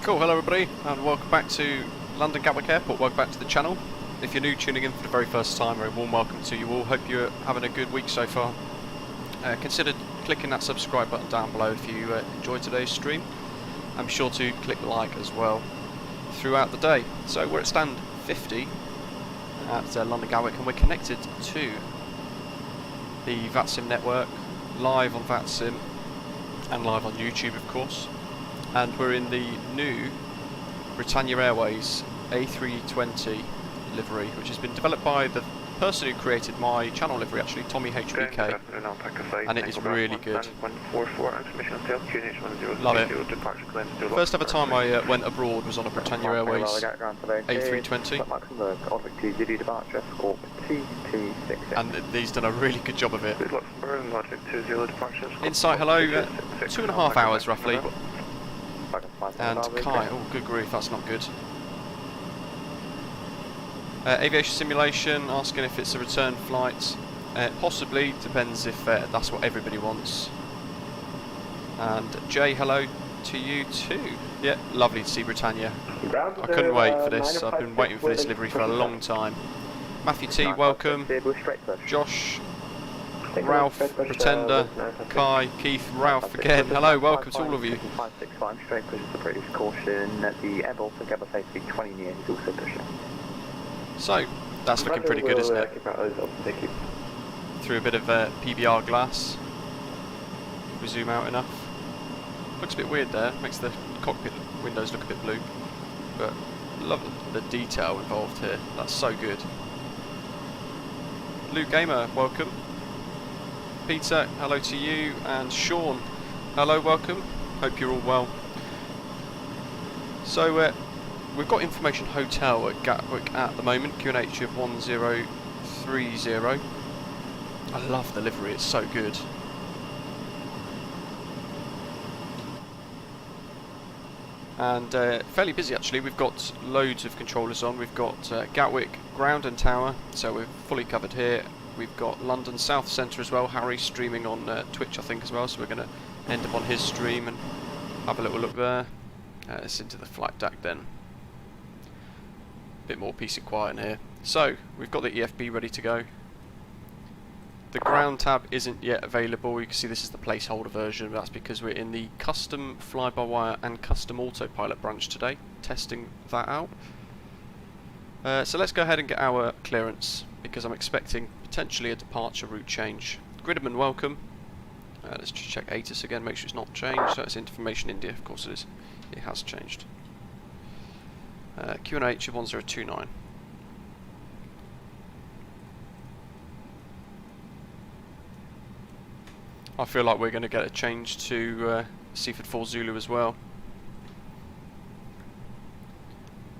Cool, hello everybody and welcome back to London Gatwick Airport, welcome back to the channel. If you're new tuning in for the very first time, a very warm welcome to you all. Hope you're having a good week so far. Consider clicking that subscribe button down below if you enjoyed today's stream. And be sure to click like as well throughout the day. So we're at stand 50 at London Gatwick and we're connected to the VATSIM network, live on VATSIM and live on YouTube of course. And we're in the new Britannia Airways A320 livery, which has been developed by the person who created my channel livery, actually, Tomihbk, and it is really good. Love it. First ever time I went abroad was on a Britannia Airways A320, and he's done a really good job of it. Insight, hello, 2.5 hours roughly. And Kai, oh good grief, that's not good. Aviation simulation, asking if it's a return flight. Possibly, depends if that's what everybody wants. And Jay, hello to you too. Yeah, lovely to see Britannia. I couldn't wait for this, I've been waiting for this livery for a long time. Matthew T, welcome. Josh, Ralph, Pretender, Kai, Keith, Ralph again. Hello, welcome to all of you. 565 straight pushes the British caution. The Airbus and Gabba safety 20 near is also pushing. So, that's looking pretty good, isn't it? Through a bit of PBR glass. If we zoom out enough. Looks a bit weird there, makes the cockpit windows look a bit blue. But love the detail involved here, that's so good. Luke Gamer, welcome. Peter, hello to you, and Sean, hello, welcome. Hope you're all well. So we've got Information Hotel at Gatwick at the moment, QNH of 1030. I love the livery, it's so good. And fairly busy actually, we've got loads of controllers on. We've got Gatwick Ground and Tower, so we're fully covered here. We've got London South Centre as well, Harry streaming on Twitch I think as well, so we're going to end up on his stream and have a little look there. It's into the flight deck then. Bit more peace and quiet in here. So, we've got the EFB ready to go. The ground tab isn't yet available, you can see this is the placeholder version, but that's because we're in the custom fly-by-wire and custom autopilot branch today, testing that out. So let's go ahead and get our clearance, because I'm expecting potentially a departure route change. Gridman, welcome. Let's just check ATIS again, make sure it's not changed. So it's Information India, of course it is. It has changed. QNH of 1029. I feel like we're going to get a change to Seaford 4 Zulu as well.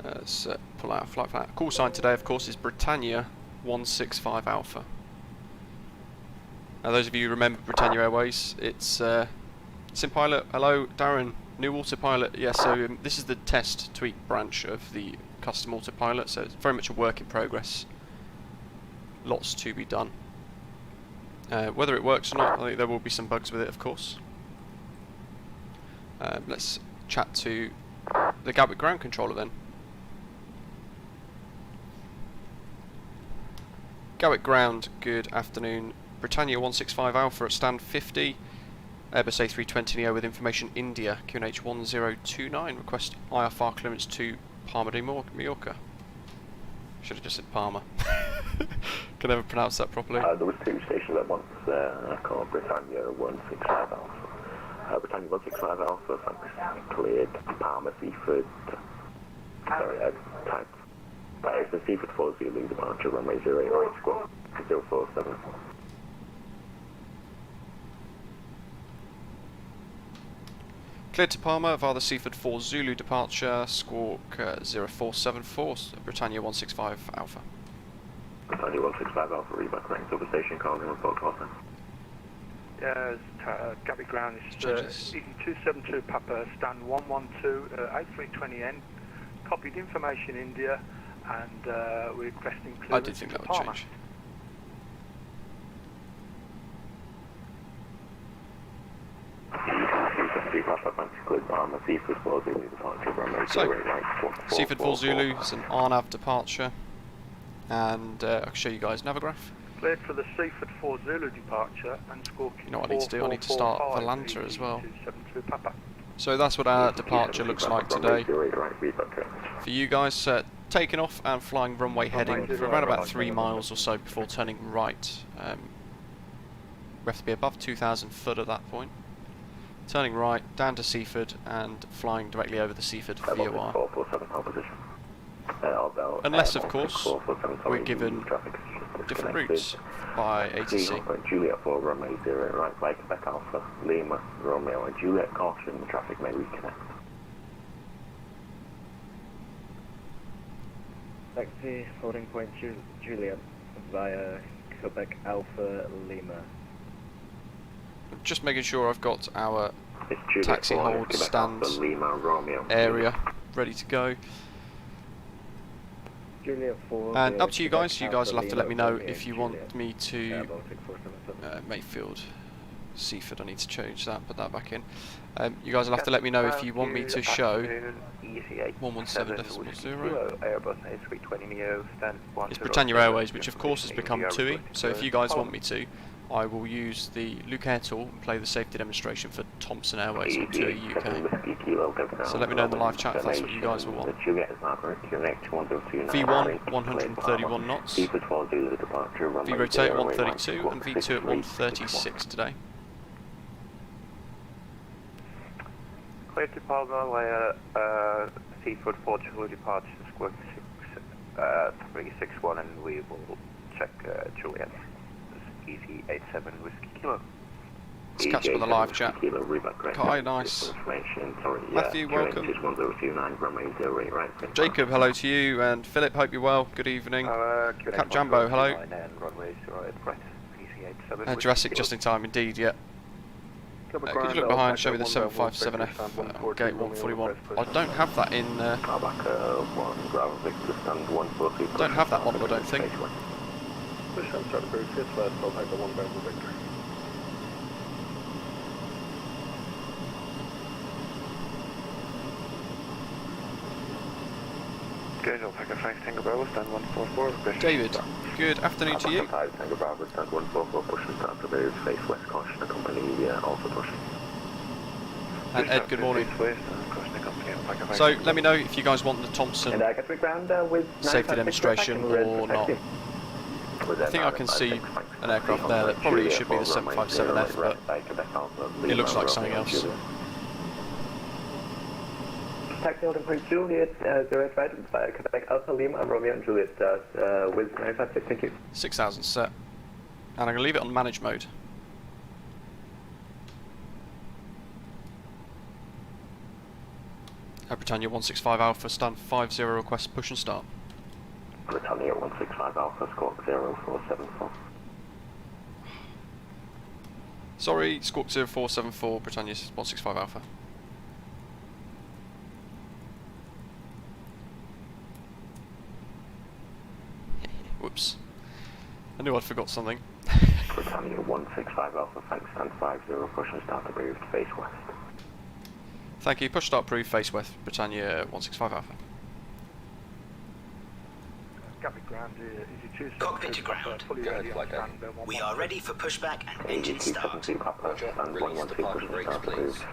Let's pull out a flight plan. Call sign today, of course, is Britannia 165 Alpha. Now, those of you who remember Britannia Airways, it's SimPilot. Hello, Darren. New autopilot. Yeah, so this is the test tweak branch of the custom autopilot, so it's very much a work in progress. Lots to be done. Whether it works or not, I think there will be some bugs with it, of course. Let's chat to the Gatwick ground controller then. Gatwick ground, good afternoon. Britannia 165 Alpha at stand 50. Airbus A320neo with Information India, QNH 1029. Request IFR clearance to Palma de Mallorca. Should have just said Palma. Can never pronounce that properly. There was two stations at once called Britannia 165 Alpha. Britannia 165 Alpha, thanks. Cleared Palma Seaford. Sorry, typed. It's the Seaford 4 Zulu departure, runway 089 squawk 047. Cleared to Palma via the Seaford 4 Zulu departure, squawk 0474, Britannia 165 Alpha. Britannia 165 Alpha, reback ranks over station, calling report to Austin. Yeah, Gatwick ground is EG272 Papa, stand 112, A320N, copied Information India, and we're requesting clearance. I did think that would Palma. change. Alpha, thanks. Cleared Palma, Seaford 4 Zulu departure, Romeo So, Zero, right, Seaford 4 Zulu is an RNAV departure, and I'll show you guys Navigraph. Cleared for the Seaford 4 Zulu departure and scorking. You know what I need to do? I need to start Volanta as well. 272 Papa. So that's what our departure looks like today. For you guys, taking off and flying runway heading for around about 3 miles or so before turning right. We have to be above 2,000 foot at that point. Turning right, down to Seaford, and flying directly over the Seaford VOR. Unless, of course, we're given different routes by ATC. Juliet 4 Romeo 0, right, flight Quebec Alpha, Lima, Romeo and Juliet, caution, the traffic may reconnect. Taxi, holding point Juliet via Quebec Alpha Lima. Just making sure I've got our Juliet taxi 4, hold Quebec stand Alpha, Lima, Romeo, area ready to go. Juliet 4, And up to you guys. You guys will have to let me know Romeo, if you Juliet. want me to Baltic 477. Mayfield, Seaford. I need to change that. Put that back in. You guys will have to let me know if you want me to show 117.0. Airbus A320neo, stand 1. It's Britannia Airways, which of course has become TUI. So if you guys want me to, I will use the Luke Air tool and play the safety demonstration for Thomson Airways on TUI UK. So let me know in the live chat if that's what you guys will want. V1 131 knots, V rotate at 132 and V2 at 136 today. Clear to Palma via Seaford 4 Zulu departure, squawk 361, and we will check Juliet. Easy 87 Whiskey Kilo. Let's catch up with the live chat. Kai, nice. Matthew, welcome. Jacob, hello to you, and Philip, hope you're well. Good evening. Cap Jambo, hello. Jurassic just in time, indeed, yeah. Could you look behind, show me the 757F on gate 141. I don't have that in. Don't have that model, I don't think. David, good afternoon to you. And Ed, good morning. So let me know if you guys want the Thomson safety demonstration or not. I think I can see an aircraft there that probably should be the 757F, but it looks like something else. Taxi holding point Juliet, 085 via Quebec Alpha Lima, Romeo and Juliet, with 956, thank you. 6,000 set. And I'm going to leave it on manage mode. Britannia 165 Alpha, stand 50, request push and start. Britannia 165 Alpha, squawk 0474. Sorry, squawk 0474, Britannia 165 Alpha. Whoops. I knew I'd forgot something. Britannia 165 Alpha, thanks, stand 50, push and start approved, face west. Thank you, push start approved, face west, Britannia 165 Alpha. Cockpit to ground. We are ready for pushback and engine start. Release the parking brakes, please.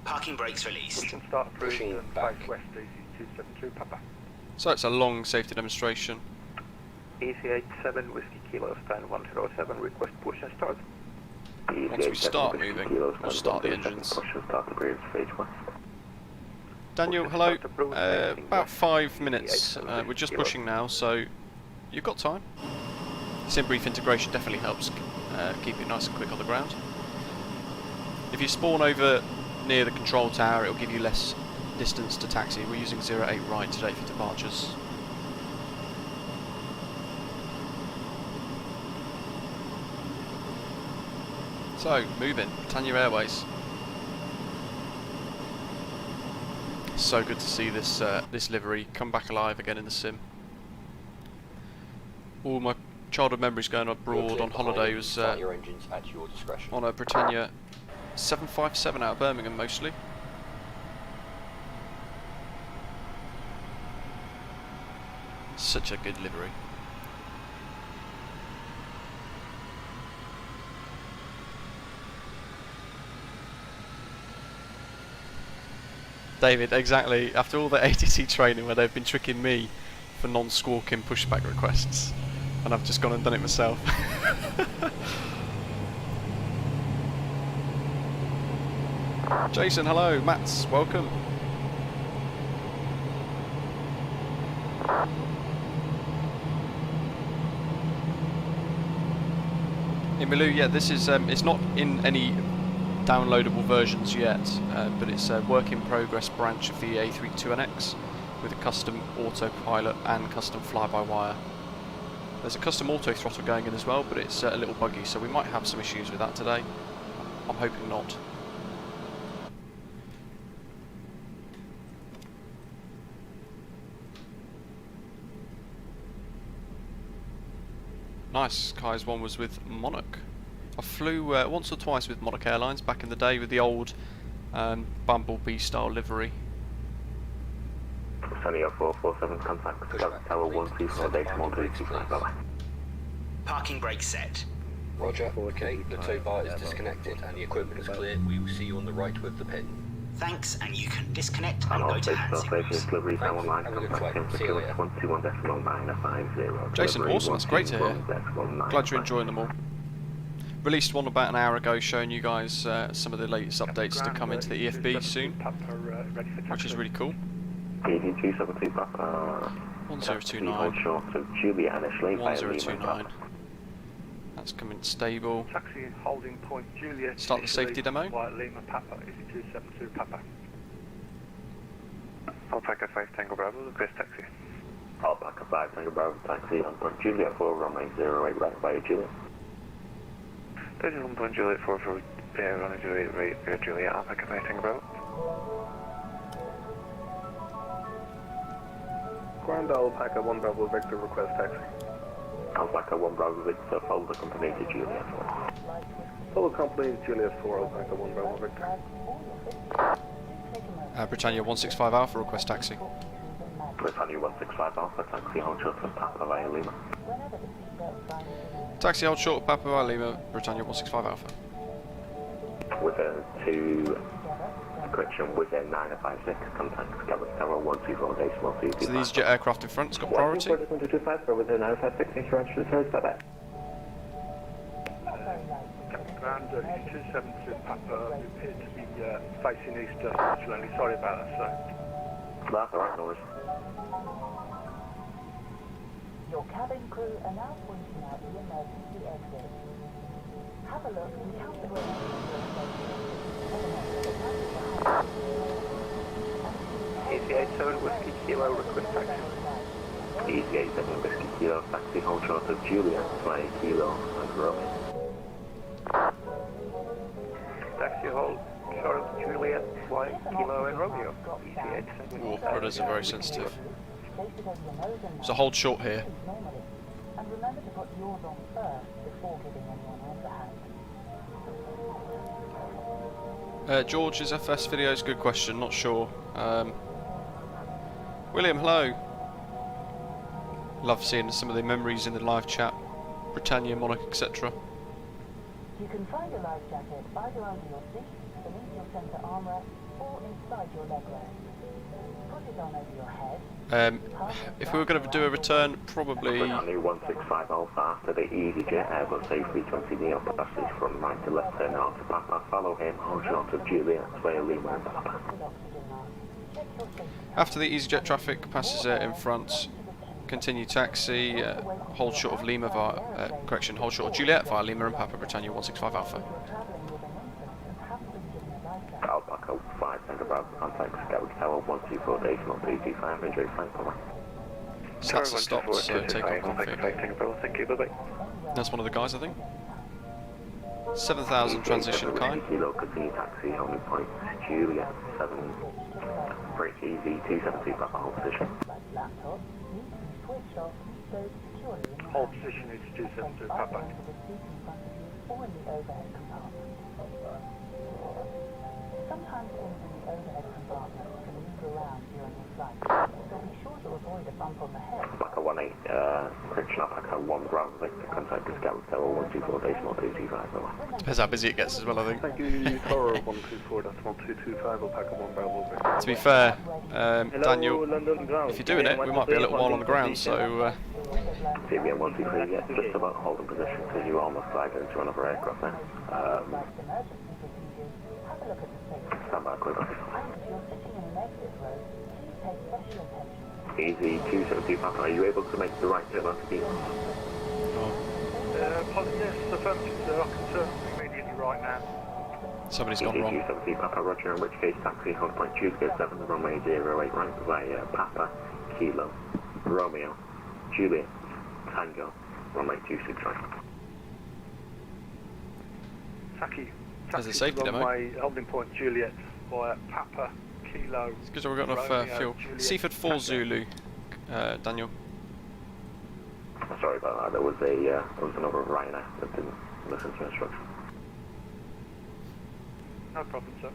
Parking brakes released. Pushing back. So it's a long safety demonstration. EC87 Whiskey Kilo, stand 107, request push and start. Once we start moving, we'll start the engines. Daniel, hello. About 5 minutes. We're just pushing now, so you've got time. Sim brief integration definitely helps keep it nice and quick on the ground. If you spawn over near the control tower, it'll give you less distance to taxi. We're using 08 right today for departures. So, moving, Britannia Airways. So good to see this this livery come back alive again in the sim. All my childhood memories going abroad on holiday was Start your engines at your discretion. on a Britannia 757 out of Birmingham mostly. Such a good livery. David, exactly. After all the ATC training where they've been tricking me for non-squawking pushback requests, and I've just gone and done it myself. Jason, hello. Mats, welcome. Emilu, yeah, this is it's not in any downloadable versions yet, but it's a work in progress branch of the A32NX with a custom autopilot and custom fly-by-wire. There's a custom auto throttle going in as well, but it's a little buggy, so we might have some issues with that today. I'm hoping not. Nice. Kai's one was with Monarch. I flew once or twice with Monarch Airlines back in the day with the old Bumblebee style livery. Sunny 0447 contact, Tower 124, decimal 225, bye-bye. Parking brake set. Roger. Okay, the tow bar is disconnected and the equipment is clear. We will see you on the right with the pin. Thanks, and you can disconnect and And go all to hand signals. delivery Thanks. tower line, Have a good contact flight. See you later. 21.950. Jason, Delivery awesome, that's great to hear. 121.950. Glad you're enjoying them all. Released one about an hour ago showing you guys some of the latest updates to come into the EFB soon, which is really cool. EG272 Papa. 1029. Hold short of Julia initially. 1029. That's coming stable. Taxi holding point Juliet. Start the safety demo. White Lima Papa, EG272 Papa. Alpaca 5 Tango Bravo, request taxi. Alpaca 5 Tango Bravo taxi on point Julia 4 runway 08 right by Julia. There's 1 point Juliet 4 for runway 08 right by Julia, Alpaca 5 Tango Bravo. Grand Alpaca 1 Bravo Victor request taxi. Alpaca 1 Bravo Victor, follow the company to Juliet 4. Follow company Juliet 4 Alpaca 1 Bravo Victor. Britannia 165 Alpha request taxi. Britannia 165 Alpha taxi hold short of Papa via Lima. Taxi hold short of Papa via Lima, Britannia 165 Alpha. Within 2, correction, within 956, contact Gatwick Tower 124 decimal 225. So these jet aircraft in front's got priority. 124.225 for within 956, thanks for answering the service, bye-bye. Ground EG272 Papa, we appear to be facing east, unfortunately. Sorry about that, sir. That's alright, no worries. Your cabin crew are now pointing out the emergency exit. Have a look and count the way EC87 Whiskey Kilo request taxi. EC87 Whiskey Kilo taxi hold short of Julia 20 Kilo and Romeo. Taxi hold short of Juliet, White, Kilo and Romeo. EC87. Oh, rudders are very sensitive. So hold short here. And remember to put yours on first before giving anyone else a hand. George's FS videos, good question, not sure. William, hello. Love seeing some of the memories in the live chat. Britannia, Monarch, etc. You can find a life jacket either under your seat, beneath your centre armrest, or inside your leg rest. Put it on over your head. If we were going to do a return, probably... Britannia 165 Alpha after the EasyJet Airbus A320 Neo passes from right to left turn out to Papa. Follow him, hold short of Juliet, Sway Lima and Papa. After the EasyJet traffic passes in front, continue taxi, hold short of Lima via, correction, hold short of Juliet via Lima and Papa, Britannia 165 Alpha. Alpaca 5 Tango Bravo contacts Gatwick Tower 124 decimal 225 enjoy flight, bye-bye. So that's the stop, so take off config. Thank you, bye-bye. That's one of the guys, I think. 7,000 transition Kai. Kilo continue taxi only point Juliet 7 break easy 272 Papa hold position. Hold position EG272 Papa. Sometimes things in the overhead compartments can move around during your flight, so be sure to avoid a bump on the head. Back at 18, correction, back at 1 ground, contact the Gatwick Tower 124.225. Depends how busy it gets as well, I think. Thank you, Tower 124, that's 1225, Alpaca 1 Bravo. To be fair, Daniel, London ground. if you're doing it, we might be a little while on the ground, so CBM 123, yeah, just about holding position because you almost flagged into another aircraft now. Stand by, quick. Easy 272 Papa, are you able to make the right turn onto the Yes, affirmative, sir. I can certainly immediately right now. somebody's gone Easy wrong. 272 Papa, roger, in which case taxi hold point Tuesday 7, runway 08 right via Papa, Kilo, Romeo, Juliet, Tango, runway 26 right. Saki. There's a safety demo. Runway, holding point Juliet via Papa, Kilo. It's because we've got enough Romeo, fuel. Juliet, Seaford 4 Tango. Zulu, Daniel. Sorry about that, there was another Ryanair that didn't listen to instructions. No problem, sir.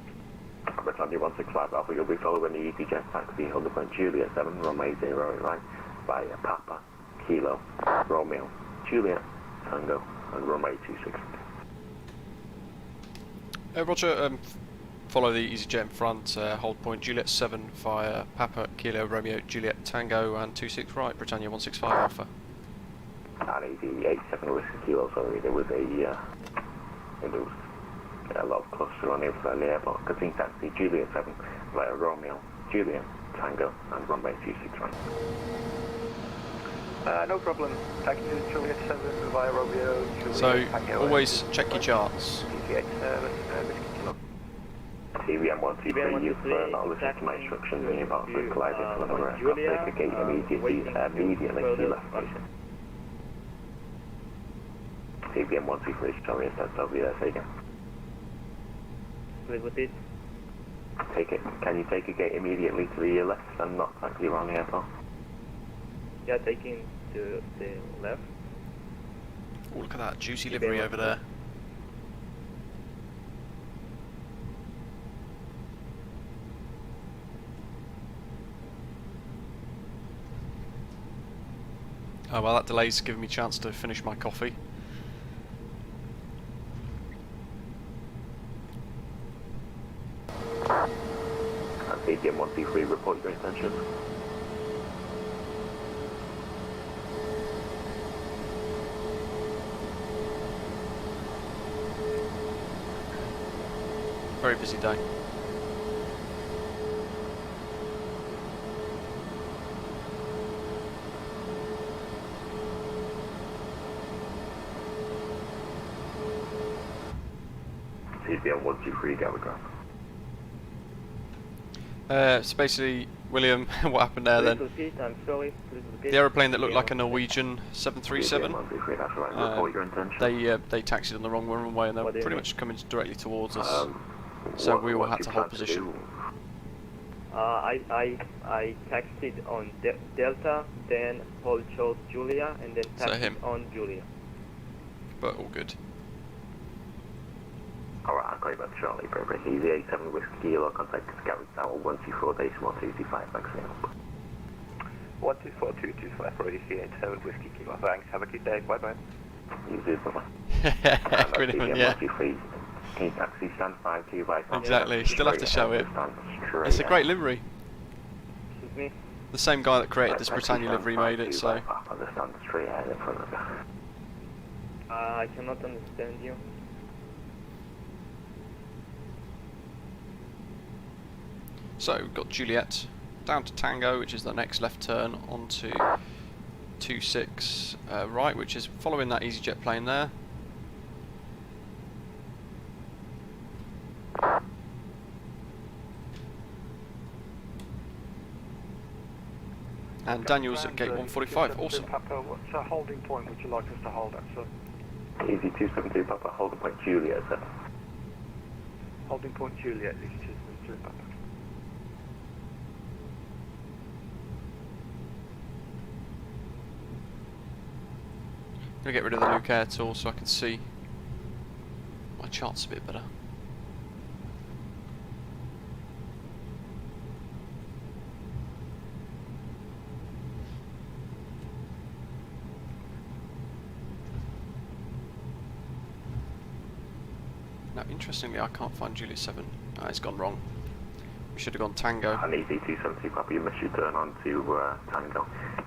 Britannia 165 Alpha, you'll be following the EasyJet taxi, hold point Juliet 7, runway 08 right, via Papa, Kilo, Romeo, Juliet, Tango, and runway 26. Roger, follow the EasyJet in front, hold point Juliet 7 via Papa, Kilo, Romeo, Juliet, Tango, and 26 right, Britannia 165 Alpha. And Easy 87 Whiskey Kilo, sorry, there was a lot of cluster on the other side of the airport. Casino taxi, Juliet 7 via Romeo, Juliet, Tango, and runway 26 right. No problem. Taxi to Juliet 7 via Romeo, Juliet, So, Tango, always check your charts. EGKK service, Whiskey Kilo. CBM 123, you've not listened to my instructions and you're about to collide into another aircraft. Take a gate immediately to your left, please. CBM 123, sorry, if that's over there, say again. Wait, what is? Take it. Can you take a gate immediately to the left and not taxi around the airport? Yeah, taking to the left. Oh, look at that juicy livery over there. Oh well, that delay's giving me a chance to finish my coffee. And CBM 123, report your intention. Very busy day. CBM 123, Gatwick. So basically, William, what happened there then? Please repeat, I'm sorry. Please repeat. The aeroplane that looked like a Norwegian 737, CBM 123, that's right. Report your intention. they taxied on the wrong runway and they were What do you pretty mean? much coming directly towards us. So we all had to hold position. I taxied on Delta, then hold chose Julia, and then So taxied him. on Julia. But all good. Alright, I'll call you back shortly. Perfect. Easy 87 Whiskey Kilo, contact Gatwick Tower 124.225, vaccine. 124.225 for EC87 Whiskey Kilo. Thanks. Have a good day. Bye bye. You do, bye-bye. Brilliant, yeah. Can you taxi stand 5 to your right? Exactly, still have to show it. It's a great livery. Excuse me? The same guy that created this Britannia livery made it, so... Understand straight ahead in front of you. I cannot understand you. So we've got Juliet down to Tango, which is the next left turn, onto 26 right, which is following that EasyJet plane there. And Daniel's at gate 145, awesome. Papa, what holding point would you like us to hold at, sir? Easy 272 Papa, holding point Juliet, sir. Holding point Juliet, easy 272 Papa. I'm going to get rid of the Luke Air tool so I can see my charts a bit better. Now, interestingly, I can't find Juliet 7. It's gone wrong. We should have gone Tango. And ED272 Papa, you missed your turn on to Tango.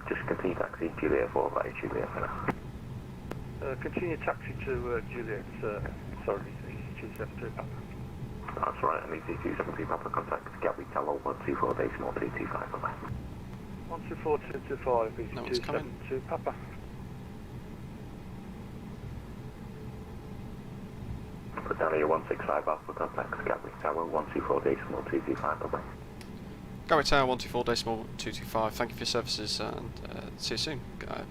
Just continue taxi Juliet 4 by Juliet for now. Continue taxi to Juliet, sorry, EG272 Papa. That's right, and ED272 Papa, contact Gatwick Tower 124.225, bye-bye. 124.225, No one's coming. EG272 Papa. Britannia 165 Alpha, contact Gatwick Tower 124.225, bye-bye. Gatwick Tower 124.225, thank you for your services and see you soon.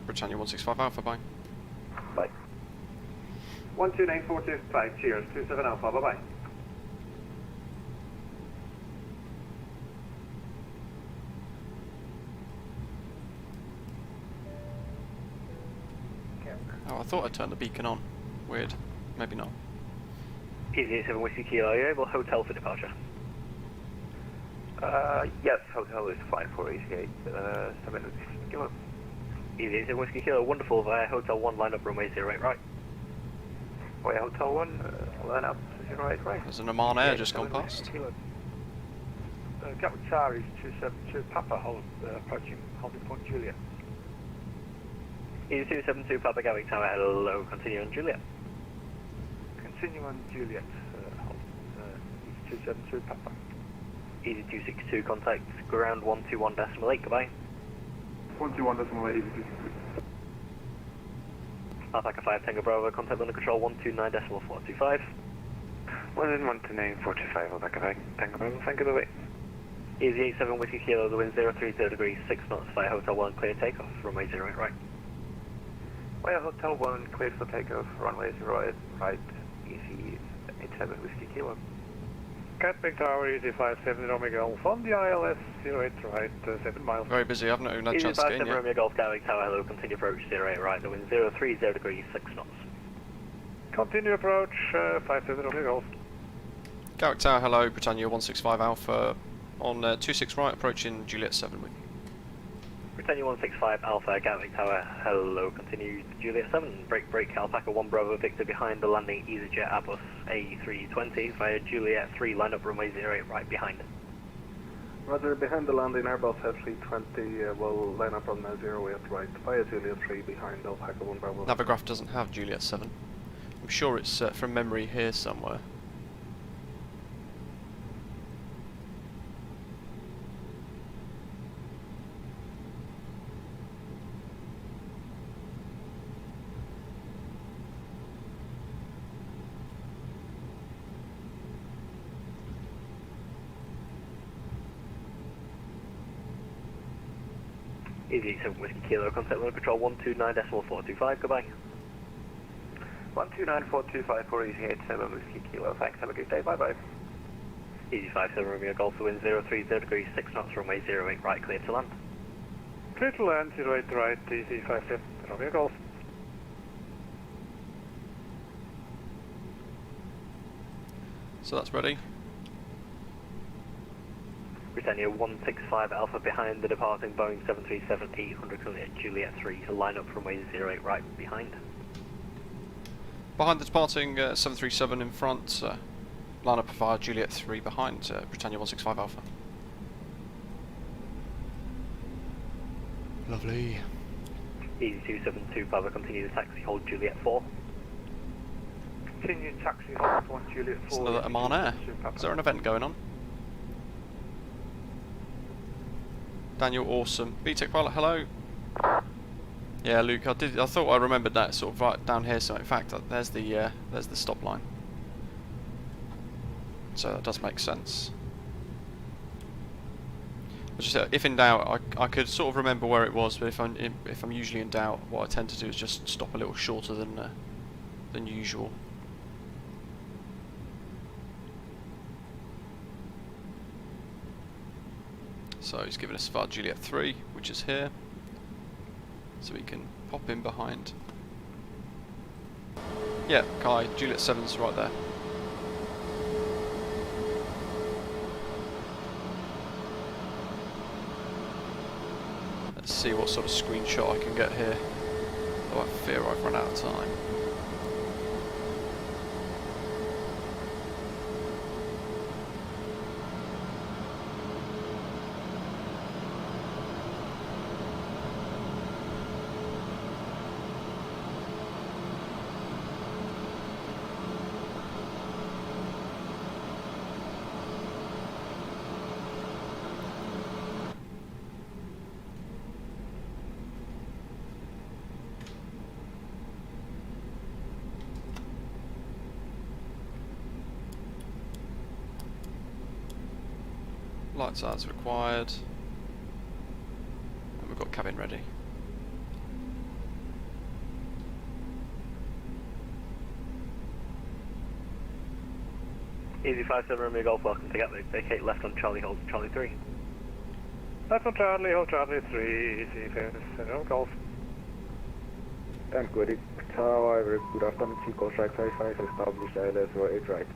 Britannia 165 Alpha, bye. Bye. 129425, cheers, 27 Alpha, bye bye. Oh, I thought I turned the beacon on. Weird. Maybe not. EZ7 Whiskey Kilo, are you able hotel for departure? Yes, hotel is fine for EZ8, 7 Whiskey Kilo. EZ7 Whiskey Kilo, wonderful, via Hotel 1, line up runway 08 right. Via Hotel 1, line up 08 right. There's an Oman Air just gone past. Gatwick Tower is 272 Papa, approaching holding point Juliet. EZ272 Papa Gatwick Tower, hello, continue on Juliet. Continue on Juliet, hold, EZ272 Papa. EZ262 contact ground 121.8, goodbye. 121.8, EZ262. Alpaca 5 Tango Bravo, contact London Control 129.425. 129.425, Alpaca 5 Tango Bravo, thank you, bye-bye. EZ87 Whiskey Kilo, the wind 030 degrees, 6 knots, via Hotel 1, clear takeoff, runway 08 right. Via Hotel 1, cleared for takeoff, runway 08 right, EZ87 Whiskey Kilo. Gatwick Tower, EZ57 Omega Golf on the ILS 08 right, 7 miles. Very busy, I haven't even had a chance to gain EZ57 yet. Romeo Golf Gatwick Tower, hello, continue approach 08 right, the wind 030 degrees, 6 knots. Continue approach, 57 Romeo Golf. Gatwick Tower, hello, Britannia 165 Alpha on 26 right, approaching Juliet 7 with you. Britannia 165 Alpha, Gatwick Tower, hello, continue Juliet 7, break, Alpaca 1 Bravo, Victor behind the landing, EasyJet Airbus A320, via Juliet 3, line up runway 08 right behind. Roger, behind the landing, Airbus A320 will line up on 08 right, via Juliet 3 behind Alpaca 1 Bravo. Navigraph doesn't have Juliet 7. I'm sure it's from memory here somewhere. EZ7 Whiskey Kilo, contact London Control 129.425, goodbye. 129.425 for EZ87 Whiskey Kilo, thanks, have a good day, bye-bye. EZ57 Romeo Golf, the wind 030 degrees, 6 knots, runway 08 right, clear to land. Clear to land, 08 right, EZ57 Romeo Golf. So that's ready. Britannia 165 Alpha behind the departing Boeing 737-800 clear Juliet 3 to line up runway 08 right behind. Behind the departing 737 in front, line up via Juliet 3 behind Britannia 165 Alpha. Lovely. EZ272 Papa, continue the taxi, hold Juliet 4. Continue taxi, hold 1 Juliet 4. It's another Oman Air. Is there an event going on? Daniel, awesome. VTech pilot, hello. Yeah, Luke, I thought I remembered that sort of right down here. So in fact, there's the stop line. So that does make sense. Just if in doubt, I could sort of remember where it was, but if I'm usually in doubt, what I tend to do is just stop a little shorter than usual. So he's given us VAR Juliet 3, which is here, so we can pop in behind. Yeah, Kai, Juliet 7's right there. Let's see what sort of screenshot I can get here, though I fear I've run out of time. Lights as required. And we've got cabin ready. Easy 57 Romeo Golf, welcome to Gatwick. Vacate left on Charlie, hold Charlie 3. Left on Charlie, hold Charlie 3, easy 57 Golf. And good. Tower, good afternoon, Chico, strike 55, established ILS 08 right.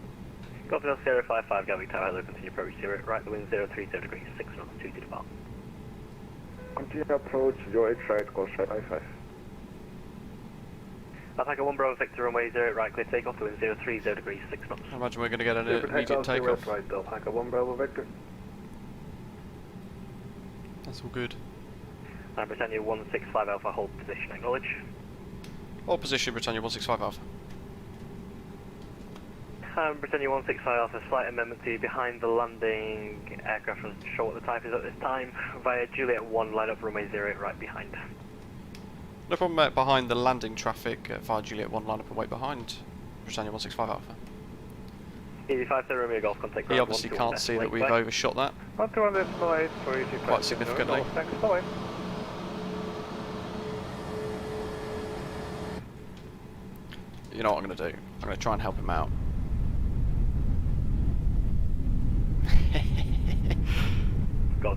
Golf 055 Gatwick Tower, hello, continue approach 0 right, the wind 030 degrees, 6 knots, 2 to depart. Continue approach 08 right, call strike 55. Alpha 1 Bravo Victor runway 0 right, clear takeoff, the wind 030 degrees, 6 knots. I imagine we're going to get an immediate takeoff. Right, Alpha 1 Bravo Victor. That's all good. Britannia 165 Alpha, hold position, acknowledge. Hold position, Britannia 165 Alpha. Britannia 165 Alpha, slight amendment to behind the landing aircraft, I'm not sure what the type is at this time. Via Juliet 1, line up runway 08 right behind. No problem behind the landing traffic via Juliet 1, line up and wait behind Britannia 165 Alpha. Easy 57 Romeo Golf, contact ground. He obviously can't see that we've overshot that 121.8 for easy 57 quite significantly. Golf, thanks, bye. You know what I'm going to do? I'm going to try and help him out.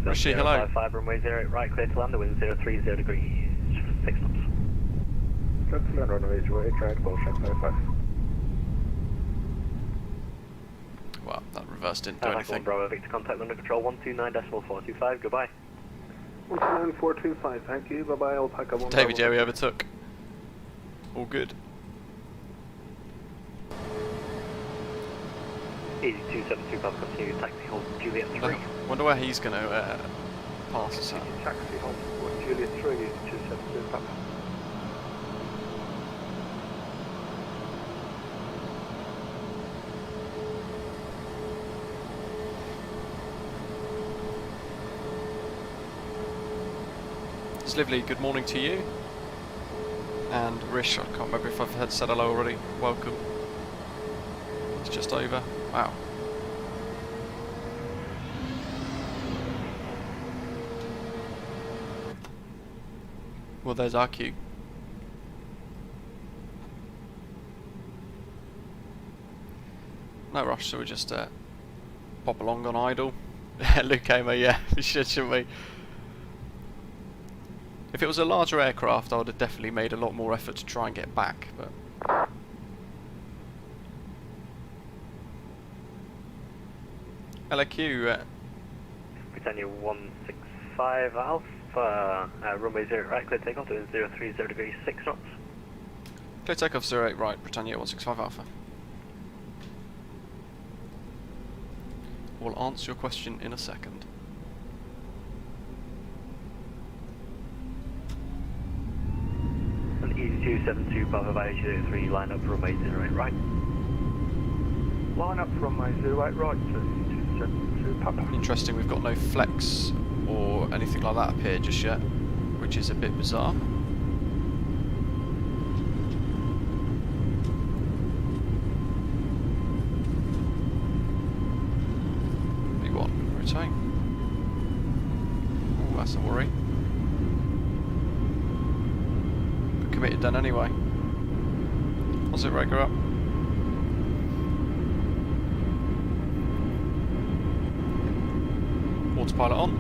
Rishi, hello. 55 runway 08 right, clear to land, the wind 030 degrees, 6 knots. Let's land runway 08 right, call strike 55. Well, that reverse didn't do Alpha anything. 1 Bravo Victor, contact London Control 129.425, goodbye. 19425, thank you, bye bye, Alpha 1 David Bravo Jerry overtook. All good. Easy 272 Papa, continue taxi hold Juliet 3. Wonder where he's going to pass us at. Taxi hold Juliet 3, easy 272 Papa. It's Lively, good morning to you. And Rish, I can't remember if I've had said hello already. Welcome. It's just over. Wow. Well, there's our queue. No rush, so we just pop along on idle. Luke Hamer, yeah, we should, shouldn't we? If it was a larger aircraft, I would have definitely made a lot more effort to try and get back, but... LAQ. Britannia 165 Alpha, runway 0 right, clear takeoff, the wind 030 degrees, 6 knots. Clear takeoff 08 right, Britannia 165 Alpha. We'll answer your question in a second. And easy 272 Bravo via Juliet 3, line up runway 08 right. Line up runway 08 right to 272 Papa. Interesting, we've got no flex or anything like that up here just yet, which is a bit bizarre. V1, rotate. Oh, that's a worry. But committed then anyway. What's it, Raker up? Autopilot on.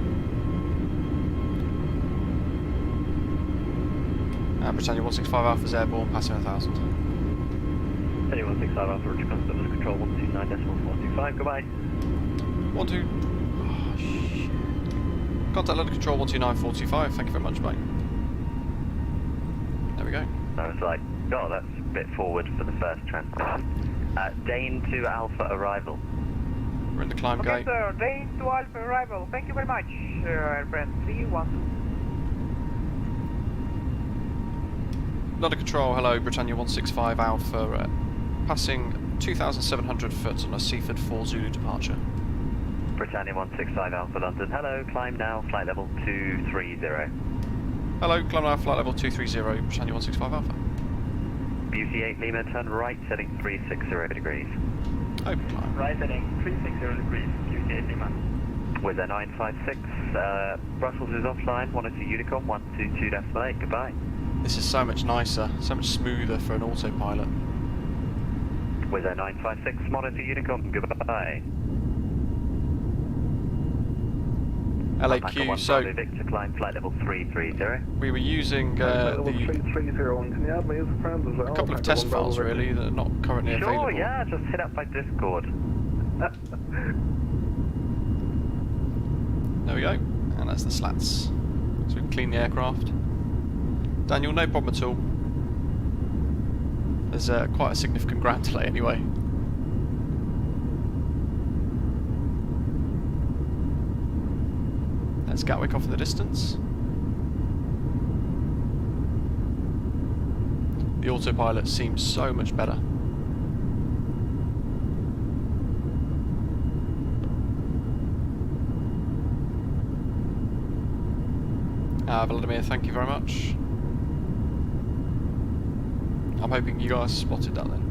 Britannia 165 Alpha's airborne, passing 1,000. Britannia 165 Alpha, Roger, contact Control 129.425, goodbye. 12. Oh, shit. Contact London Control 129.425, thank you very much, mate. There we go. I was like, oh, that's a bit forward for the first transmission. Dane to Alpha arrival. We're in the climb Okay, gate. sir, Dane to Alpha arrival. Thank you very much, airframe 31. London Control, hello, Britannia 165 Alpha, passing 2,700 foot on a Seaford 4 Zulu departure. Britannia 165 Alpha London, hello, climb now, flight level 230. Hello, climb now, flight level 230, Britannia 165 Alpha. Beauty 8 Lima, turn right, setting 360 degrees. Open climb. Right, setting 360 degrees, Beauty 8 Lima. With a 956, Brussels is offline, 102 Unicom, 122.8, goodbye. This is so much nicer, so much smoother for an autopilot. With a 956, monitor Unicom, goodbye. LAQ, so Victor, climb flight level 330. we were using level 330, can you add me as a friend as well? a couple of test files really that are not currently available. Sure, yeah, just hit up my Discord. There we go, and that's the slats. So we can clean the aircraft. Daniel, no problem at all. There's quite a significant ground delay anyway. There's Gatwick off in the distance. The autopilot seems so much better. Vladimir, thank you very much. I'm hoping you guys spotted that then.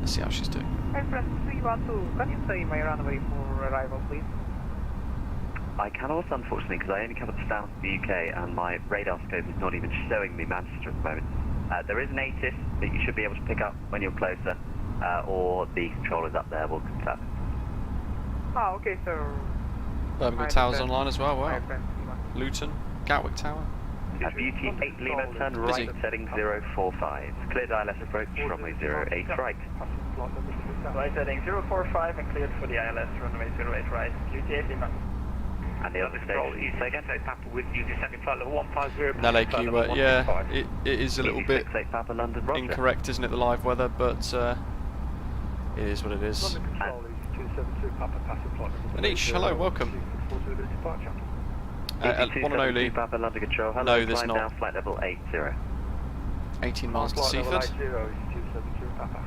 Let's see how she's doing. Hi, press 312. Can you say my runway for arrival, please? I cannot, unfortunately, because I only cover the south of the UK and my radar scope is not even showing me Manchester at the moment. There is an ATIS that you should be able to pick up when you're closer, or the controllers up there will confirm. Ah, okay, so... Birmingham Tower's online as well, wow. Luton, Gatwick Tower. Beauty 8 Lima, turn right, setting 045. Cleared ILS approach, runway 08 right. Right, heading 045 and cleared for the ILS, runway 08 right. Beauty 8 Lima. And the other station, say again? With you descending flight level 150. LAQ, yeah, it is a little bit Papa, London, Roger. incorrect, isn't it, the live weather, but it is what it is. London Control is 272 Papa, passing flight level Anish, hello, welcome. departure. One and only. Papa, London Control. Hello, No, there's climb not. down flight level 80. 18 miles to Flight level Seaford. 80 is 272 Papa.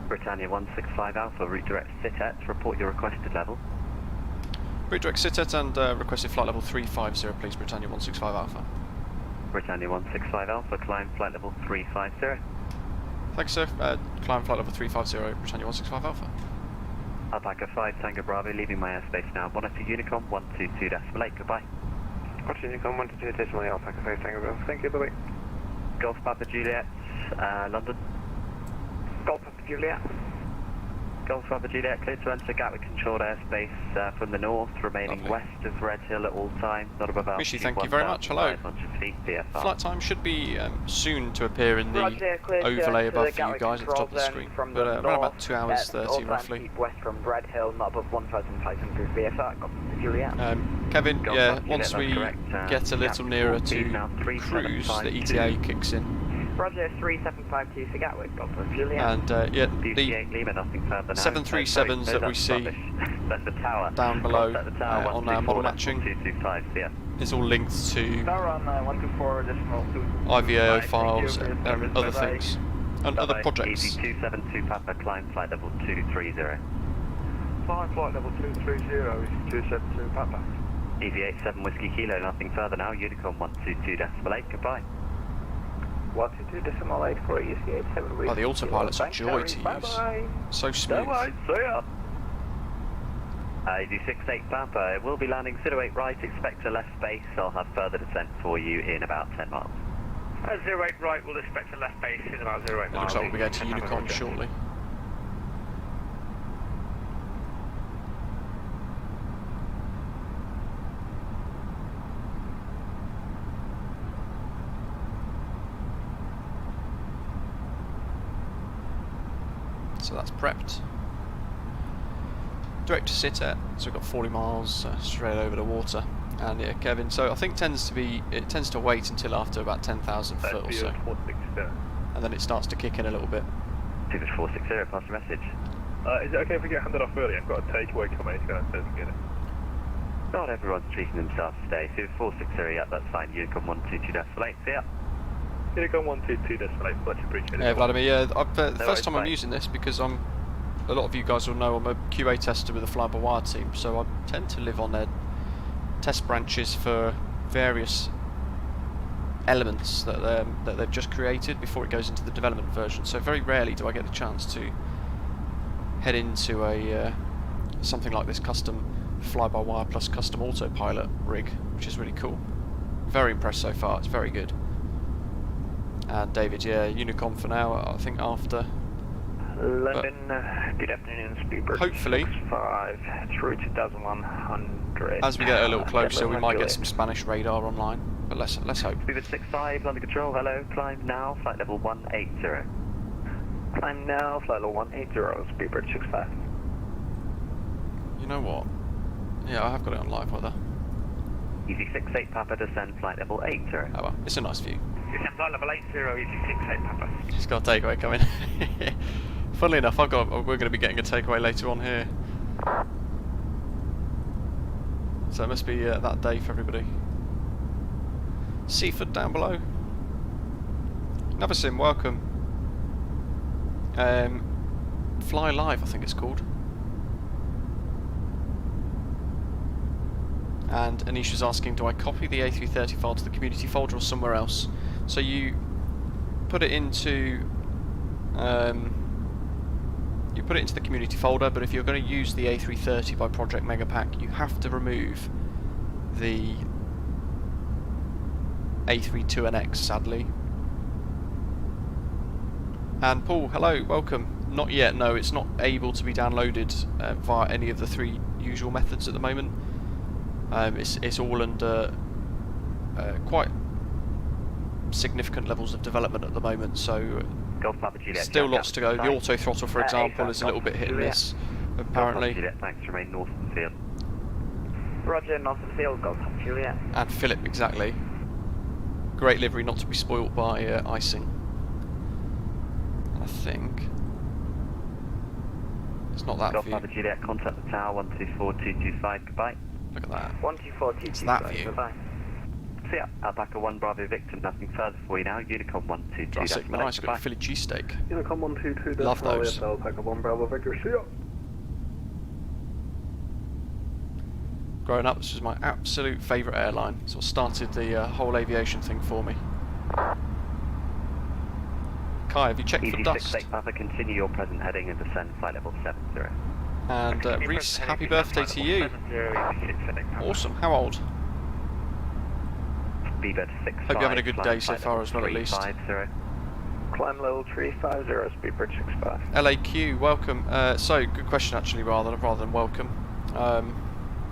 Britannia 165 Alpha, route direct SITAT, report your requested level. Route direct SITAT and requested flight level 350, please, Britannia 165 Alpha. Britannia 165 Alpha, climb flight level 350. Thanks, sir. Climb flight level 350, Britannia 165 Alpha. Alpaca 5 Tango Bravo, leaving my airspace now. Monitor Unicom 122.8, goodbye. Roger, Unicom 122.8, Alpaca 5 Tango Bravo. Thank you, bye-bye. Golf Papa Juliet, London. Golf Papa Juliet. Golf Papa Juliet, clear to enter Gatwick controlled airspace from the north, remaining Lovely. west of Red Hill at all times, not above altitude. Rishi, thank you very much. Hello. 1,500 feet, PFR. Flight time should be soon to appear in the Roger, clear to overlay enter above the for you Gatwick guys at the top of the control screen. zone from But the around north, about 2 hours 30 all roughly. keep west from Red Hill, not above 1,500 VFR. Golf Papa Juliet. Kevin, Golf yeah, Papa once Juliet, we that's correct. get a little nearer to now cruise, the 3752. ETA kicks in. Roger, 3752 for Gatwick. Golf Papa Juliet. And yeah, Beauty the 8 Lima, nothing further now. 737s that we see That's the tower. down below That's the tower, on our model 124, matching 225, yeah. is all linked to Tower on 124.2. IVAO Thank files you for your and service. other Bye-bye. things and other Bye-bye. projects. Easy 272 Papa, climb flight level 230. Climb flight level 230 is 272 Papa. Easy 87 Whiskey Kilo, nothing further now. Unicom 122.8, goodbye. 122.8 for EC 87. Oh, the autopilot's a joy to use. Bye-bye. So smooth. Bye-bye, see ya. Easy 68 Papa, it will be landing 08 right, expect a left base. I'll have further descent for you in about 10 miles. 08 right, we'll expect a left base in about 08 miles. It looks like we'll be going to Unicom shortly. So that's prepped. Direct to SITAT, so we've got 40 miles straight over the water. And yeah, Kevin, so I think it tends to wait until after about 10,000 foot or so. And then it starts to kick in a little bit. Ticket 460, pass the message. Is it okay if we get handed off early? I've got a takeaway coming, it's going to get it. Not everyone's treating themselves today. So 460, yeah, that's fine. Unicom 122.8, see ya. Unicom 122.8, much appreciated. Yeah, Vladimir, yeah, the No first time I'm worries, using this because a lot of you guys will know I'm a QA tester with the flybywire team, so I tend to live on their test branches for various elements that they've just created before it goes into the development version. So very rarely do I get the chance to head into a something like this custom fly-by-wire plus custom autopilot rig, which is really cool. Very impressed so far, it's very good. And David, yeah, Unicom for now, I think after. London, good afternoon, Speedbird hopefully 65 through 2100. as we get a little closer, we might get some Spanish radar online, but let's hope. Speedbird 65, London Control, hello, climb now, flight level 180. Climb now, flight level 180, Speedbird 65. You know what? Yeah, I have got it on live weather. Easy 68 Papa, descend flight level 80. Oh well, it's a nice view. Descend flight level 80, easy 68 Papa. Just got a takeaway coming. Funnily enough, we're going to be getting a takeaway later on here. So it must be that day for everybody. Seaford down below. Another sim, welcome. Fly Live, I think it's called. And Anisha's asking, do I copy the A330 file to the community folder or somewhere else? So you put it into the community folder, but if you're going to use the A330 by Project Megapack, you have to remove the A32NX, sadly. And Paul, hello, welcome. Not yet, no, it's not able to be downloaded via any of the 3 usual methods at the moment. It's all under quite significant levels of development at the moment, so still lots to go. The auto throttle, for example, is a little bit hit and miss, apparently. Thanks, remain north of the field. Roger, north of the field, Golf Juliet. And Philip, exactly. Great livery, not to be spoilt by icing. And I think it's not that view. Golf Juliet, contact the tower 124225. Goodbye. Look at that. 124225. It's that view. Goodbye. See ya. Alpaca 1 Bravo Victim, nothing further for you now. Unicom 122. Classic, nice, got a Philly cheesesteak. Unicom 122, Love those. Alpaca 1 Bravo Victor, see ya. Growing up, this was my absolute favourite airline. It sort of started the whole aviation thing for me. Kai, have you checked for dust? 68 Papa, continue your present heading and descend flight level 70. And Reese, happy birthday to you. Awesome, how old? Hope you're having a good day so far as well, at least. Climb level 350, Speedbird 65. LAQ, welcome. So, good question actually, rather than welcome. I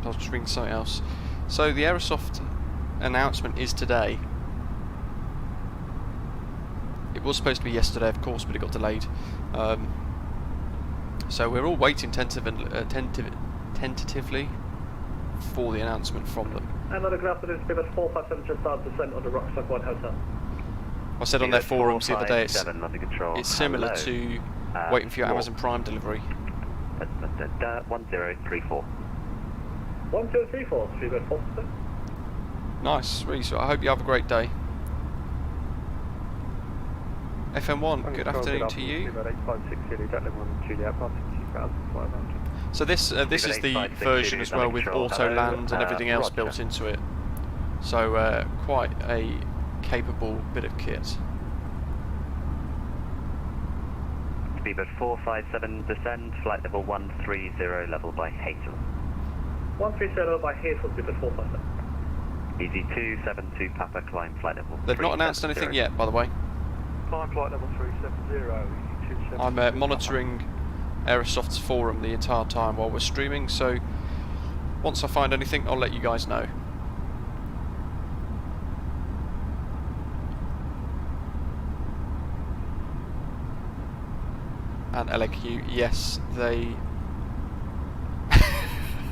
was just reading something else. So, the Aerosoft announcement is today. It was supposed to be yesterday, of course, but it got delayed. So we're all waiting tentatively for the announcement from them. Another good afternoon, Speedbird 457, just started descent on the Rockstock 1 Hotel. I said on their forums the other day, it's similar to waiting for your Amazon Prime delivery. 1034. 1034, Speedbird 457. Nice, Reese. I hope you have a great day. FM1, good afternoon to you. So this is the version as well with auto land and everything else built into it. So quite a capable bit of kit. Speedbird 457 descend, flight level 130 level by Hazel. 130 level by Hazel, Speedbird 457. Easy 272 Papa, climb flight level. They've not announced anything yet, by the way. Climb flight level 370, I'm monitoring Aerosoft's forum the entire time while we're streaming, so once I find anything I'll let you guys know. And LAQ, yes, they...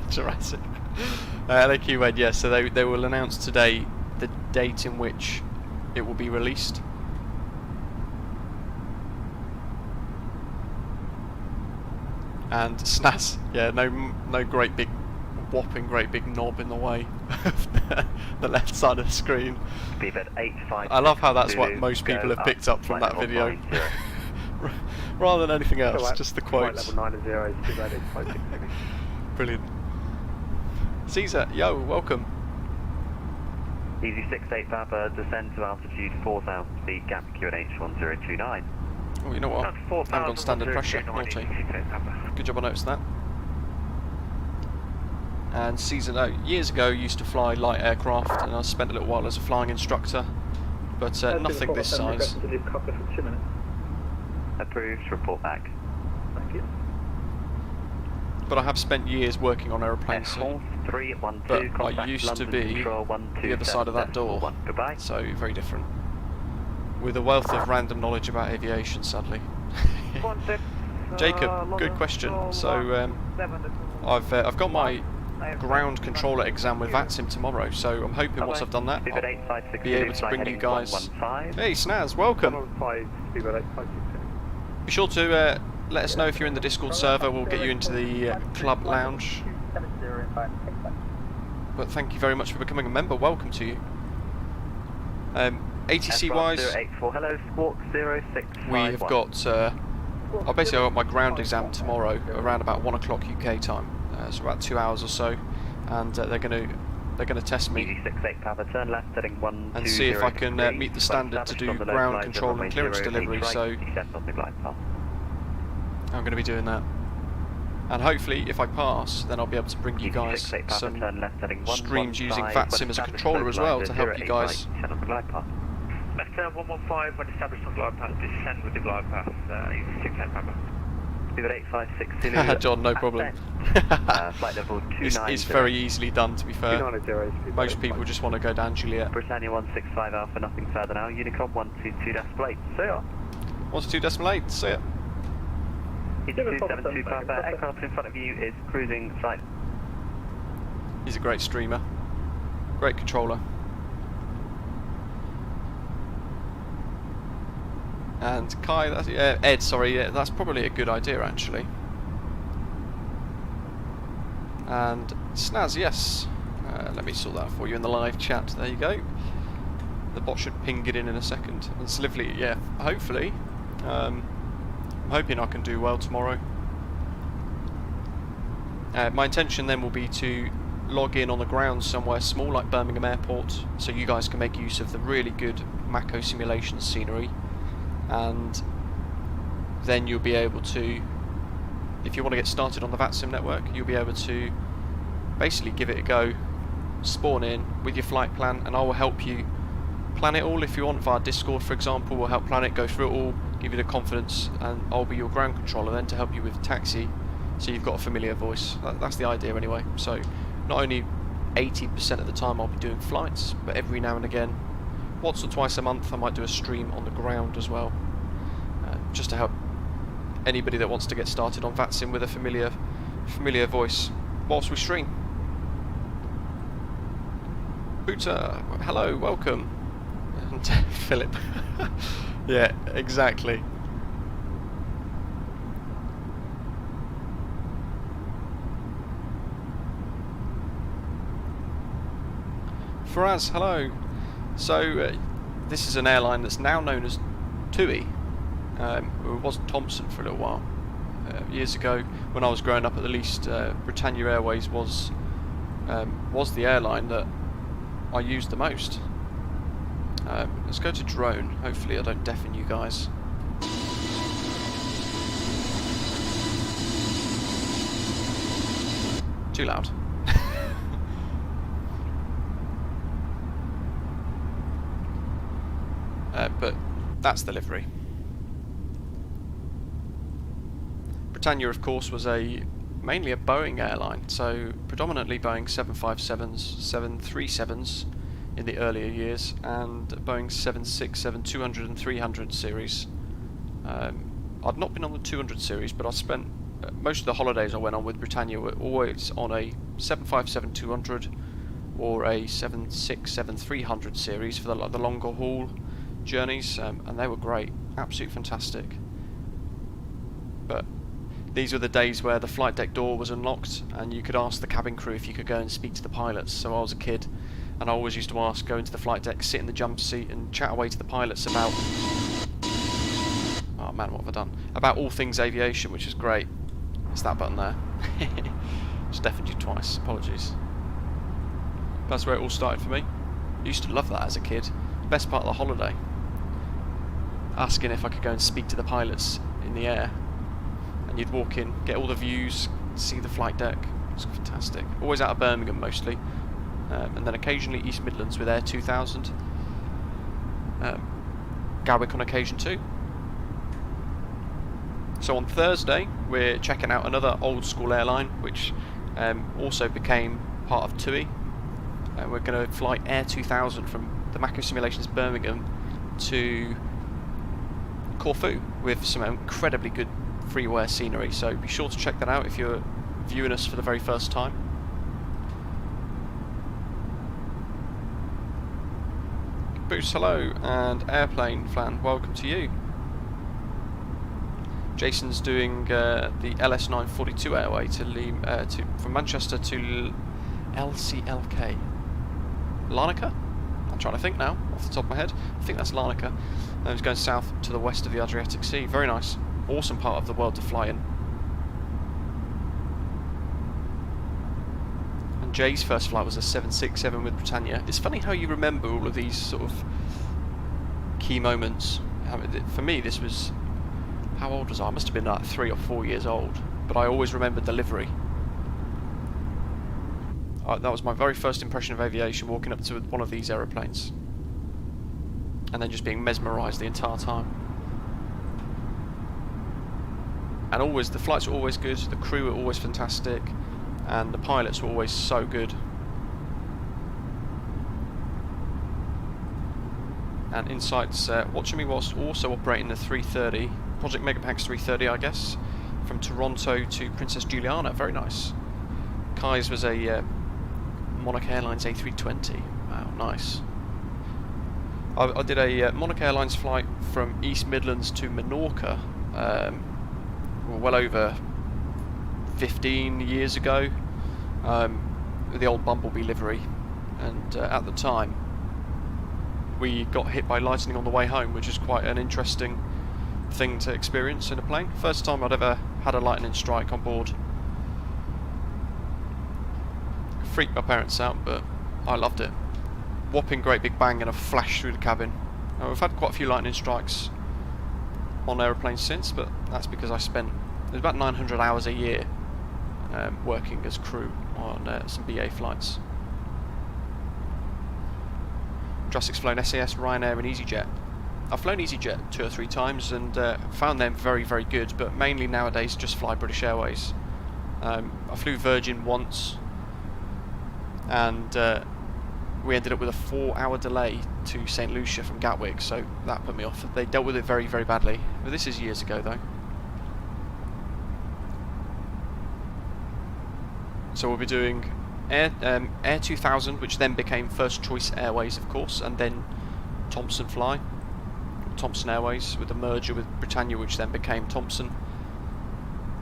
Jurassic. LAQ went, yes, so they will announce today the date in which it will be released. And SNAS, yeah, no great big, whopping great big knob in the way of the left side of the screen. I love how that's what most people have picked up from that video. Rather than anything else, just the quotes. Brilliant. Caesar, yo, welcome. Easy 68 Papa, descend to altitude 4,000 feet, Gatwick QNH 1029. Oh, you know what? I'm on standard pressure, naughty. Good job I noticed that. and years ago used to fly light aircraft, and I spent a little while as a flying instructor, but nothing this size. Approved, report back. Thank you. But I have spent years working on aeroplanes, but I used to be the other side of that door, so very different. With a wealth of random knowledge about aviation, sadly. Jacob, good question. So I've got my ground controller exam with VATSIM tomorrow, so I'm hoping once I've done that I'll be able to bring you guys. Hey Snaz, welcome. Be sure to let us know if you're in the Discord server. We'll get you into the club lounge. But thank you very much for becoming a member. Welcome to you. ATC wise, we have got. I basically got my ground exam tomorrow around about 1 o'clock UK time. So about 2 hours or so, and they're gonna test me and see if I can meet the standard to do ground control and clearance delivery. So I'm going to be doing that, and hopefully if I pass, then I'll be able to bring you guys some streams using VATSIM as a controller as well to help you guys. Left turn 115 when established on glide path, descend with the glide path, 6 Papa. John, no problem. Flight level 290. It's very easily done, to be fair. Most people just want to go down Juliet. Britannia 165 Alpha, nothing further now. Unicom 122.8. See ya. 122.8. See ya. 272 Papa. Aircraft in front of you is cruising flight. He's a great streamer. Great controller. And Kai, Ed, sorry, that's probably a good idea actually. And Snaz, yes. Let me sort that for you in the live chat. There you go. The bot should ping it in a second. And Slively, yeah, hopefully. I'm hoping I can do well tomorrow. My intention then will be to log in on the ground somewhere small like Birmingham Airport, so you guys can make use of the really good Mako simulation scenery. And then you'll be able to, if you want to get started on the VATSIM network, you'll be able to basically give it a go, spawn in with your flight plan, and I will help you plan it all if you want via Discord, for example. We'll help plan it, go through it all, give you the confidence, and I'll be your ground controller then to help you with taxi, so you've got a familiar voice. That's the idea anyway. So not only 80% of the time I'll be doing flights, but every now and again, once or twice a month, I might do a stream on the ground as well, just to help anybody that wants to get started on VATSIM with a familiar voice whilst we stream. Buta, hello, welcome. And Philip, yeah, exactly. Faraz, hello. So this is an airline that's now known as TUI. It was Thompson for a little while. Years ago, when I was growing up at the least, Britannia Airways was the airline that I used the most. Let's go to drone. Hopefully I don't deafen you guys. Too loud. But that's the livery. Britannia, of course, was mainly a Boeing airline, so predominantly Boeing 757s, 737s in the earlier years, and Boeing 767, 200 and 300 series. I've not been on the 200 series, but I spent most of the holidays I went on with Britannia were always on a 757-200 or a 767-300 series for the longer haul journeys, and they were great, absolutely fantastic. But these were the days where the flight deck door was unlocked and you could ask the cabin crew if you could go and speak to the pilots. So I was a kid and I always used to ask, go into the flight deck, sit in the jump seat and chat away to the pilots about, oh man, what have I done? About all things aviation, which is great. It's that button there. Just deafened you twice, apologies. That's where it all started for me. I used to love that as a kid. Best part of the holiday. Asking if I could go and speak to the pilots in the air. And you'd walk in, get all the views, see the flight deck, It's fantastic. Always out of Birmingham mostly, and then occasionally East Midlands with Air 2000. Gatwick on occasion too. So on Thursday we're checking out another old school airline which also became part of TUI. We're going to fly Air 2000 from the Mako Simulations Birmingham to Corfu with some incredibly good freeware scenery, so be sure to check that out if you're viewing us for the very first time. Boost, hello, and Airplane Flan, welcome to you. Jason's doing the LS942 airway from Manchester to LCLK. Larnaca? I'm trying to think now, off the top of my head. I think that's Larnaca. And he's going south to the west of the Adriatic Sea. Very nice. Awesome part of the world to fly in. And Jay's first flight was a 767 with Britannia. It's funny how you remember all of these sort of key moments. For me, this was... How old was I? I must have been like 3 or 4 years old. But I always remembered the livery. That was my very first impression of aviation, walking up to one of these aeroplanes. And then just being mesmerised the entire time. And always, the flights were always good, the crew were always fantastic, and the pilots were always so good. And Insight's watching me whilst also operating the 330, Project Megapax 330 I guess, from Toronto to Princess Juliana, very nice. Kai's was a Monarch Airlines A320, wow, nice. I did a Monarch Airlines flight from East Midlands to Mallorca, well over 15 years ago, with the old Bumblebee livery, and at the time we got hit by lightning on the way home, which is quite an interesting thing to experience in a plane. First time I'd ever had a lightning strike on board. Freaked my parents out, but I loved it. Whopping great big bang and a flash through the cabin. Now, we've had quite a few lightning strikes on aeroplanes since, but that's because I spent about 900 hours a year working as crew on some BA flights. Jurassic's flown SAS, Ryanair and EasyJet. I've flown EasyJet 2 or 3 times and found them very, very good, but mainly nowadays just fly British Airways. I flew Virgin once, and we ended up with a 4-hour delay to St Lucia from Gatwick, so that put me off. They dealt with it very, very badly. But this is years ago though. So we'll be doing Air 2000, which then became First Choice Airways, of course, and then Thomson Airways, with the merger with Britannia, which then became Thomson.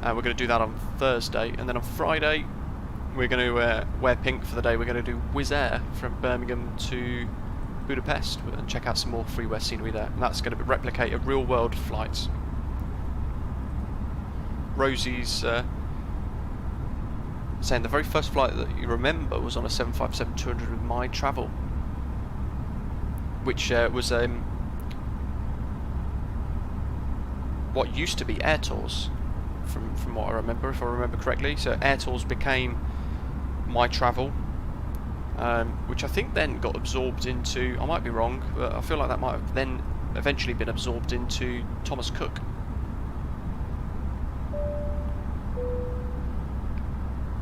We're going to do that on Thursday, and then on Friday we're going to wear pink for the day. We're going to do Wizz Air from Birmingham to Budapest and check out some more freeware scenery there, and that's going to replicate a real world flight. Rosie's saying the very first flight that you remember was on a 757-200 with my travel, which was what used to be Air Tours, from what I remember, if I remember correctly. So Air Tours became my travel, which I think then got absorbed into, I might be wrong, but I feel like that might have then eventually been absorbed into Thomas Cook.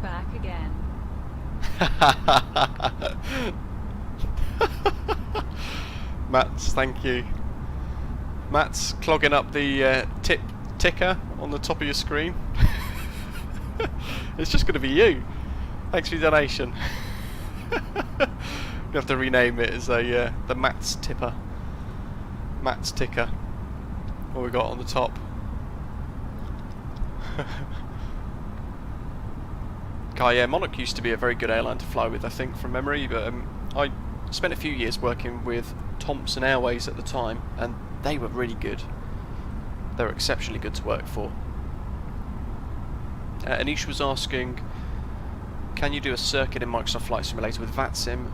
Back again. Matt's, thank you. Matt's clogging up the tip ticker on the top of your screen. It's just going to be you. Thanks for your donation. You have to rename it as the Matt's tipper. Matt's ticker. What we got on the top? Yeah, Monarch used to be a very good airline to fly with, I think, from memory, but I spent a few years working with Thomson Airways at the time, and they were really good. They were exceptionally good to work for. Anish was asking, can you do a circuit in Microsoft Flight Simulator with VATSIM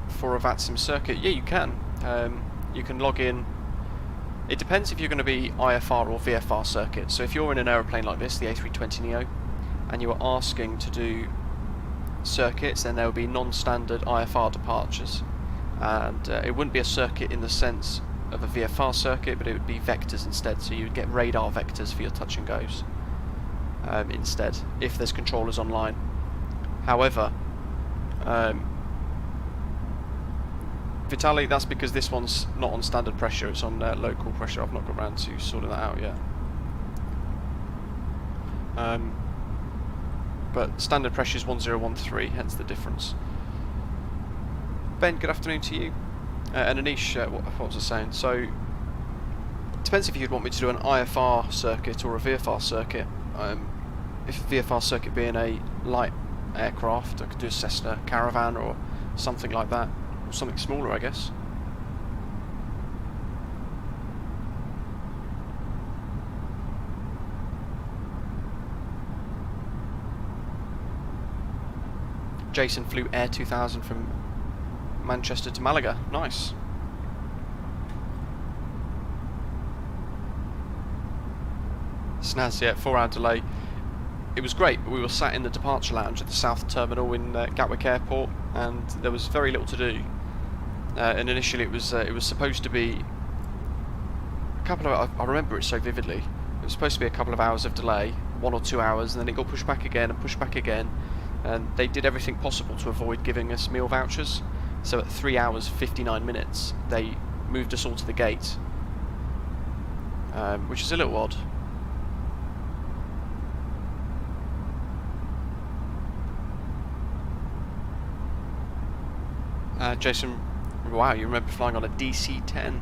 for a VATSIM circuit? Yeah, you can. You can log in. It depends if you're going to be IFR or VFR circuit. So if you're in an aeroplane like this, the A320neo, and you are asking to do circuits, then there will be non-standard IFR departures, and it wouldn't be a circuit in the sense of a VFR circuit, but it would be vectors instead, so you would get radar vectors for your touch and goes instead, if there's controllers online. However, Vitaly, that's because this one's not on standard pressure, it's on local pressure. I've not got around to sorting that out yet. But standard pressure is 1013, hence the difference. Ben, good afternoon to you. And Anish, what was I saying? So, it depends if you'd want me to do an IFR circuit or a VFR circuit. If a VFR circuit being a light aircraft, I could do a Cessna Caravan or something like that, or something smaller, I guess. Jason flew Air 2000 from Manchester to Malaga. Nice. Snaz, yeah, 4-hour delay. It was great, but we were sat in the departure lounge at the South Terminal in Gatwick Airport, and there was very little to do. And initially, it was supposed to be a couple of. I remember it so vividly. It was supposed to be a couple of hours of delay, 1 or 2 hours, and then it got pushed back again and pushed back again. And they did everything possible to avoid giving us meal vouchers. So at 3 hours 59 minutes, they moved us all to the gate, which is a little odd. Jason, wow, you remember flying on a DC-10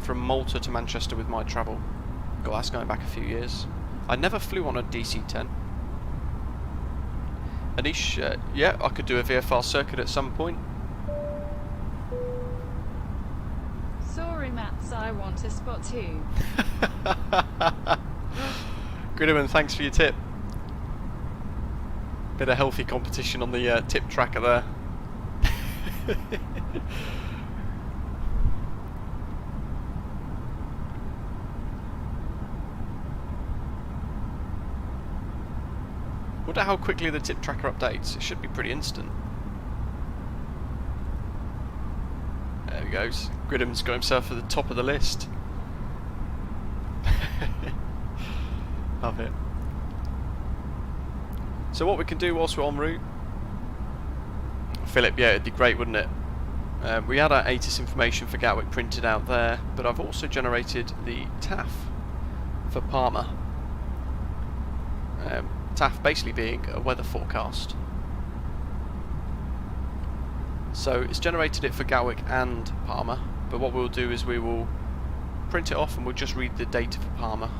from Malta to Manchester with my travel. God, that's going back a few years. I never flew on a DC-10. Anish, yeah, I could do a VFR circuit at some point. Sorry, Mats, I want a spot too. Grinneman, thanks for your tip. Bit of healthy competition on the tip tracker there. Wonder how quickly the tip tracker updates. It should be pretty instant. There he goes. Gridham's got himself at the top of the list. Love it. So what we can do whilst we're en route, Philip, yeah, it'd be great, wouldn't it? We had our ATIS information for Gatwick printed out there, but I've also generated the TAF for Palma. TAF basically being a weather forecast. So it's generated it for Gatwick and Palma, but what we'll do is we will print it off and we'll just read the data for Palma.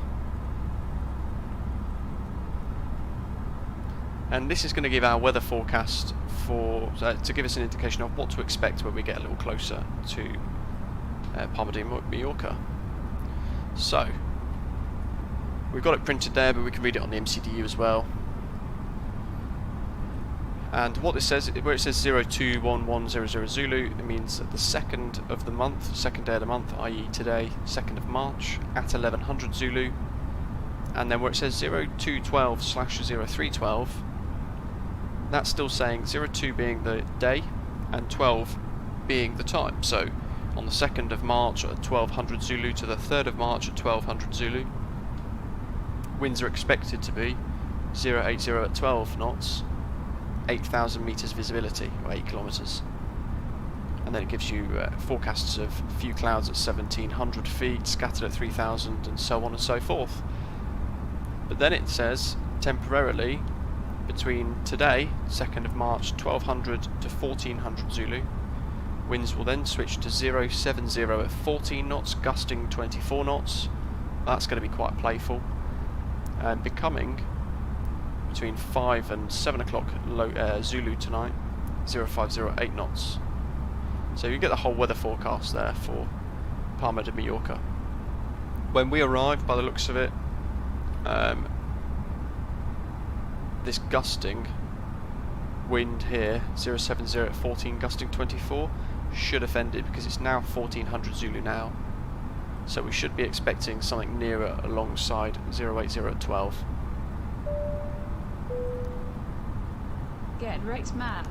And this is going to give our weather forecast for to give us an indication of what to expect when we get a little closer to Palma de Mallorca. So we've got it printed there, but we can read it on the MCDU as well. And what this says, where it says 021100 Zulu, it means that the second of the month, second day of the month, i.e. today, 2nd of March, at 1100 Zulu. And then where it says 0212/0312, that's still saying 02 being the day and 12 being the time. So on the 2nd of March at 1200 Zulu to the 3rd of March at 1200 Zulu, winds are expected to be 080 at 12 knots, 8,000 metres visibility, or 8 kilometres. And then it gives you forecasts of few clouds at 1,700 feet, scattered at 3,000, and so on and so forth. But then it says, temporarily, between today, 2nd of March, 1200 to 1400 Zulu, winds will then switch to 070 at 14 knots, gusting 24 knots. That's going to be quite playful. And becoming, between 5 and 7 o'clock Zulu tonight, 050 at 8 knots. So you get the whole weather forecast there for Palma de Mallorca. When we arrive, by the looks of it, this gusting wind here, 070 at 14, gusting 24, should have ended because it's now 1400 Zulu now. So we should be expecting something nearer alongside 080 at 12. Getting wrecked maths.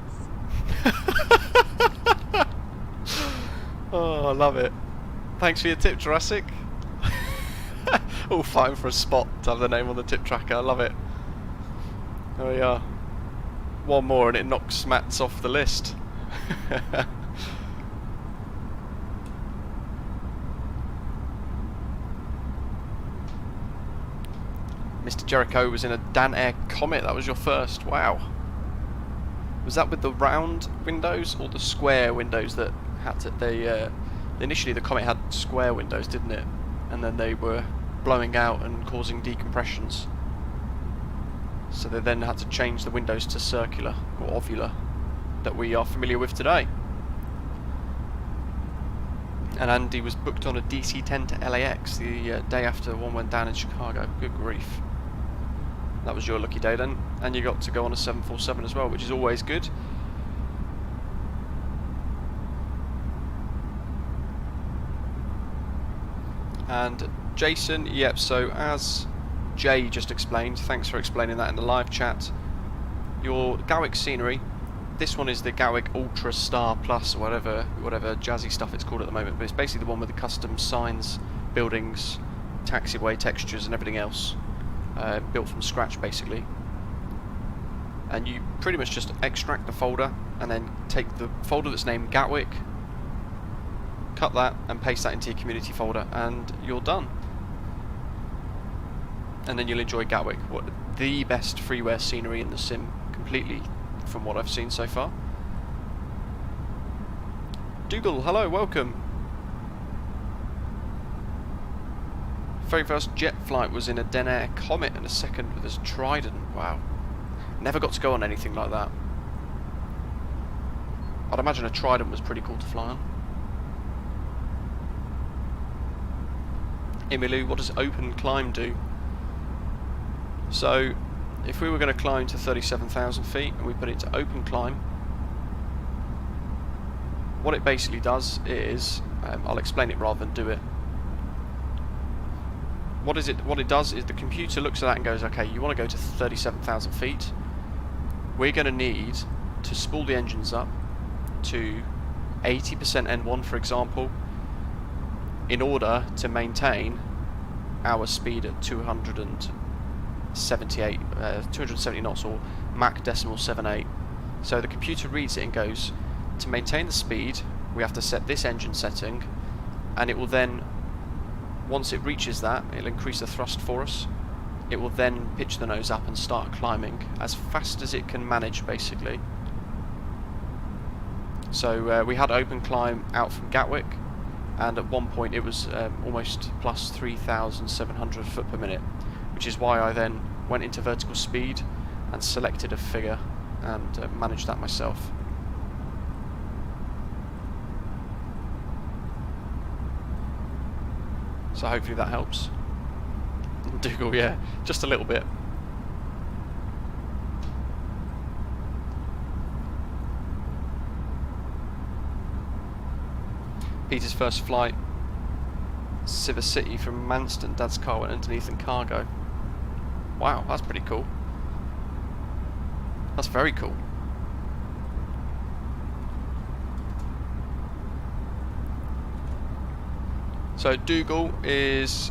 Oh, I love it. Thanks for your tip, Jurassic. All fighting for a spot to have the name on the tip tracker. I love it. There we are. One more and it knocks Matt's off the list. Mr. Jericho was in a Dan Air Comet. That was your first. Wow. Was that with the round windows or the square windows that had to? Initially the Comet had square windows, didn't it? And then they were blowing out and causing decompressions. So they then had to change the windows to circular or ovular that we are familiar with today. And Andy was booked on a DC-10 to LAX the day after one went down in Chicago. Good grief. That was your lucky day then. And you got to go on a 747 as well, which is always good. And Jason, yep, so as Jay just explained, thanks for explaining that in the live chat, your Gatwick scenery, this one is the Gatwick Ultra Star Plus, or whatever jazzy stuff it's called at the moment, but it's basically the one with the custom signs, buildings, taxiway textures and everything else, built from scratch basically. And you pretty much just extract the folder and then take the folder that's named Gatwick, cut that and paste that into your community folder and you're done. And then you'll enjoy Gatwick, the best freeware scenery in the sim completely from what I've seen so far. Dougal, hello, welcome. Very first jet flight was in a Den Air Comet and a second with a Trident. Wow. Never got to go on anything like that. I'd imagine a Trident was pretty cool to fly on. Emilu, what does open climb do? So, if we were going to climb to 37,000 feet and we put it to open climb, what it basically does is, I'll explain it rather than do it. What it does is the computer looks at that and goes, okay, you want to go to 37,000 feet. We're going to need to spool the engines up to 80% N1, for example, in order to maintain our speed at 270 knots, or Mach decimal 78. So the computer reads it and goes, to maintain the speed, we have to set this engine setting, and it will then, once it reaches that, it'll increase the thrust for us. It will then pitch the nose up and start climbing as fast as it can manage, basically. So we had open climb out from Gatwick, and at one point it was almost plus 3,700 foot per minute, which is why I then went into vertical speed and selected a figure and managed that myself. So hopefully that helps. Dougal, yeah, just a little bit. Peter's first flight, Civer City from Manston. Dad's car went underneath in cargo. Wow, that's pretty cool. That's very cool. So Dougal is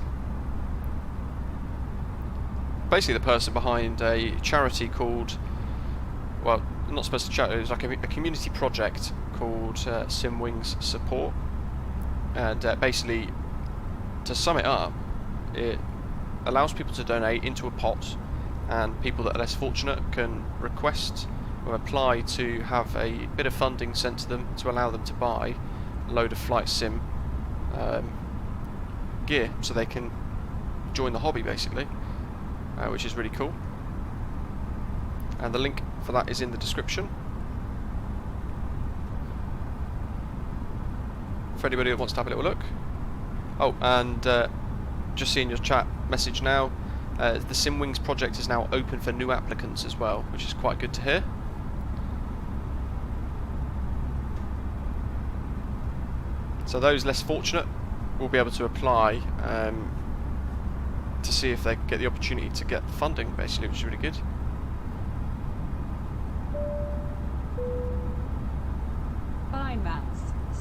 basically the person behind a charity called, well, not supposed to charity, it was like a community project called SimWings Support. And basically, to sum it up, it allows people to donate into a pot, and people that are less fortunate can request or apply to have a bit of funding sent to them to allow them to buy a load of flight sim gear, so they can join the hobby basically, which is really cool. And the link for that is in the description. For anybody that wants to have a little look. Oh, and just seeing your chat message now, the SimWings project is now open for new applicants as well, which is quite good to hear. So those less fortunate will be able to apply to see if they get the opportunity to get funding, basically, which is really good.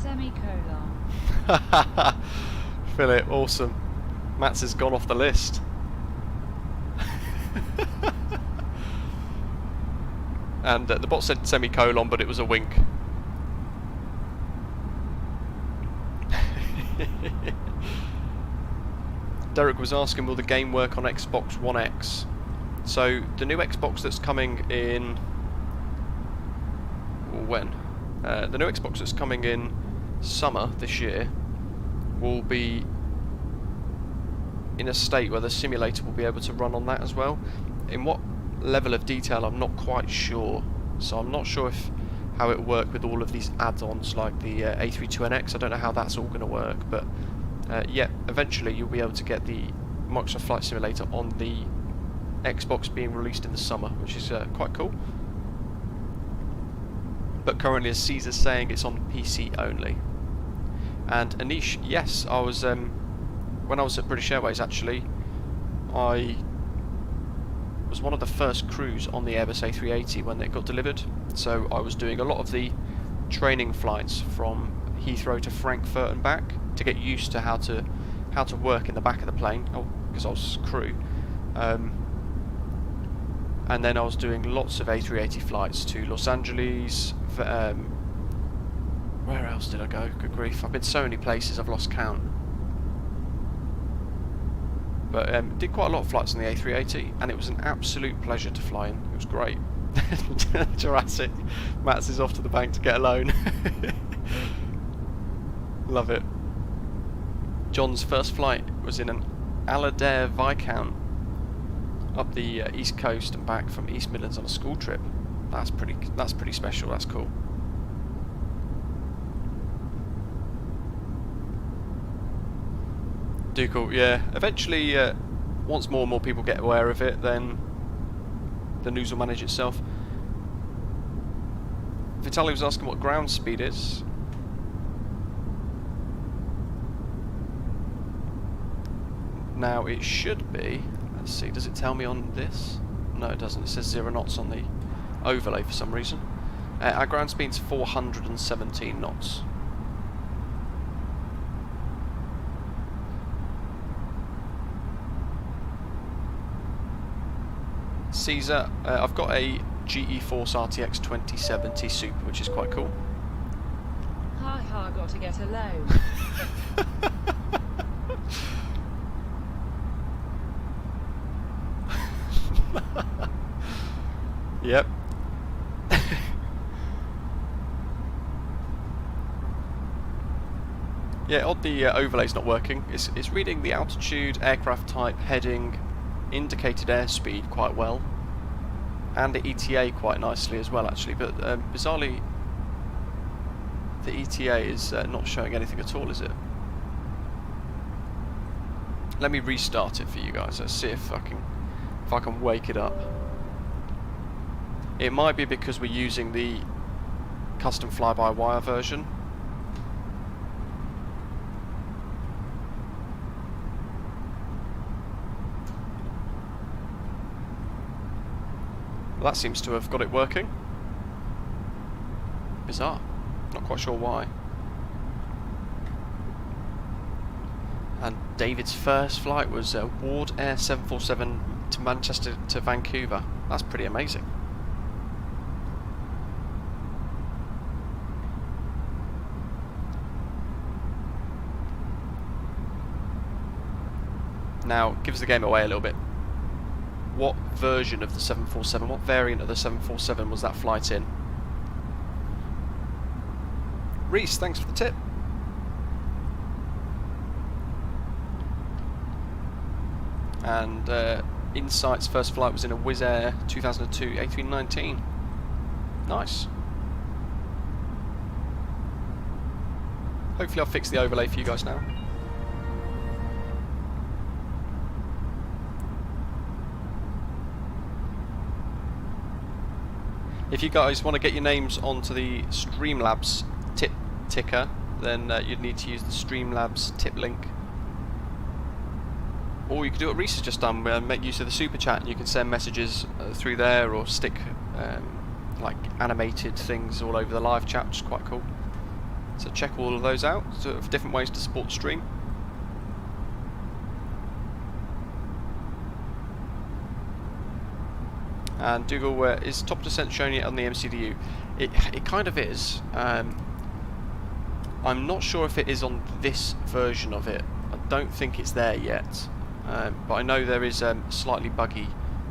Semicolon. Philip, awesome. Mats has gone off the list. And the bot said semicolon, but it was a wink. Derek was asking, will the game work on Xbox One X? So the new Xbox that's coming in... when? The new Xbox that's coming in summer this year will be in a state where the simulator will be able to run on that as well. In what level of detail I'm not quite sure, so I'm not sure if how it will work with all of these add-ons like the A32NX. I don't know how that's all going to work, but yeah, eventually you'll be able to get the Microsoft Flight Simulator on the Xbox being released in the summer, which is quite cool. But currently, as Caesar's saying, it's on PC only. And Anish, yes, I was when I was at British Airways actually, I was one of the first crews on the Airbus A380 when it got delivered. So I was doing a lot of the training flights from Heathrow to Frankfurt and back to get used to how to work in the back of the plane, because I was crew. And then I was doing lots of A380 flights to Los Angeles. Where else did I go? Good grief! I've been so many places I've lost count. But did quite a lot of flights on the A380, and it was an absolute pleasure to fly in. It was great. Jurassic. Mats is off to the bank to get a loan. Love it. John's first flight was in an Aladair Viscount up the east coast and back from East Midlands on a school trip. That's pretty special. That's cool. Do cool, yeah. Eventually, once more and more people get aware of it, then the news will manage itself. Vitaly was asking what ground speed is. Now it should be, let's see, does it tell me on this? No, it doesn't. It says 0 knots on the overlay for some reason. Our ground speed's 417 knots. Caesar, I've got a GE Force RTX 2070 Super, which is quite cool. Ha, got to get a loan. Yep. Yeah, odd the overlay's not working. It's reading the altitude, aircraft type, heading, indicated airspeed quite well, and the ETA quite nicely as well actually, but bizarrely the ETA is not showing anything at all, is it? Let me restart it for you guys. Let's see if I can wake it up. It might be because we're using the custom fly-by-wire version. Well, that seems to have got it working. Bizarre. Not quite sure why. And David's first flight was Ward Air 747 to Manchester to Vancouver. That's pretty amazing. Now, gives the game away a little bit. What version of the 747, what variant of the 747 was that flight in? Reese, thanks for the tip. And Insight's first flight was in a Wizz Air 2002 A319. Nice. Hopefully I'll fix the overlay for you guys now. If you guys want to get your names onto the Streamlabs tip ticker, then you'd need to use the Streamlabs tip link. Or you could do what Reese has just done, make use of the super chat, and you can send messages through there, or stick like animated things all over the live chat, which is quite cool. So check all of those out, sort of different ways to support the stream. And Dougal, is top descent shown yet on the MCDU? It kind of is. I'm not sure if it is on this version of it. I don't think it's there yet. But I know there is a slightly buggy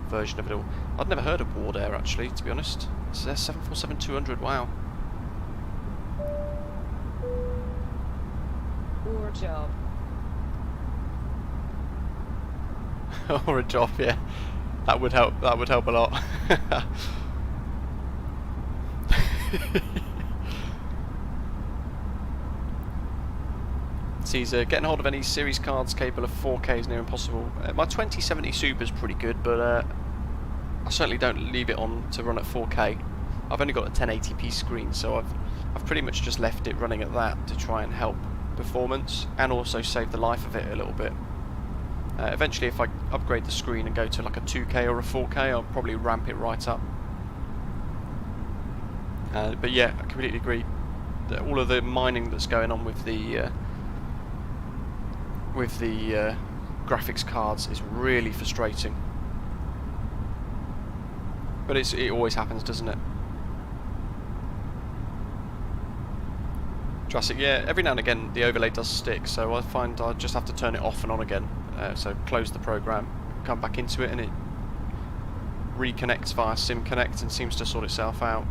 version of it all. I'd never heard of Ward Air actually, to be honest. It's their 747-200, wow. Or a job. Or a job, yeah. That would help a lot. Caesar, getting hold of any series cards capable of 4K is near impossible. My 2070 Super is pretty good, but I certainly don't leave it on to run at 4K. I've only got a 1080p screen, so I've pretty much just left it running at that to try and help performance and also save the life of it a little bit. Eventually, if I upgrade the screen and go to like a 2K or a 4K, I'll probably ramp it right up. But yeah, I completely agree. All of the mining that's going on with the graphics cards is really frustrating. But it always happens, doesn't it? Jurassic, yeah, every now and again the overlay does stick, so I find I just have to turn it off and on again. So close the program, come back into it, and it reconnects via SimConnect and seems to sort itself out.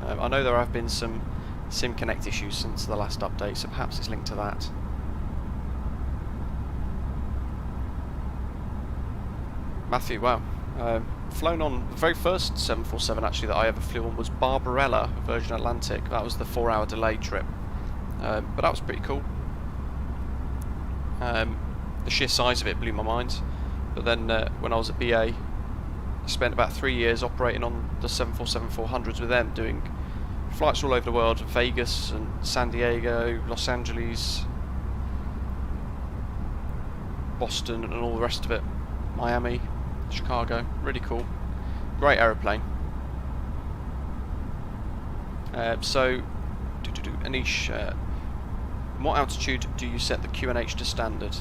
I know there have been some SimConnect issues since the last update, so perhaps it's linked to that. Matthew, wow. Flown on the very first 747 actually that I ever flew on was Barbarella, Virgin Atlantic. That was the 4-hour delay trip. But that was pretty cool. The sheer size of it blew my mind. But then when I was at BA, I spent about 3 years operating on the 747-400s with them, doing flights all over the world, Vegas and San Diego, Los Angeles, Boston and all the rest of it, Miami, Chicago. Really cool. Great aeroplane. So, Anish, what altitude do you set the QNH to standard?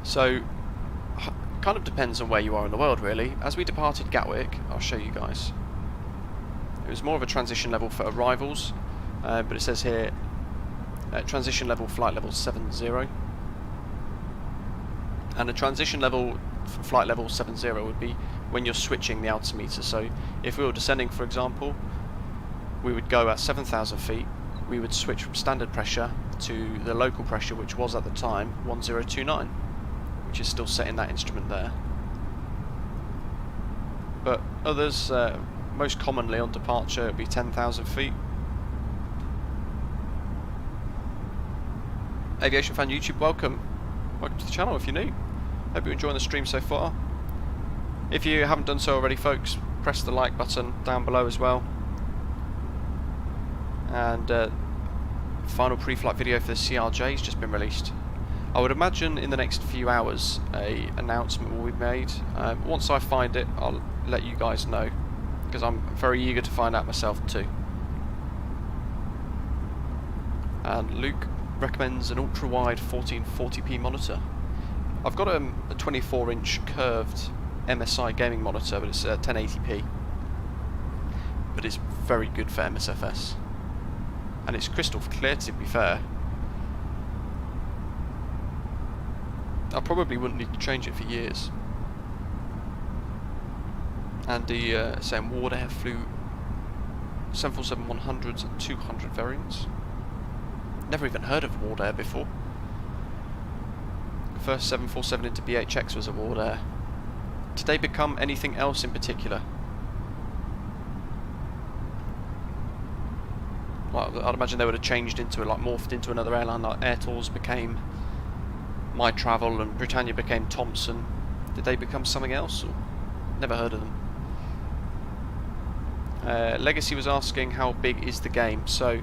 So, kind of depends on where you are in the world, really. As we departed Gatwick, I'll show you guys. It was more of a transition level for arrivals, but it says here transition level flight level 70, and a transition level for flight level 70 would be when you're switching the altimeter. So if we were descending, for example, we would go at 7,000 feet, we would switch from standard pressure to the local pressure, which was at the time 1029, which is still set in that instrument there. But others, most commonly on departure, it would be 10,000 feet. Aviation Fan YouTube, welcome to the channel if you're new. Hope you're enjoying the stream so far. If you haven't done so already, folks, press the like button down below as well. And final pre-flight video for the CRJ has just been released. I would imagine in the next few hours an announcement will be made. Once I find it, I'll let you guys know, because I'm very eager to find out myself too. And Luke recommends an ultra-wide 1440p monitor. I've got a 24-inch curved MSI gaming monitor, but it's 1080p. But it's very good for MSFS. And it's crystal clear, to be fair. I probably wouldn't need to change it for years. And the same Ward Air flew 747-100s and 200 variants. Never even heard of Ward Air before. First 747 into BHX was a Ward Air. Did they become anything else in particular? Well, I'd imagine they would have changed into it, like morphed into another airline, like Air Tours became My Travel and Britannia became Thompson. Did they become something else? Or? Never heard of them. Legacy was asking how big is the game. So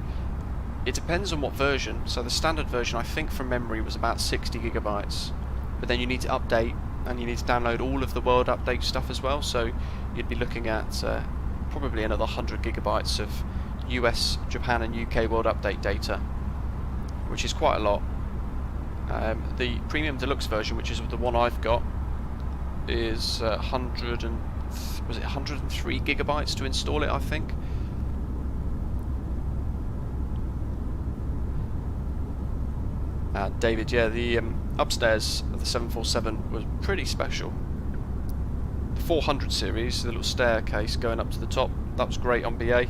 it depends on what version. So the standard version, I think from memory, was about 60 gigabytes. But then you need to update, and you need to download all of the world update stuff as well. So you'd be looking at probably another 100 gigabytes of US, Japan and UK World Update data, which is quite a lot. The Premium Deluxe version, which is the one I've got, is 103 gigabytes to install it, I think. David, yeah, the upstairs of the 747 was pretty special. The 400 series, the little staircase going up to the top, that was great on BA. I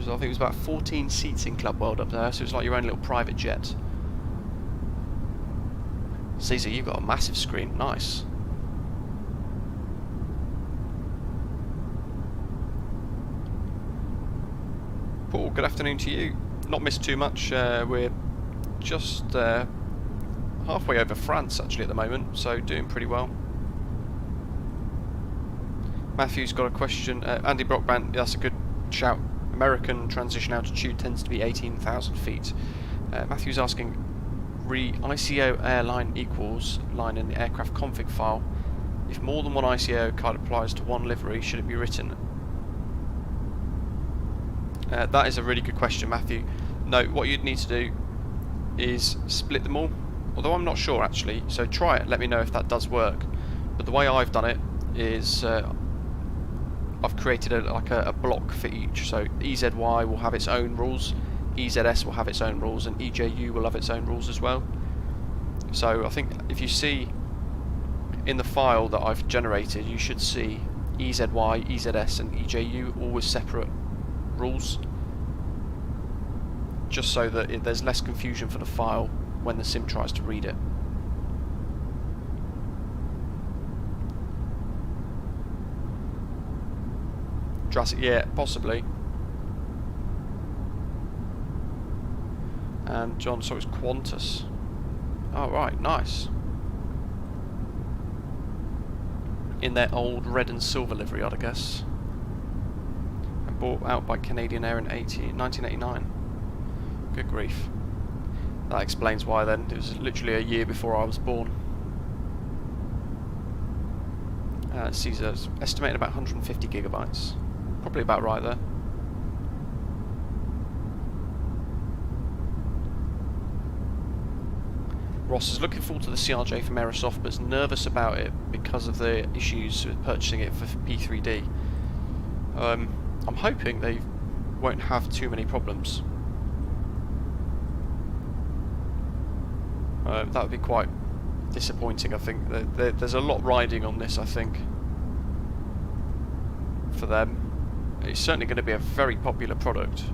think it was about 14 seats in Club World up there, so it was like your own little private jet. Caesar, you've got a massive screen, nice. Paul, good afternoon to you. Not missed too much, we're just halfway over France actually at the moment, so doing pretty well. Matthew's got a question. Andy Brockband, that's a good shout. American transition altitude tends to be 18,000 feet. Matthew's asking, ICO airline equals line in the aircraft config file. If more than one ICO card applies to one livery, should it be written? That is a really good question, Matthew. No, what you'd need to do is split them all, although I'm not sure actually, so try it, let me know if that does work. But the way I've done it is I've created a block for each, so EZY will have its own rules, EZS will have its own rules, and EJU will have its own rules as well. So I think if you see in the file that I've generated, you should see EZY, EZS and EJU all with separate rules, just so that there's less confusion for the file when the sim tries to read it. Jurassic, yeah, possibly. And John, so it's Qantas. Oh right, nice. In their old red and silver livery, I'd guess. And bought out by Canadian Air in 1989. Good grief. That explains why then. It was literally a year before I was born. Caesar's estimated about 150 gigabytes. Probably about right there. Ross is looking forward to the CRJ from Aerosoft, but is nervous about it because of the issues with purchasing it for P3D. I'm hoping they won't have too many problems. That would be quite disappointing, I think. There's a lot riding on this, I think, for them. It's certainly going to be a very popular product.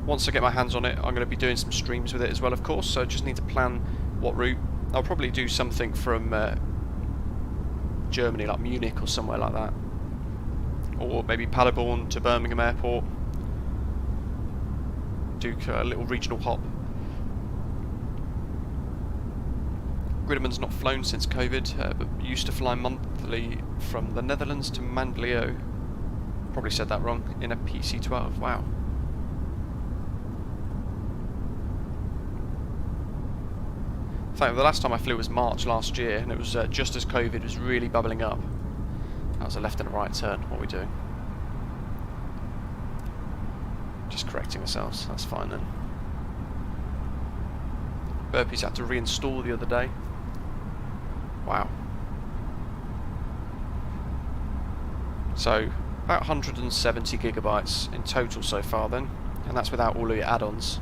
Once I get my hands on it, I'm going to be doing some streams with it as well, of course, so I just need to plan what route. I'll probably do something from Germany, like Munich or somewhere like that. Or maybe Paderborn to Birmingham Airport. Do a little regional hop. Gridman's not flown since COVID, but used to fly monthly from the Netherlands to Mandlio. Probably said that wrong. In a PC-12. Wow. In fact, the last time I flew was March last year, and it was just as COVID was really bubbling up. That was a left and a right turn. What are we doing? Just correcting ourselves. That's fine then. Burpees had to reinstall the other day. Wow. So about 170 gigabytes in total so far then, and that's without all of your add-ons.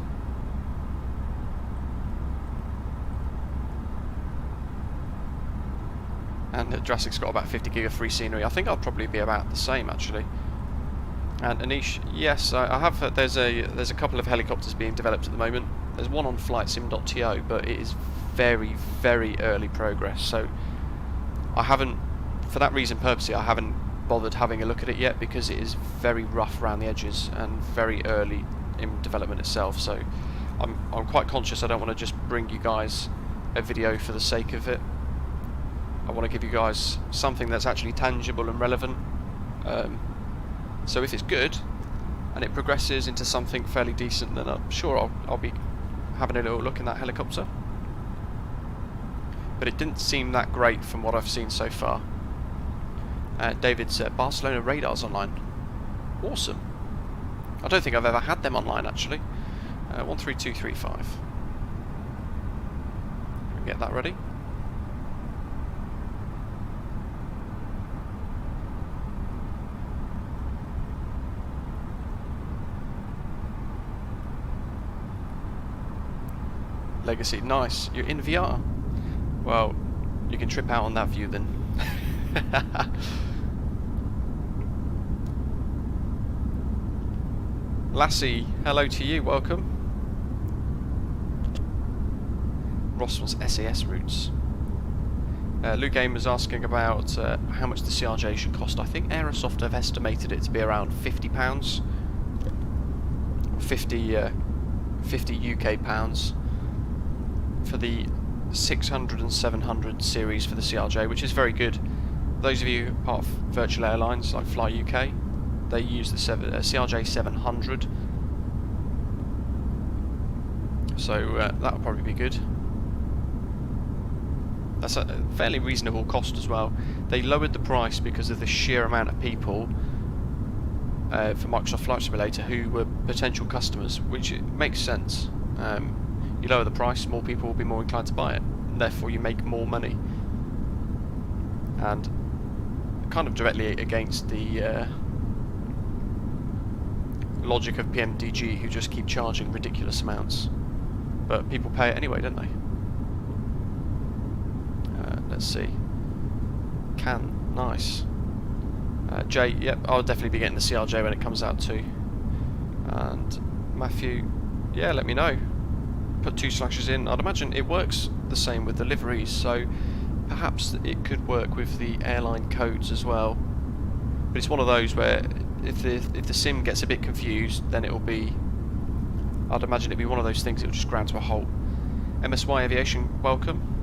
And Jurassic's got about 50 gig of free scenery. I think I'll probably be about the same actually. And Anish, yes, I have. There's a couple of helicopters being developed at the moment. There's one on flightsim.to, but it is very, very early progress. So I haven't, for that reason purposely, I haven't bothered having a look at it yet, because it is very rough around the edges and very early in development itself. So I'm quite conscious. I don't want to just bring you guys a video for the sake of it. I want to give you guys something that's actually tangible and relevant. So if it's good and it progresses into something fairly decent, then I'm sure I'll be having a little look in that helicopter. But it didn't seem that great from what I've seen so far. David said Barcelona radars online. Awesome. I don't think I've ever had them online actually. 13235. Get that ready. Legacy, nice. You're in VR. Well, you can trip out on that view then. Lassie, hello to you, welcome. Ross wants SAS routes. Lou Game was asking about how much the CRJ should cost. I think Aerosoft have estimated it to be around £50. 50 UK pounds for the 600 and 700 series for the CRJ, which is very good. Those of you part of virtual airlines like Fly UK, they use the CRJ 700, so that'll probably be good. That's a fairly reasonable cost as well. They lowered the price because of the sheer amount of people for Microsoft Flight Simulator who were potential customers, which makes sense. You lower the price, more people will be more inclined to buy it, and therefore you make more money. And kind of directly against the logic of PMDG, who just keep charging ridiculous amounts. But people pay it anyway, don't they? Let's see. Nice. Jay, yep, I'll definitely be getting the CRJ when it comes out too. And Matthew, yeah, let me know. Put 2 slashes in. I'd imagine it works the same with the liveries, so perhaps it could work with the airline codes as well. But it's one of those where if the sim gets a bit confused, then it'll be, I'd imagine it'll be one of those things, it'll just ground to a halt. MSY Aviation, welcome.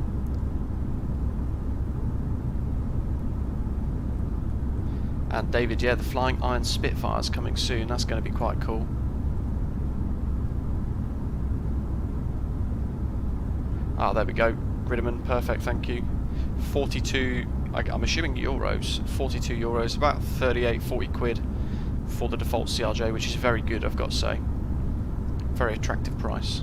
And David, yeah, the Flying Iron Spitfire's coming soon. That's going to be quite cool. Ah, there we go. Ridderman, perfect, thank you. 42, I'm assuming euros. 42 euros, about 38, 40 quid for the default CRJ, which is very good, I've got to say. Very attractive price.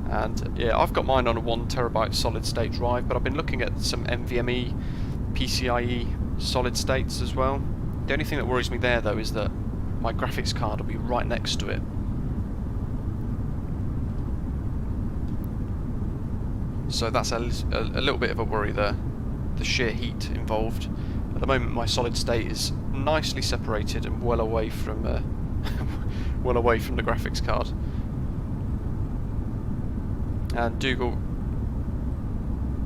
And yeah, I've got mine on a 1 terabyte solid state drive, but I've been looking at some NVMe, PCIe solid states as well. The only thing that worries me there though is that my graphics card will be right next to it. So that's a little bit of a worry there, the sheer heat involved. At the moment my solid state is nicely separated and well away from well away from the graphics card. And Dougal,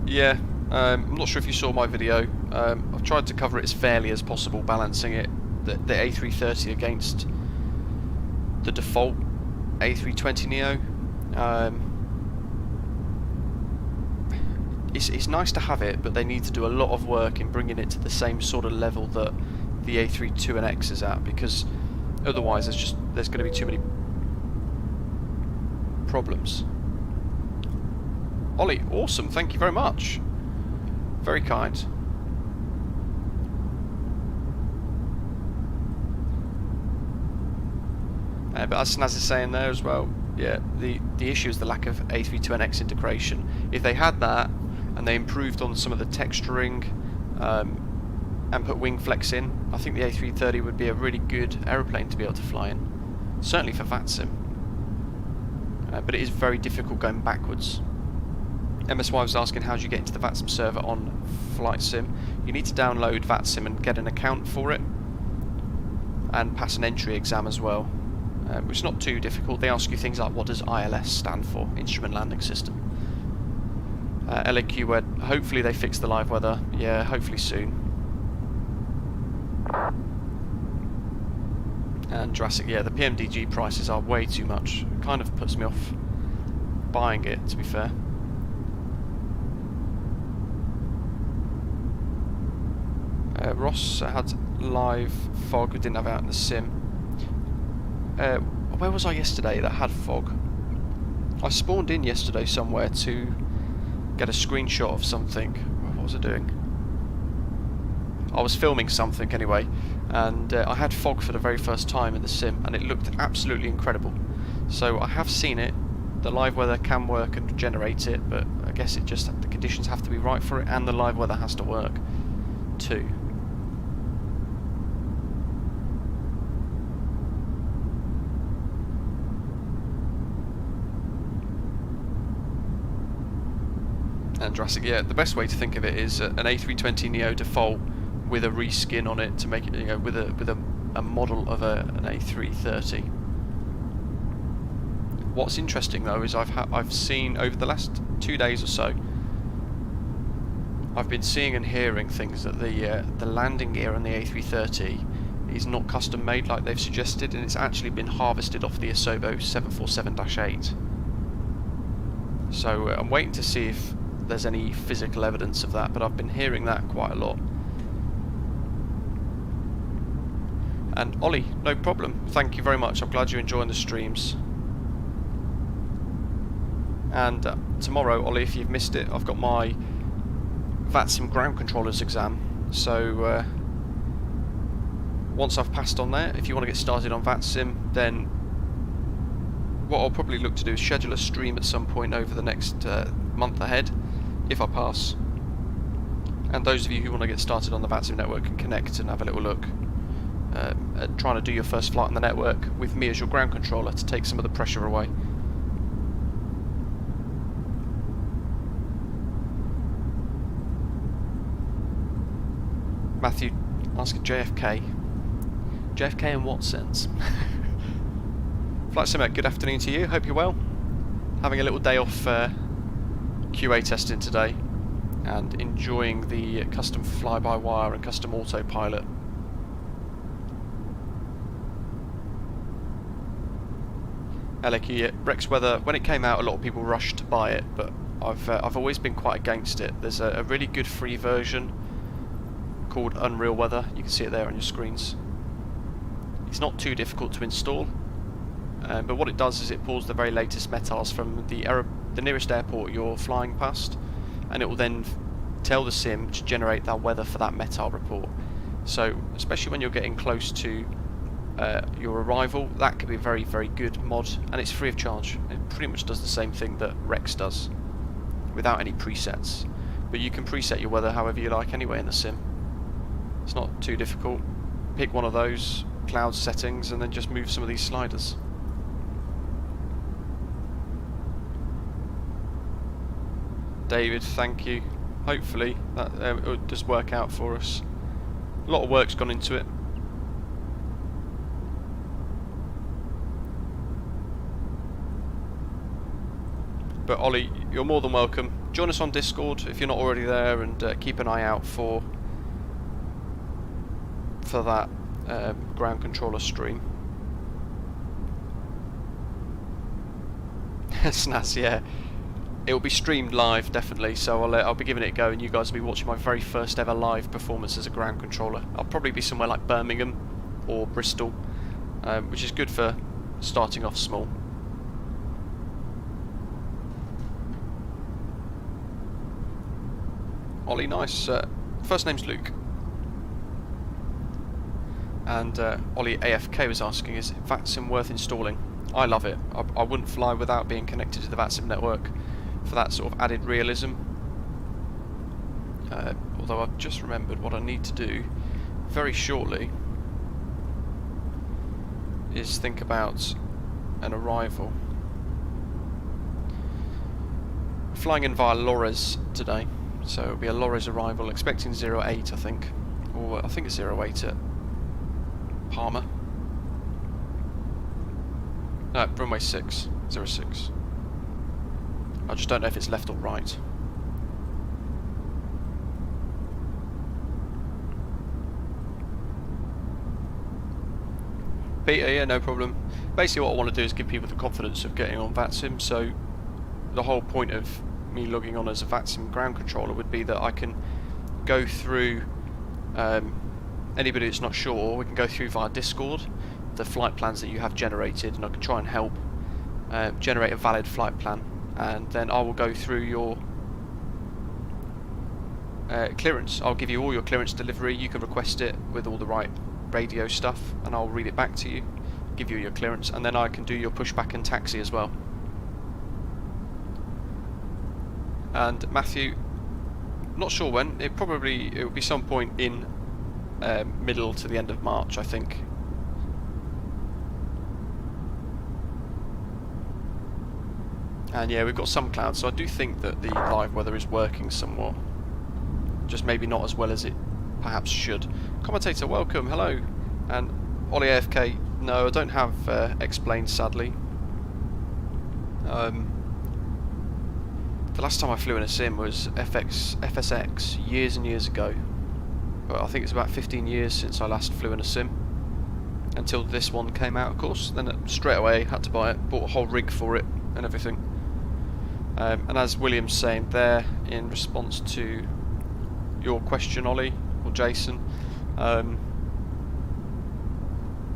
yeah, I'm not sure if you saw my video. I've tried to cover it as fairly as possible, balancing it, the A330 against the default A320neo. It's nice to have it, but they need to do a lot of work in bringing it to the same sort of level that the A32NX is at, because otherwise there's going to be too many problems. Ollie, awesome, thank you very much. Very kind. But as Snaz is saying there as well, yeah, the issue is the lack of A32NX integration. If they had that, and they improved on some of the texturing, and put wing flex in, I think the A330 would be a really good aeroplane to be able to fly in. Certainly for VATSIM. But it is very difficult going backwards. MSY was asking how do you get into the VATSIM server on Flight Sim. You need to download VATSIM and get an account for it, and pass an entry exam as well, which is not too difficult. They ask you things like what does ILS stand for, Instrument Landing System. LAQ, hopefully they fix the live weather. Yeah, hopefully soon. And Jurassic, yeah, the PMDG prices are way too much. It kind of puts me off buying it, to be fair. Ross had live fog, we didn't have it out in the sim. Where was I yesterday that had fog? I spawned in yesterday somewhere to get a screenshot of something. What was I doing? I was filming something anyway, and I had fog for the very first time in the sim, and it looked absolutely incredible. So I have seen it. The live weather can work and generate it, but I guess it just, the conditions have to be right for it, and the live weather has to work too. And Jurassic, yeah, the best way to think of it is an A320neo default with a reskin on it to make it, you know, with a model of an A330. What's interesting though is I've seen over the last 2 days or so, I've been seeing and hearing things that the landing gear on the A330 is not custom made like they've suggested, and it's actually been harvested off the Asobo 747-8. So I'm waiting to see if there's any physical evidence of that, but I've been hearing that quite a lot. And Ollie, no problem, thank you very much, I'm glad you're enjoying the streams. And tomorrow, Ollie, if you've missed it, I've got my VATSIM ground controllers exam, so once I've passed on there, if you want to get started on VATSIM, then what I'll probably look to do is schedule a stream at some point over the next month ahead, if I pass. And those of you who want to get started on the VATSIM network can connect and have a little look at trying to do your first flight on the network with me as your ground controller to take some of the pressure away. Matthew asking JFK. JFK in what sense? Flight Sim, good afternoon to you, hope you're well. Having a little day off QA testing today and enjoying the custom fly-by-wire and custom autopilot. Rex Weather, when it came out, a lot of people rushed to buy it, but I've always been quite against it. There's a really good free version called Unreal Weather, you can see it there on your screens. It's not too difficult to install, but what it does is it pulls the very latest METARs from the nearest airport you're flying past, and it will then tell the sim to generate that weather for that METAR report. So especially when you're getting close to your arrival, that could be a very, very good mod, and it's free of charge. It pretty much does the same thing that Rex does without any presets, but you can preset your weather however you like anyway in the sim. It's not too difficult. Pick one of those cloud settings and then just move some of these sliders. David, thank you. Hopefully that does work out for us. A lot of work's gone into it. But Ollie, you're more than welcome. Join us on Discord if you're not already there, and keep an eye out for that ground controller stream. SNAS, yeah. It will be streamed live, definitely, so I'll be giving it a go, and you guys will be watching my very first ever live performance as a ground controller. I'll probably be somewhere like Birmingham or Bristol, which is good for starting off small. Ollie, nice. First name's Luke. And Ollie AFK was asking, is VATSIM worth installing? I love it. I wouldn't fly without being connected to the VATSIM network for that sort of added realism. Although I've just remembered what I need to do very shortly is think about an arrival. Flying in via Lores today, so it'll be a Lores arrival, expecting 08 I think, or I think it's 08 at Palma. No, runway 06. I just don't know if it's left or right. Peter, yeah, no problem. Basically what I want to do is give people the confidence of getting on VATSIM, so the whole point of me logging on as a VATSIM ground controller would be that I can go through, anybody that's not sure, we can go through via Discord the flight plans that you have generated, and I can try and help generate a valid flight plan, and then I will go through your clearance. I'll give you all your clearance delivery. You can request it with all the right radio stuff, and I'll read it back to you, give you your clearance, and then I can do your pushback and taxi as well. And Matthew, not sure when. It will be some point in middle to the end of March, I think. And yeah, we've got some clouds, so I do think that the live weather is working somewhat. Just maybe not as well as it perhaps should. Commentator, welcome, hello. And Ollie AFK, no, I don't have explained, sadly. The last time I flew in a sim was FSX years and years ago. But I think it's about 15 years since I last flew in a sim. Until this one came out, of course. Then straight away had to buy it, bought a whole rig for it and everything. And as William's saying there, in response to your question, Ollie, or Jason,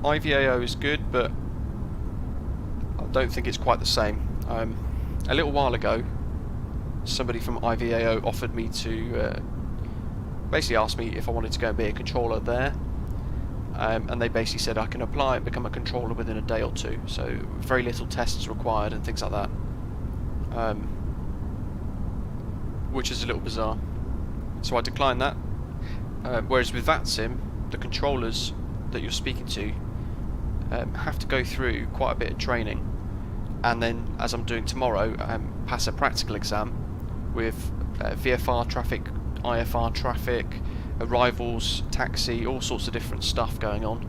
IVAO is good, but I don't think it's quite the same. A little while ago, somebody from IVAO offered me to basically asked me if I wanted to go and be a controller there, and they basically said I can apply and become a controller within a day or two, so very little tests required and things like that, which is a little bizarre. So I declined that. Whereas with VATSIM, the controllers that you're speaking to have to go through quite a bit of training, and then, as I'm doing tomorrow, pass a practical exam with VFR traffic, IFR traffic, arrivals, taxi, all sorts of different stuff going on,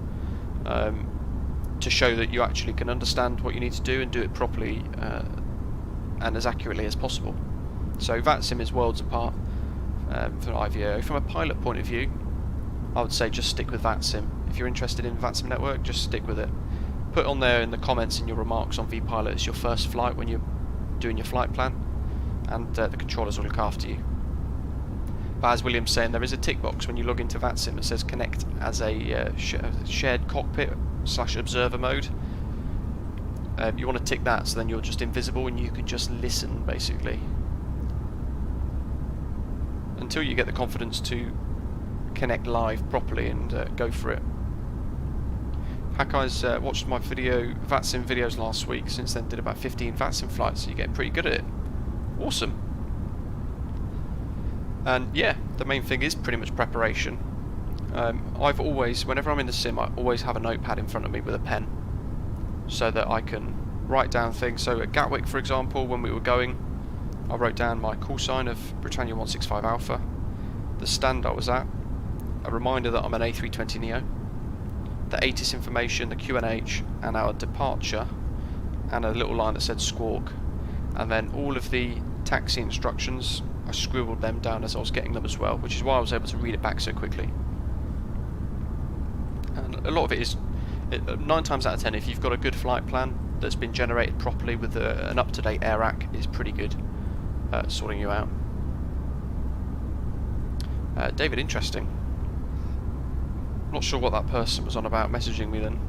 to show that you actually can understand what you need to do and do it properly and as accurately as possible. So VATSIM is worlds apart from IVAO. From a pilot point of view, I would say just stick with VATSIM. If you're interested in VATSIM network, just stick with it. Put on there in the comments in your remarks on VPilot it's your first flight when you're doing your flight plan, and the controllers will look after you. But as William's saying, there is a tick box when you log into VATSIM that says connect as a shared cockpit / observer mode. You want to tick that, so then you're just invisible and you can just listen, basically, until you get the confidence to connect live properly and go for it. Hackeyes watched my VATSIM videos last week. Since then, did about 15 VATSIM flights, so you're getting pretty good at it. Awesome. And yeah, the main thing is pretty much preparation. I've always, whenever I'm in the sim, I always have a notepad in front of me with a pen, so that I can write down things. So at Gatwick, for example, when we were going, I wrote down my call sign of Britannia 165 Alpha, the stand I was at, a reminder that I'm an A320neo, the ATIS information, the QNH, and our departure, and a little line that said squawk, and then all of the taxi instructions, I scribbled them down as I was getting them as well, which is why I was able to read it back so quickly. And a lot of it is, 9 times out of 10, if you've got a good flight plan that's been generated properly with an up-to-date AirAC, is pretty good at sorting you out. David, interesting. Not sure what that person was on about messaging me then.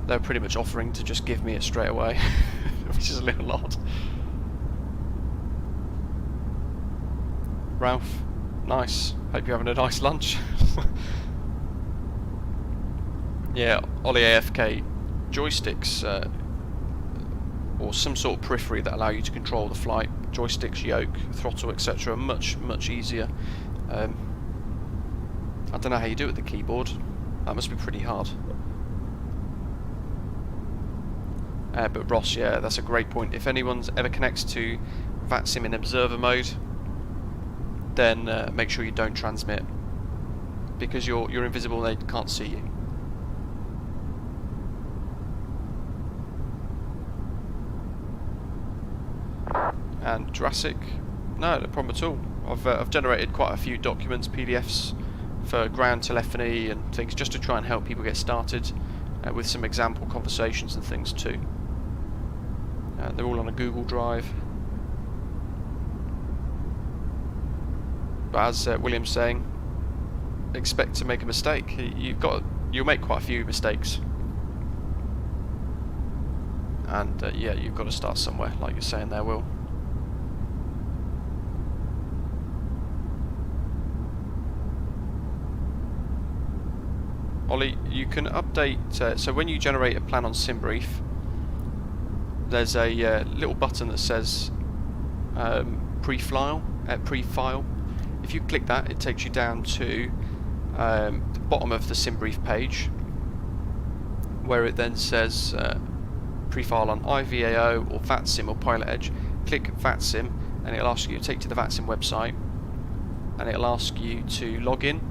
They're pretty much offering to just give me it straight away, which is a little odd. Ralph, nice. Hope you're having a nice lunch. Yeah, Ollie AFK, joysticks or some sort of periphery that allow you to control the flight, joysticks, yoke, throttle, etc. much easier. I don't know how you do it with the keyboard. That must be pretty hard. But Ross, yeah, that's a great point. If anyone's ever connects to VATSIM in observer mode, then make sure you don't transmit, because you're invisible and they can't see you. And Jurassic, no problem at all. I've generated quite a few documents, PDFs, for ground telephony and things, just to try and help people get started, with some example conversations and things too. They're all on a Google Drive. But as William's saying, expect to make a mistake. You'll make quite a few mistakes, and yeah, you've got to start somewhere, like you're saying there, Will. Ollie, you can update, so when you generate a plan on SimBrief, there's a little button that says pre-file. If you click that, it takes you down to the bottom of the SimBrief page, where it then says pre-file on IVAO or VATSIM or Pilot Edge. Click VATSIM and it'll ask you to take you to the VATSIM website, and it'll ask you to log in,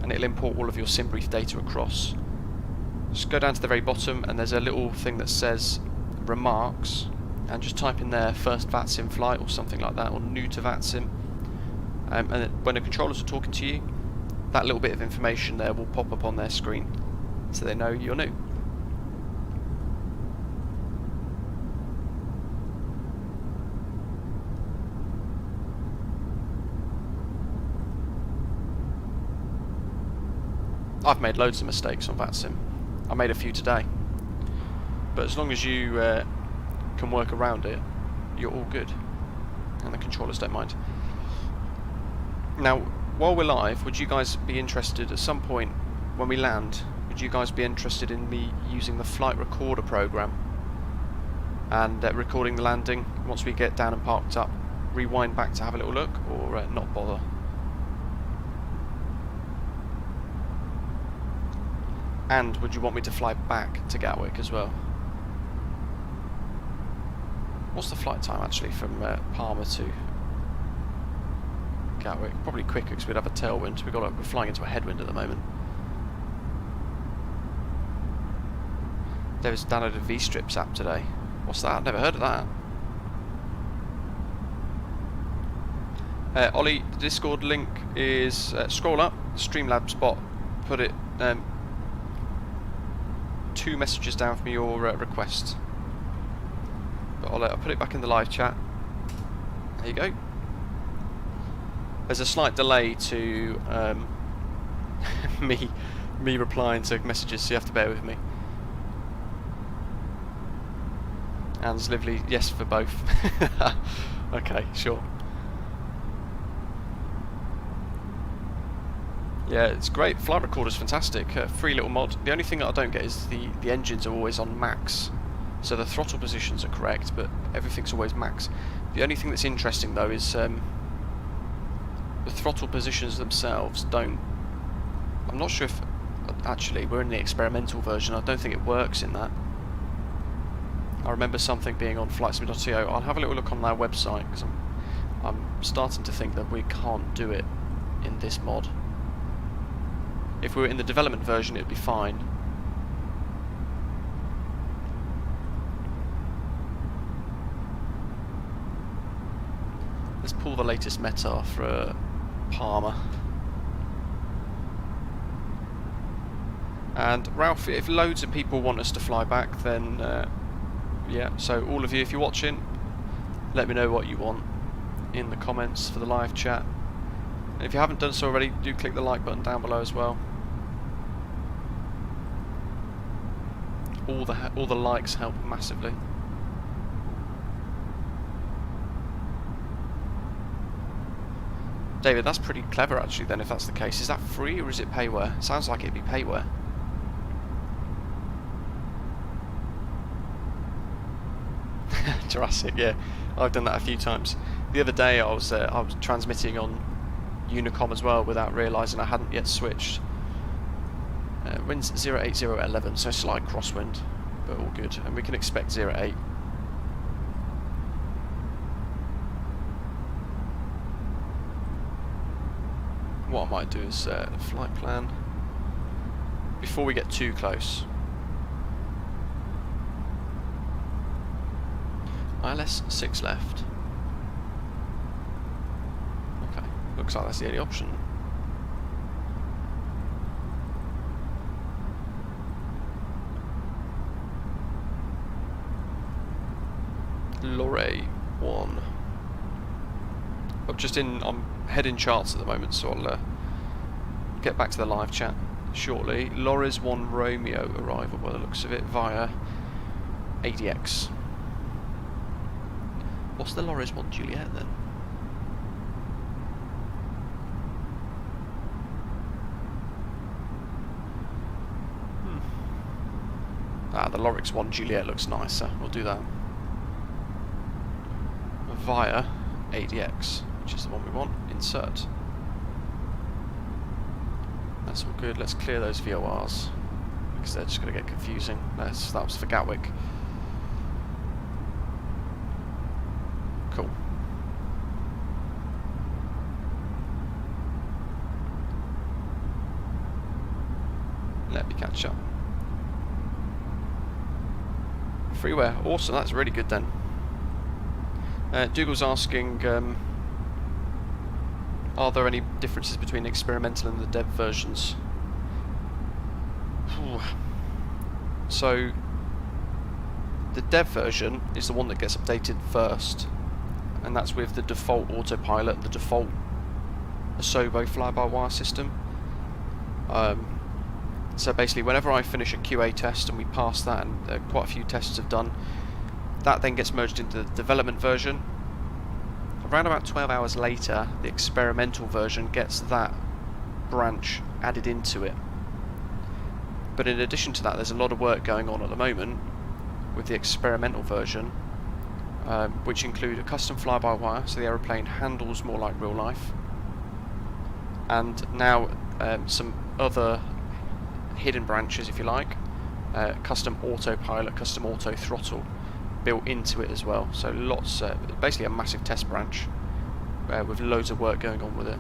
and it'll import all of your SimBrief data across. Just go down to the very bottom and there's a little thing that says remarks, and just type in there first VATSIM flight or something like that, or new to VATSIM, and when the controllers are talking to you, that little bit of information there will pop up on their screen so they know you're new. I've made loads of mistakes on VATSIM. I made a few today, but as long as you can work around it, you're all good, and the controllers don't mind. Now, while we're live, would you guys be interested at some point when we land? Would you guys be interested in me using the flight recorder program and recording the landing? Once we get down and parked up, rewind back to have a little look, or not bother? And would you want me to fly back to Gatwick as well? What's the flight time actually from Palma to Gatwick? Probably quicker because we'd have a tailwind. We're flying into a headwind at the moment. David's downloaded V-Strips app today. What's that? Never heard of that. Ollie, the Discord link is scroll up, Streamlabs bot, put it 2 messages down from your request. But I'll put it back in the live chat. There you go. There's a slight delay to me replying to messages, so you have to bear with me. Anne's lively, yes for both. Okay, sure. Yeah, it's great. Flight recorder's fantastic. Free little mod. The only thing that I don't get is the engines are always on max. So the throttle positions are correct, but everything's always max. The only thing that's interesting though is the throttle positions themselves don't... I'm not sure if... Actually, we're in the experimental version. I don't think it works in that. I remember something being on flightsim.io. I'll have a little look on their website, because I'm starting to think that we can't do it in this mod. If we were in the development version, it'd be fine. Let's pull the latest METAR for Palma. And Ralph, if loads of people want us to fly back, then yeah, so all of you, if you're watching, let me know what you want in the comments for the live chat. And if you haven't done so already, do click the like button down below as well. All the likes help massively. David, that's pretty clever actually then, if that's the case. Is that free or is it payware? Sounds like it'd be payware. Jurassic, yeah. I've done that a few times. The other day I was transmitting on Unicom as well without realising I hadn't yet switched. Wind's 08011, so slight crosswind, but all good. And we can expect 08. What I might do is flight plan before we get too close. ILS 6 left. Okay, looks like that's the only option. Lorray 1. I'm heading charts at the moment, so I'll get back to the live chat shortly. Lorry's 1 Romeo arrival by the looks of it via ADX. What's the Lorry's 1 Juliet then? The Lorix 1 Juliet looks nicer. We'll do that. Via ADX, which is the one we want. Insert. That's all good. Let's clear those VORs because they're just going to get confusing. That was for Gatwick. Cool. Let me catch up. Freeware, awesome. That's really good then. Dougal's asking, are there any differences between the experimental and the dev versions? So, the dev version is the one that gets updated first, and that's with the default autopilot, the default Asobo fly-by-wire system. So basically, whenever I finish a QA test and we pass that, and quite a few tests have done, that then gets merged into the development version. Around about 12 hours later, the experimental version gets that branch added into it. But in addition to that, there's a lot of work going on at the moment with the experimental version, which include a custom fly-by-wire, so the aeroplane handles more like real life, and now some other hidden branches, if you like, custom autopilot, custom auto throttle built into it as well. So lots, basically a massive test branch with loads of work going on with it.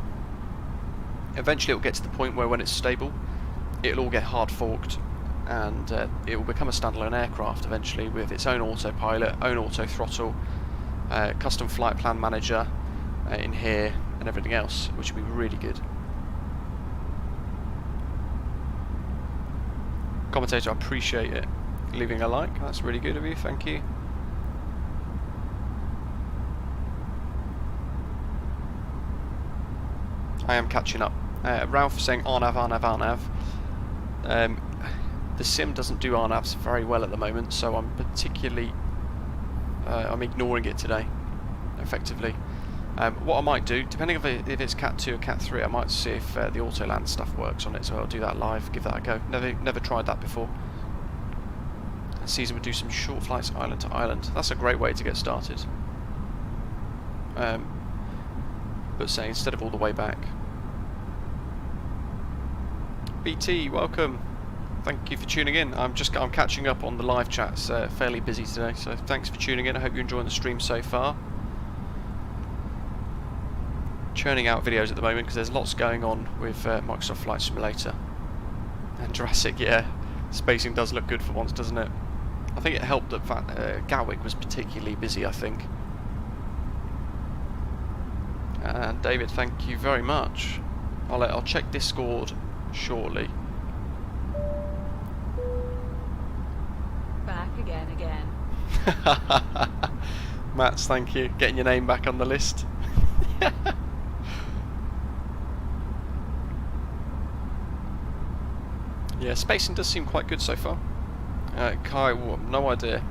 Eventually it will get to the point where when it's stable, it'll all get hard forked, and it will become a standalone aircraft eventually with its own autopilot, own auto throttle, custom flight plan manager in here, and everything else, which will be really good. Commentator, I appreciate it. Leaving a like, that's really good of you, thank you. I am catching up. Ralph saying RNAV, RNAV, RNAV. The sim doesn't do RNAVs very well at the moment, so I'm particularly I'm ignoring it today, effectively. What I might do, depending if it's Cat 2 or Cat 3, I might see if the Autoland stuff works on it, so I'll do that live, give that a go. Never tried that before. Season would do some short flights island to island. That's a great way to get started. But say instead of all the way back. BT, welcome. Thank you for tuning in. I'm catching up on the live chats. Fairly busy today, so thanks for tuning in. I hope you're enjoying the stream so far. Churning out videos at the moment because there's lots going on with Microsoft Flight Simulator and Jurassic. Yeah, spacing does look good for once, doesn't it? I think it helped that Gatwick was particularly busy, I think. And David, thank you very much. I'll check Discord shortly. Back again. Mats, thank you. Getting your name back on the list. Yeah, spacing does seem quite good so far. Kai, well, no idea.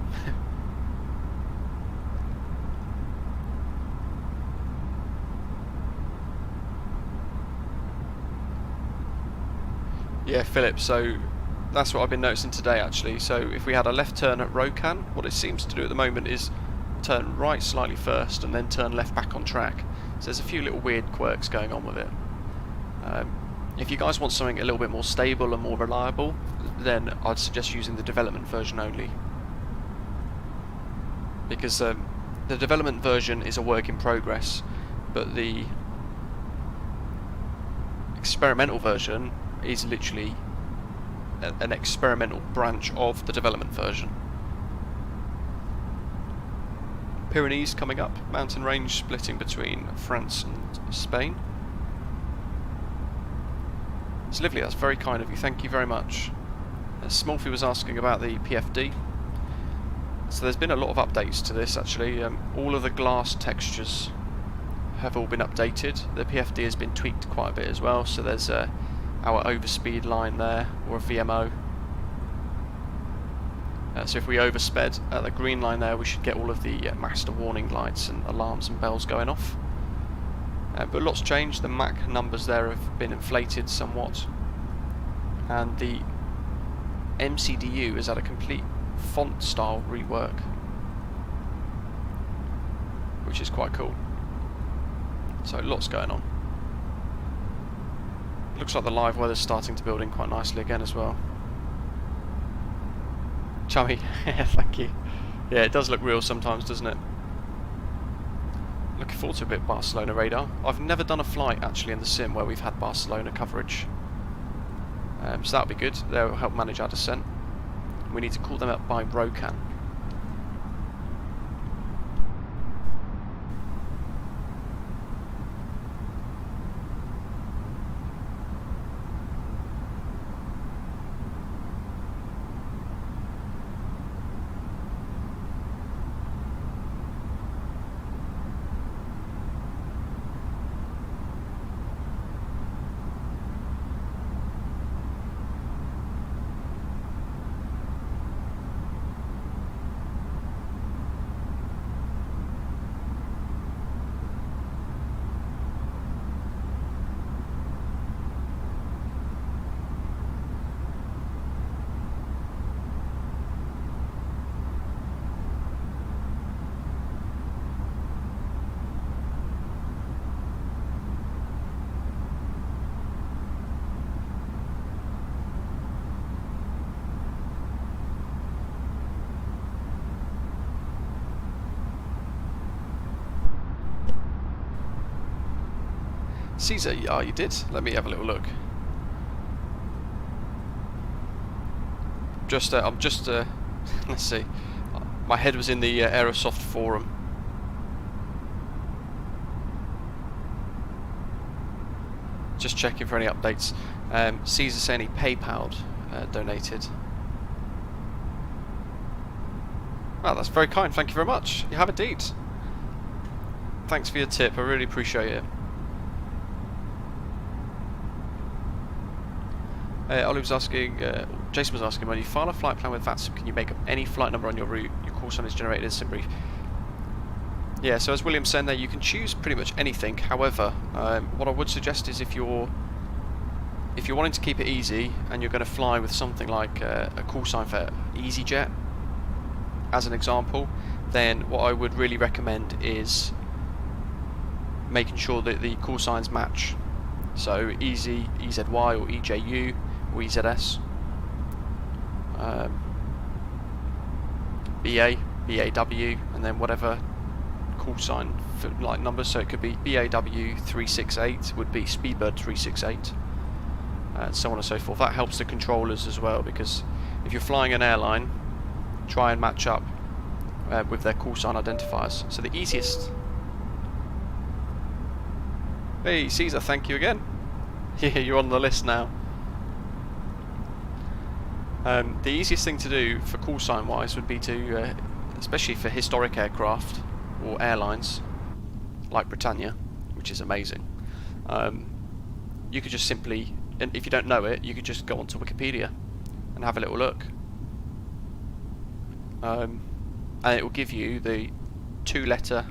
Yeah, Philip, so that's what I've been noticing today actually. So if we had a left turn at Rokan, what it seems to do at the moment is turn right slightly first and then turn left back on track. So there's a few little weird quirks going on with it. If you guys want something a little bit more stable and more reliable, then I'd suggest using the development version only. Because the development version is a work in progress, but the experimental version is literally an experimental branch of the development version. Pyrenees coming up, mountain range splitting between France and Spain. It's lovely, that's very kind of you, thank you very much. Smallfy was asking about the PFD. So there's been a lot of updates to this actually. All of the glass textures have all been updated. The PFD has been tweaked quite a bit as well, so there's our overspeed line there, or a VMO. So if we oversped at the green line there, we should get all of the master warning lights and alarms and bells going off. But lots changed. The MAC numbers there have been inflated somewhat, and the MCDU has had a complete font style rework, which is quite cool. So lots going on. Looks like the live weather's starting to build in quite nicely again as well. Chummy, thank you. Yeah, it does look real sometimes, doesn't it? Looking forward to a bit of Barcelona radar. I've never done a flight actually in the sim where we've had Barcelona coverage. So that'll be good. They'll help manage our descent. We need to call them up by Rocan. Caesar, oh, you did? Let me have a little look. I'm just, let's see. My head was in the Aerosoft forum. Just checking for any updates. Caesar saying he PayPal'd donated. Well, that's very kind. Thank you very much. You have indeed. Thanks for your tip. I really appreciate it. Ollie was asking, Jason was asking, when you file a flight plan with VATSIM, can you make up any flight number on your route? Your call sign is generated as SimBrief. Yeah, so as William said there, you can choose pretty much anything. However, what I would suggest is if you're wanting to keep it easy and you're going to fly with something like a call sign for EasyJet, as an example, then what I would really recommend is making sure that the call signs match. So Easy, EZY or EJU or EZS, BA, BAW, and then whatever call sign for like numbers. So it could be BAW 368 would be Speedbird 368, and so on and so forth. That helps the controllers as well, because if you're flying an airline, try and match up with their call sign identifiers. So the easiest. Hey Caesar, thank you again. Yeah, you're on the list now. The easiest thing to do for call sign wise would be to, especially for historic aircraft or airlines like Britannia, which is amazing, you could just simply, and if you don't know it, you could just go onto Wikipedia and have a little look, and it will give you the 2-letter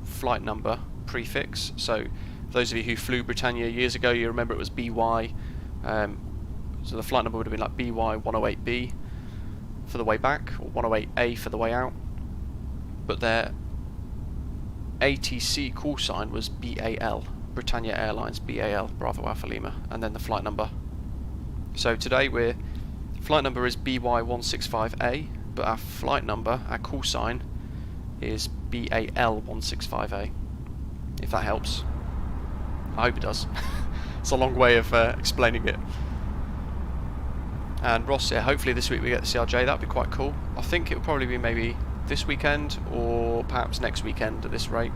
flight number prefix. So for those of you who flew Britannia years ago, you remember it was BY, so the flight number would have been like BY108B for the way back, or 108A for the way out, but their ATC call sign was BAL, Britannia Airlines, BAL, Bravo Alpha Lima, and then the flight number. So today flight number is BY165A, but our flight number, our call sign, is BAL165A, if that helps. I hope it does. It's a long way of explaining it. And Ross, yeah, hopefully this week we get the CRJ. That'd be quite cool. I think it'll probably be maybe this weekend or perhaps next weekend at this rate.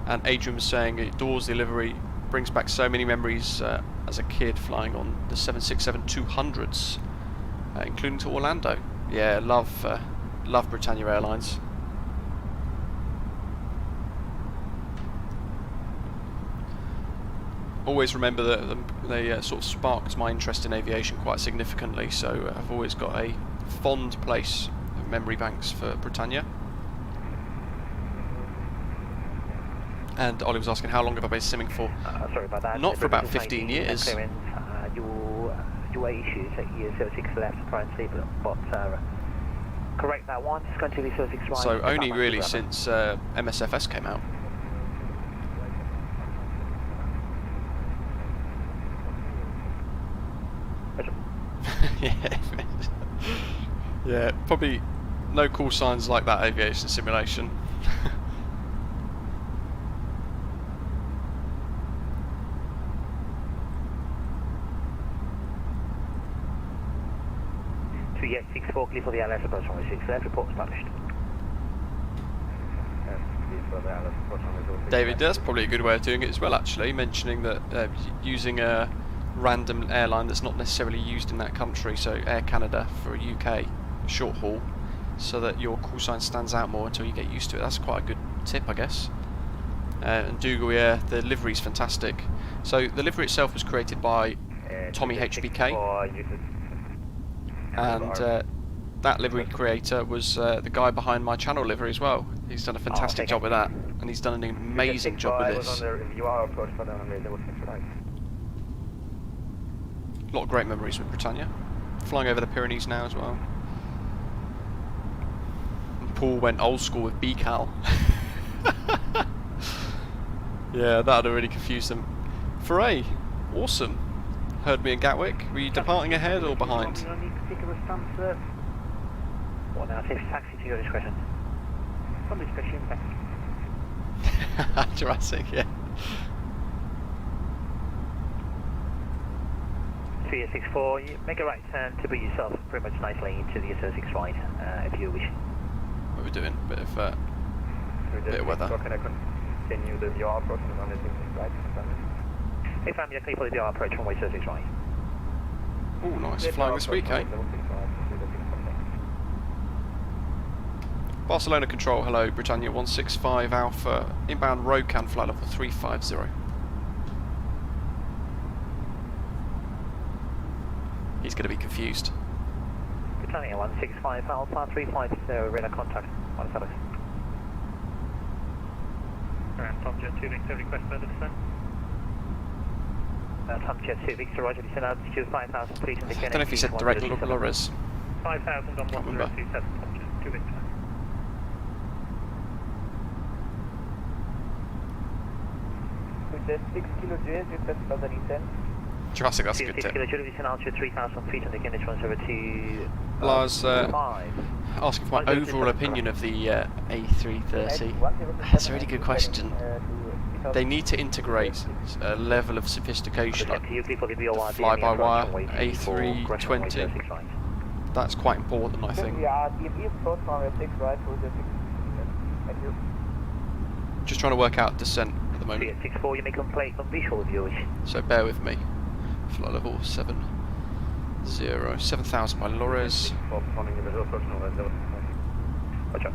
And Adrian was saying it adores the livery, brings back so many memories as a kid flying on the 767-200s, including to Orlando. Yeah, love Britannia Airlines. Always remember that they sort of sparked my interest in aviation quite significantly, so I've always got a fond place of memory banks for Britannia. And Ollie was asking how long have I been simming for? Sorry about that. Not for about 15 years. Your issues at year 06 left currently, but correct that one. It's going to be 06 right. So only really since MSFS came out. Yeah, probably no call signs like that aviation simulation. To get 64 clear for the ILS approach runway 6 left, report is published. David, that's probably a good way of doing it as well, actually, mentioning that using a random airline that's not necessarily used in that country, so Air Canada for a UK short haul, so that your call sign stands out more until you get used to it. That's quite a good tip, I guess. And Dougal, the livery is fantastic. So the livery itself was created by Tomihbk, and that livery creator was the guy behind my channel livery as well. He's done a fantastic job with that, and he's done an amazing job with this. A lot of great memories with Britannia. Flying over the Pyrenees now as well. And Paul went old school with BCAL. Yeah, that would have really confused them. Foray, awesome. Heard me in Gatwick. Were you departing ahead or behind? Well, now safe taxi to your discretion. From discretion, taxi. Jurassic, yeah. 3864, you make a right turn to put yourself pretty much nicely into the 06 right, if you wish. What are we doing? Bit of weather. Can I continue the VR approach on the 06 right? Hey family, clear for the VR approach runway 06 right. Oh, nice. Flying this week, eh? Barcelona Control, hello, Britannia 165 Alpha, inbound ROCAN flight level 350. He's going to be confused. Britannia 165 Alpha 350, radar contact, on the service. Tom Jet 2 Victor, request further descent. Tom Jet 2 Victor, roger, descend altitude 5,000 feet in the I don't know if he said direct Lores. 5,000 on 1027, Tom Jet 2 Victor. With 6 kilo J, request further descent. Jurassic, that's a good 6 tip. kilo J, descend altitude 3,000 feet in the Greenwich 102. Lars, asking for my overall opinion of the A330. That's a really good question. They need to integrate a level of sophistication like fly-by-wire A320. That's quite important, I think. Just trying to work out descent at the moment. 64, you may complete on visual viewers. So bear with me. Flight level 70, 7,000 by Lores. Roger.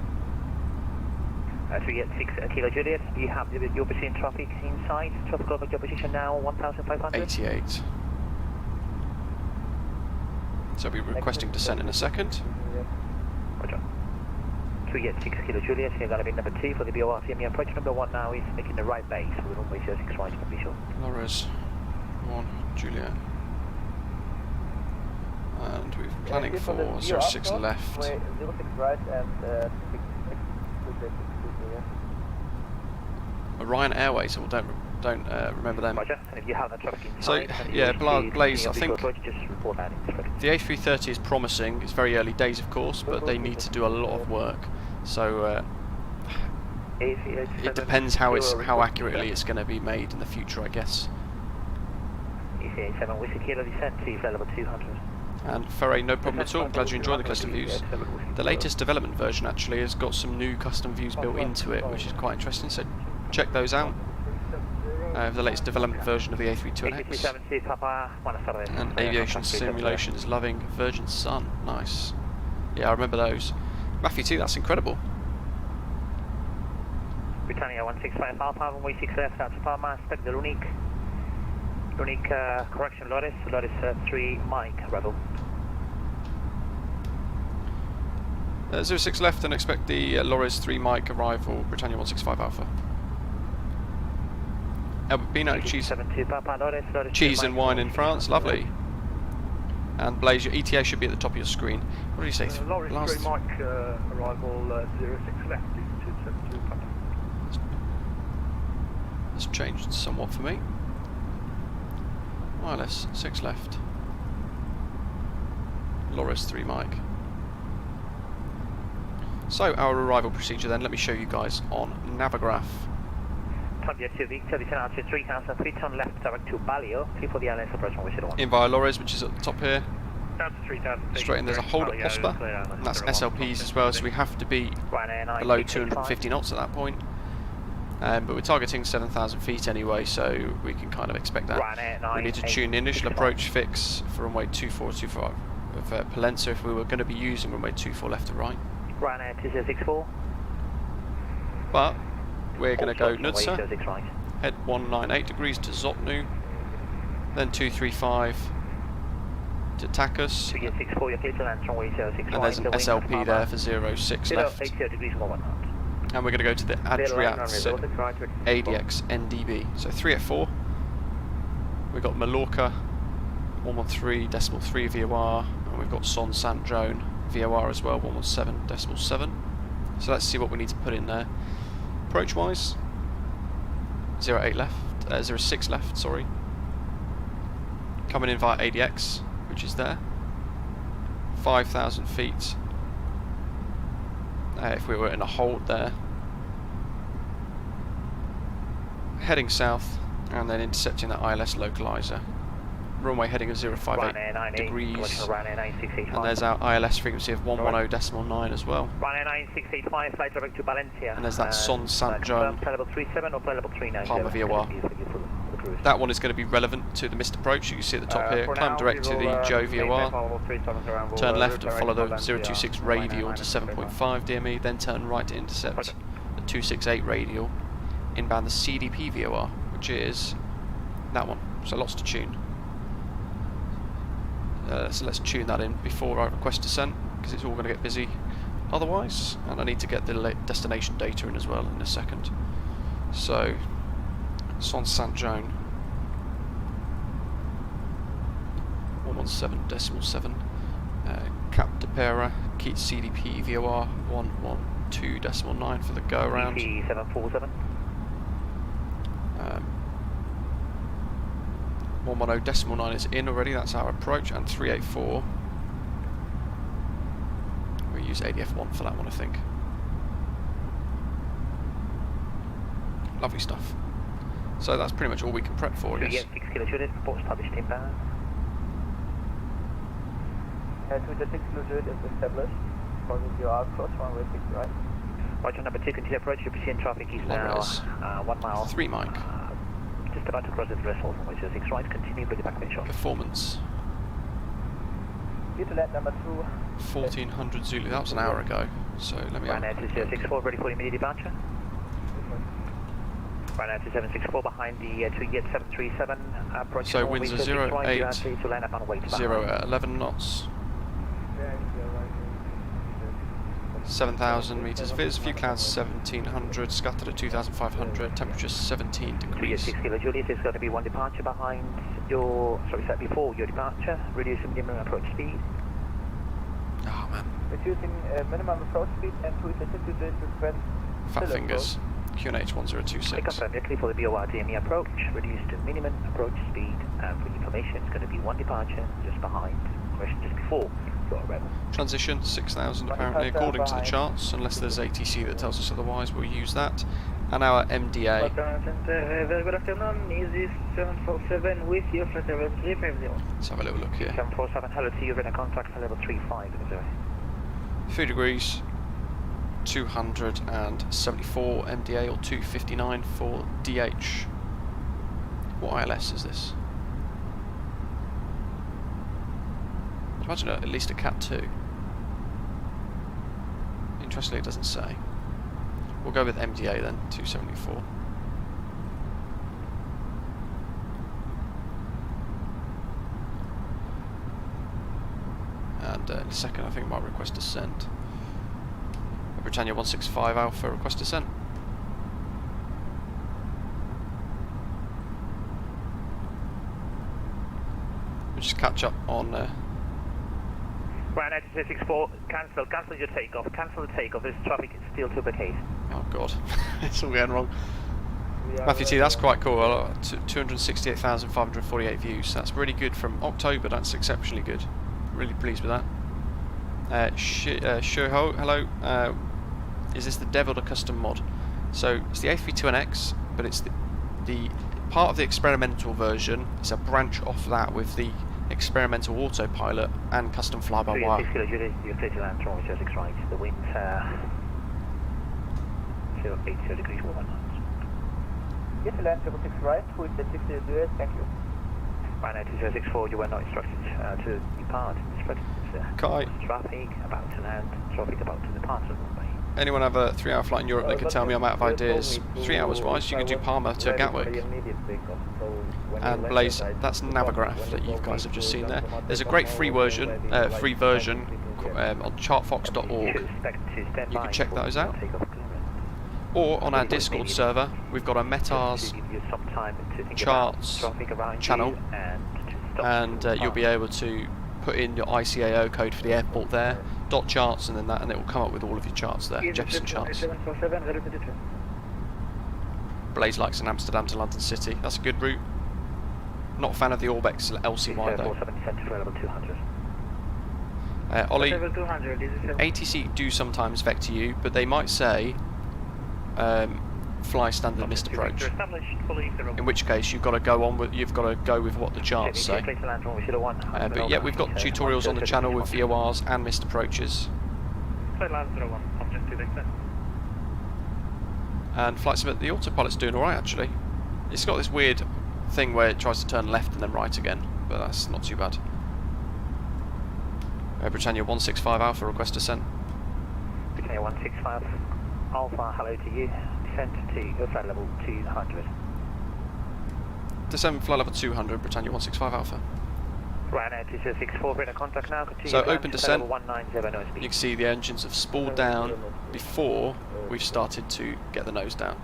386 Kilo Juliet, do you have your pursuing traffic inside? Traffic over your position now, 1,500? 88. So I'll be requesting descent in a second. Roger. 386 Kilo Juliet, you're going to be number 2 for the BORCME approach. Number 1 now is making the right base for the runway 06 right official. Lores 1 Juliet. And we're planning for 06 left. 06 right and Orion Airways, so don't remember them. Roger. And if you have that traffic So inside, yeah, Blaze, I think approach, just report that in. the A330 is promising. It's very early days, of course, but they need to do a lot of work. So it depends how accurately it's going to be made in the future, I guess. ECA7, we secure the descent to flight level 200. And Foray, no problem at all. Glad you enjoyed the custom views. The latest development version actually has got some new custom views built into it, which is quite interesting. So check those out. The latest development version of the A32NX. And Aviation Simulation is loving Virgin Sun. Nice. Yeah, I remember those. Matthew T, that's incredible. Britannia 165 Alpha, runway 6 left, out to Palma, expect the unique correction, Loris 3 Mike, Rebel. 06 left and expect the Lores 3 Mike arrival, Britannia 165 Alpha. Albertino, cheese, 72 Papa, Loris, cheese and wine in France, lovely. And Blaze, your ETA should be at the top of your screen. What did you say? Loris Last 3 Mike, arrival 06 left, 272 Papa. It's changed somewhat for me. Wireless, 6 left. Loris 3 Mike. So our arrival procedure then, let me show you guys on Navigraph. In via Loris, which is at the top here. Straight in, there's a hold at Prosper, and that's SLPs as well, so we have to be below 250 knots at that point. But we're targeting 7,000 feet anyway, so we can kind of expect that. We need to tune the initial approach fix for runway 2425 of Palenza if we were going to be using runway 24 left to right. Ryanair 2064. But we're going to go Nudsa, head 198 degrees to Zopnu, then 235 to Takus, and there's an SLP there for 06 left. And we're going to go to the Adriat ADX NDB. So 3 at 4. We've got Mallorca 113.3 VOR, and we've got Son Sant Joan VOR as well, 117.7. So let's see what we need to put in there. Approach wise, 08 left, 06 left, sorry. Coming in via ADX, which is there. 5,000 feet. If we were in a hold there. Heading south and then intercepting that ILS localizer. Runway heading of 058 degrees. And there's our ILS frequency of 110.9 as well. And there's that Son Sant Joan Palma VOR. That one is going to be relevant to the missed approach. You can see at the top here. Climb direct to the Joe VOR. Turn left and follow the 026 radial to 7.5 DME. Then turn right to intercept the 268 radial. Inbound the CDP VOR, which is that one. So lots to tune. So let's tune that in before I request descent, because it's all going to get busy otherwise, and I need to get the destination data in as well in a second. So, Son Sant Joan 117.7, Cap de Pera, Keat CDP VOR 112.9 for the go around. 747. 110.9 is in already, that's our approach, and 384. We use ADF1 for that one, I think. Lovely stuff. So that's pretty much all we can prep for, I guess. 6 kJ, reports published inbound. 206 kJ is established. Positive your cross runway 6 right. Roger, number 2, continue approach, your Brazilian traffic is now 1 mile. 3 Mike. Just about to cross the threshold, runway 06 right, continue, bring it back in short. Performance. Utilette number 2. 1400 Zulu, that was an hour ago, so let me have Ryanair 2064, ready for immediate departure. Ryanair 2764 behind the 737, approach. So winds are 08, right, to line up on way to 0 at 11 knots. 7,000 metres viz, few clouds 1700, scattered at 2,500, temperature 17 degrees. 6 kilo Juliet is going to be 1 departure behind your, before your departure, reducing minimum approach speed. Oh man. Reducing minimum approach speed and to request. Fat fingers, QNH 1026. I confirm you're clear for the BOR DME approach, reduced to minimum approach speed, and for information it's going to be 1 departure just behind, just before. Transition 6,000 apparently, according to the charts, unless there's ATC that tells us otherwise, we'll use that. And our MDA. Good afternoon, Easy 747 with you, flight level 350. Let's have a little look here. 747, hello to you, in a contact for level 35. 3 degrees, 274 MDA or 259 for DH. What ILS is this? Imagine at least a Cat 2. Interestingly, it doesn't say. We'll go with MDA then, 274. And in a second, I think I might request descent. Britannia 165 Alpha, request descent. We'll just catch up on... Right, 9264, cancel your takeoff. Cancel the takeoff. This traffic is still to the case. Oh god, it's all going wrong. Matthew T, that's quite cool. 268,548 views. That's really good from October. That's exceptionally good. Really pleased with that. Shuho, hello. Is this the Devil to custom mod? So it's the A32NX, but it's the part of the experimental version. It's a branch off that with the experimental autopilot and custom fly-by-wire. You're clear to land, Toronto 06 right. The wind 080 degrees 1 knots. Yes, to land 06 right, with the 60 US, thank you. Right, 264, you were not instructed to depart. Kai. Traffic about to land, traffic about to depart on runway. Anyone have a 3-hour flight in Europe that can tell me I'm out of ideas? 3 hours wise, you can do Palma to Gatwick. And Blaze, that's Navigraph that you guys have just seen there. There's a great free version on chartfox.org. You can check those out. Or on our Discord server, we've got a Metars charts channel, and you'll be able to put in your ICAO code for the airport there, .charts, and then that, and it will come up with all of your charts there, Jefferson charts. Blaze likes an Amsterdam to London City. That's a good route. Not a fan of the Orbex LCY though. Ollie, ATC do sometimes vector you, but they might say fly standard missed approach. In which case you've got to go on with what the charts say. But yeah, we've got tutorials on the channel with VORs and missed approaches. And flight sim, the autopilot's doing alright actually. It's got this weird thing where it tries to turn left and then right again, but that's not too bad. Britannia 165 Alpha, request descent. Britannia 165 Alpha, hello to you. Descent to flight level 200. Descent flight level 200, Britannia 165 Alpha. Right now, 2664, radar contact now. Continue so open descent, you can see the engines have spooled down before we've started to get the nose down.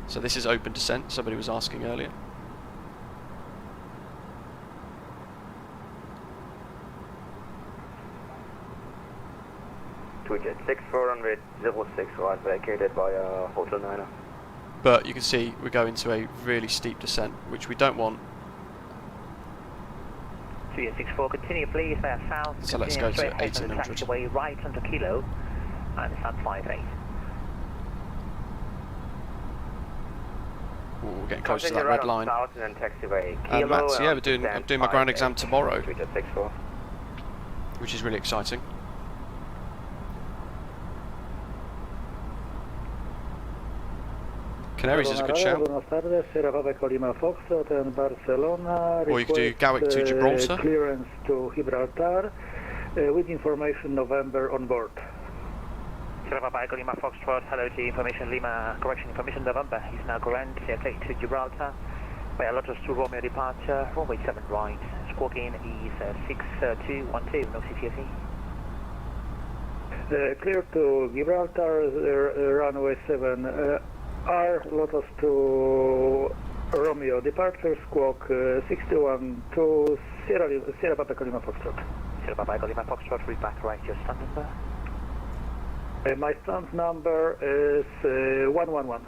So this is open descent, somebody was asking earlier. Jet 6400 06 right, vacated by Hotel 9. But you can see we go into a really steep descent, which we don't want. 264, continue please via south. So let's go to 1800. Taxiway right onto Kilo, and it's at 58. Ooh, we're getting close to that red line. And Matt's, yeah, I'm doing my ground exam tomorrow, which is really exciting. Canaries is a good shout. Or you could do Gatwick to Gibraltar. Clearance to Gibraltar with information November on board. Sierra Papa Lima Foxtrot, hello to information Lima, correction information November is now current, take to Gibraltar. By a Lotus to Romeo departure, runway 7 right, squawk in is 6212, no CTFE. Clear to Gibraltar, runway 7. R Lotus to Romeo departure, squawk 612 Sierra Papa Lima Foxtrot. Sierra Papa Lima Foxtrot, read back right your stand number. My stand number is 111.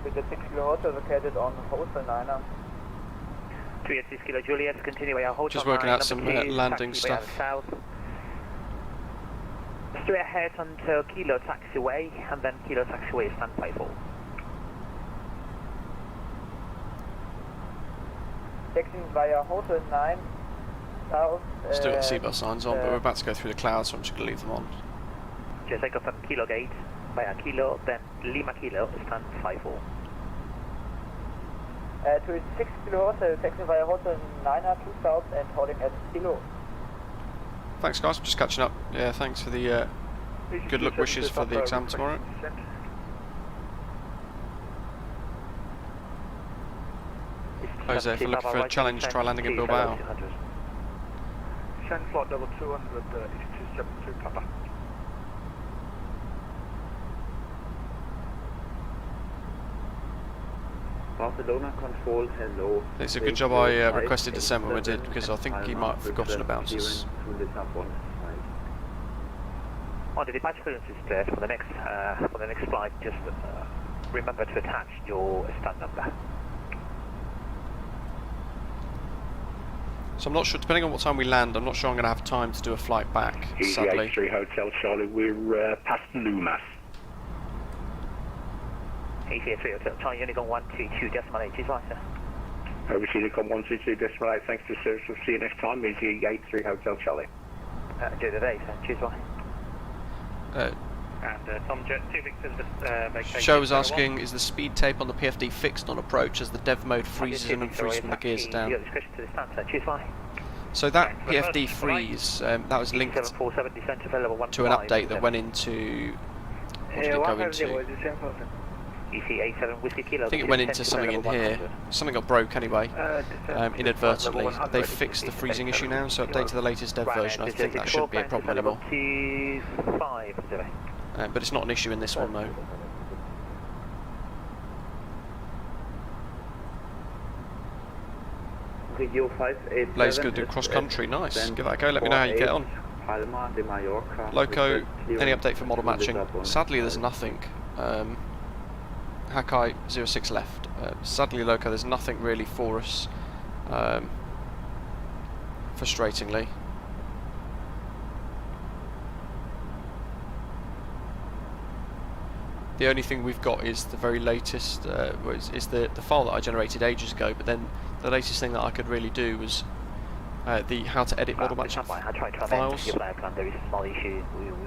With the 6 Kilo Hotel located on Hotel 9. 386 Kilo Juliet, continue via Hotel 9. Just working out some landing stuff. South. Straight ahead until Kilo Taxiway, and then Kilo Taxiway stand by 4. Taxing via Hotel 9 South. Still got seatbelt signs on, but we're about to go through the clouds, so I'm just going to leave them on. Just take off from Kilo Gate via Kilo, then Lima Kilo, stand 5-4. To 6 Kilo Hotel, taxing via Hotel 9 2 South and holding at Kilo. Thanks guys, I'm just catching up. Yeah, thanks for the good luck wishes for the exam tomorrow. It's Jose, if we're looking for a challenge, try landing in Bilbao. Send flight level 200, EC272 Papa. Barcelona control, hello. It's a good job I requested descent when we did, because I think he might have forgotten about us. On the departure clearance is cleared for the next flight. Just remember to attach your stand number. So I'm not sure, depending on what time we land, I'm not sure I'm going to have time to do a flight back, sadly. EGKK Hotel Charlie, we're past Lumas. EGKK Hotel Charlie, Unicorn 122.8 is right, sir. Over to Unicorn 122.8, thanks to service, we'll see you next time, EGKK Hotel Charlie. Do the day, sir, cheers, bye. And Tom Jet 2 Victor, vacation. Show was asking, is the speed tape on the PFD fixed on approach as the dev mode freezes in and freezes when the gears are down? So that PFD freeze, that was linked to an update that went into... What did it go into? I think it went into something in here. Something got broke anyway, inadvertently. They fixed the freezing issue now, so update to the latest dev version. I think that shouldn't be a problem anymore. But it's not an issue in this one though. Blaze going to do cross country, nice. Give that a go, let me know how you get on. Palma de Mallorca. Loco, any update for model matching? Sadly there's nothing. Hakai 06 left. Sadly Loco, there's nothing really for us. Frustratingly. The only thing we've got is the very latest, is the file that I generated ages ago, but then the latest thing that I could really do was the how to edit model matching files. There is a small issue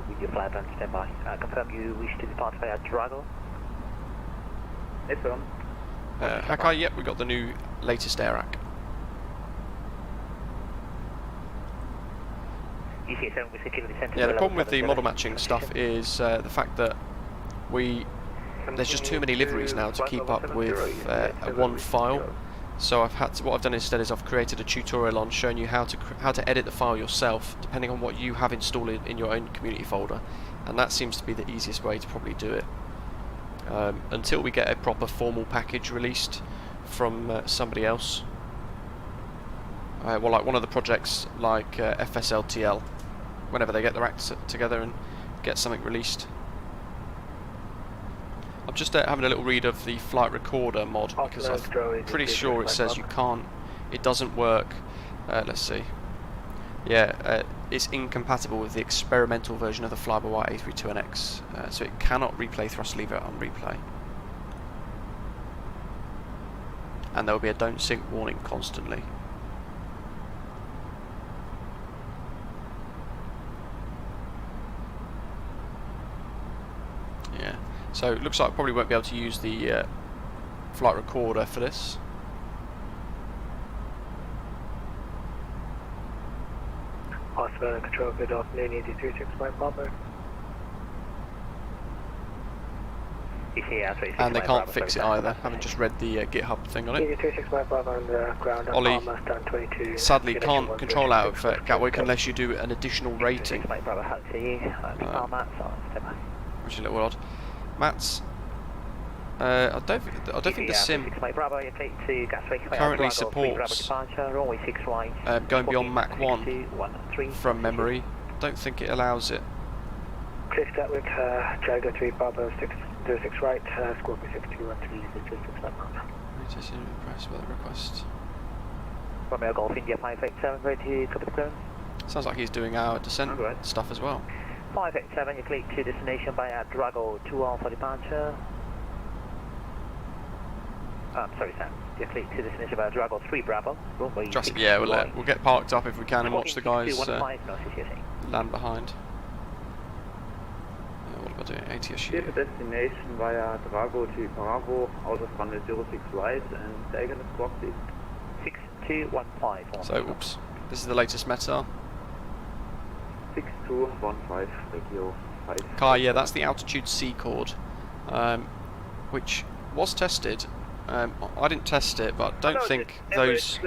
with your flight plan, stand by. Confirm you wish to depart via Drago? Yes, sir. Hakai, yep, we got the new latest AirAC. Yeah, the problem with the model matching stuff is the fact that there's just too many liveries now to keep up with one file. So what I've done instead is I've created a tutorial on showing you how to edit the file yourself, depending on what you have installed in your own community folder, and that seems to be the easiest way to probably do it. Until we get a proper formal package released from somebody else. Well, like one of the projects like FSLTL, whenever they get their act together and get something released. I'm just having a little read of the flight recorder mod because I'm pretty sure it says you can't, it doesn't work. Let's see. Yeah, it's incompatible with the experimental version of the flybywire A32NX, so it cannot replay thrust lever on replay. And there will be a don't sync warning constantly. Yeah. So it looks like I probably won't be able to use the flight recorder for this. Australian Control, good afternoon, ED36 by Papa. And they can't fix it either, haven't just read the GitHub thing on it. ED36 by Papa on the ground. Ollie sadly can't control out of Gatwick unless you do an additional rating. Which is a little odd. Mats, I don't think the sim currently supports going beyond Mach 1 from memory. I don't think it allows it. Cliff Gatwick, Jago 3 Bravo 606 right, Scorpio 6213 6 Mach 1. Just impressed by the request. Romeo Golf India 587, ready to copy the clearance. Sounds like he's doing our descent stuff as well. 587, you click to destination by Drago 2 Alpha departure. Sorry Sam, you click to destination by Drago 3 Bravo. Yeah, we'll get parked up if we can and watch the guys land behind. What am I doing? ATSU. Destination via Drago to Bravo, out of runway 06 right and take a squawk please. 6215. So, oops, this is the latest METAR. 6215, radio 5. Kai, yeah, that's the altitude C chord, which was tested I didn't test it, but I don't think those...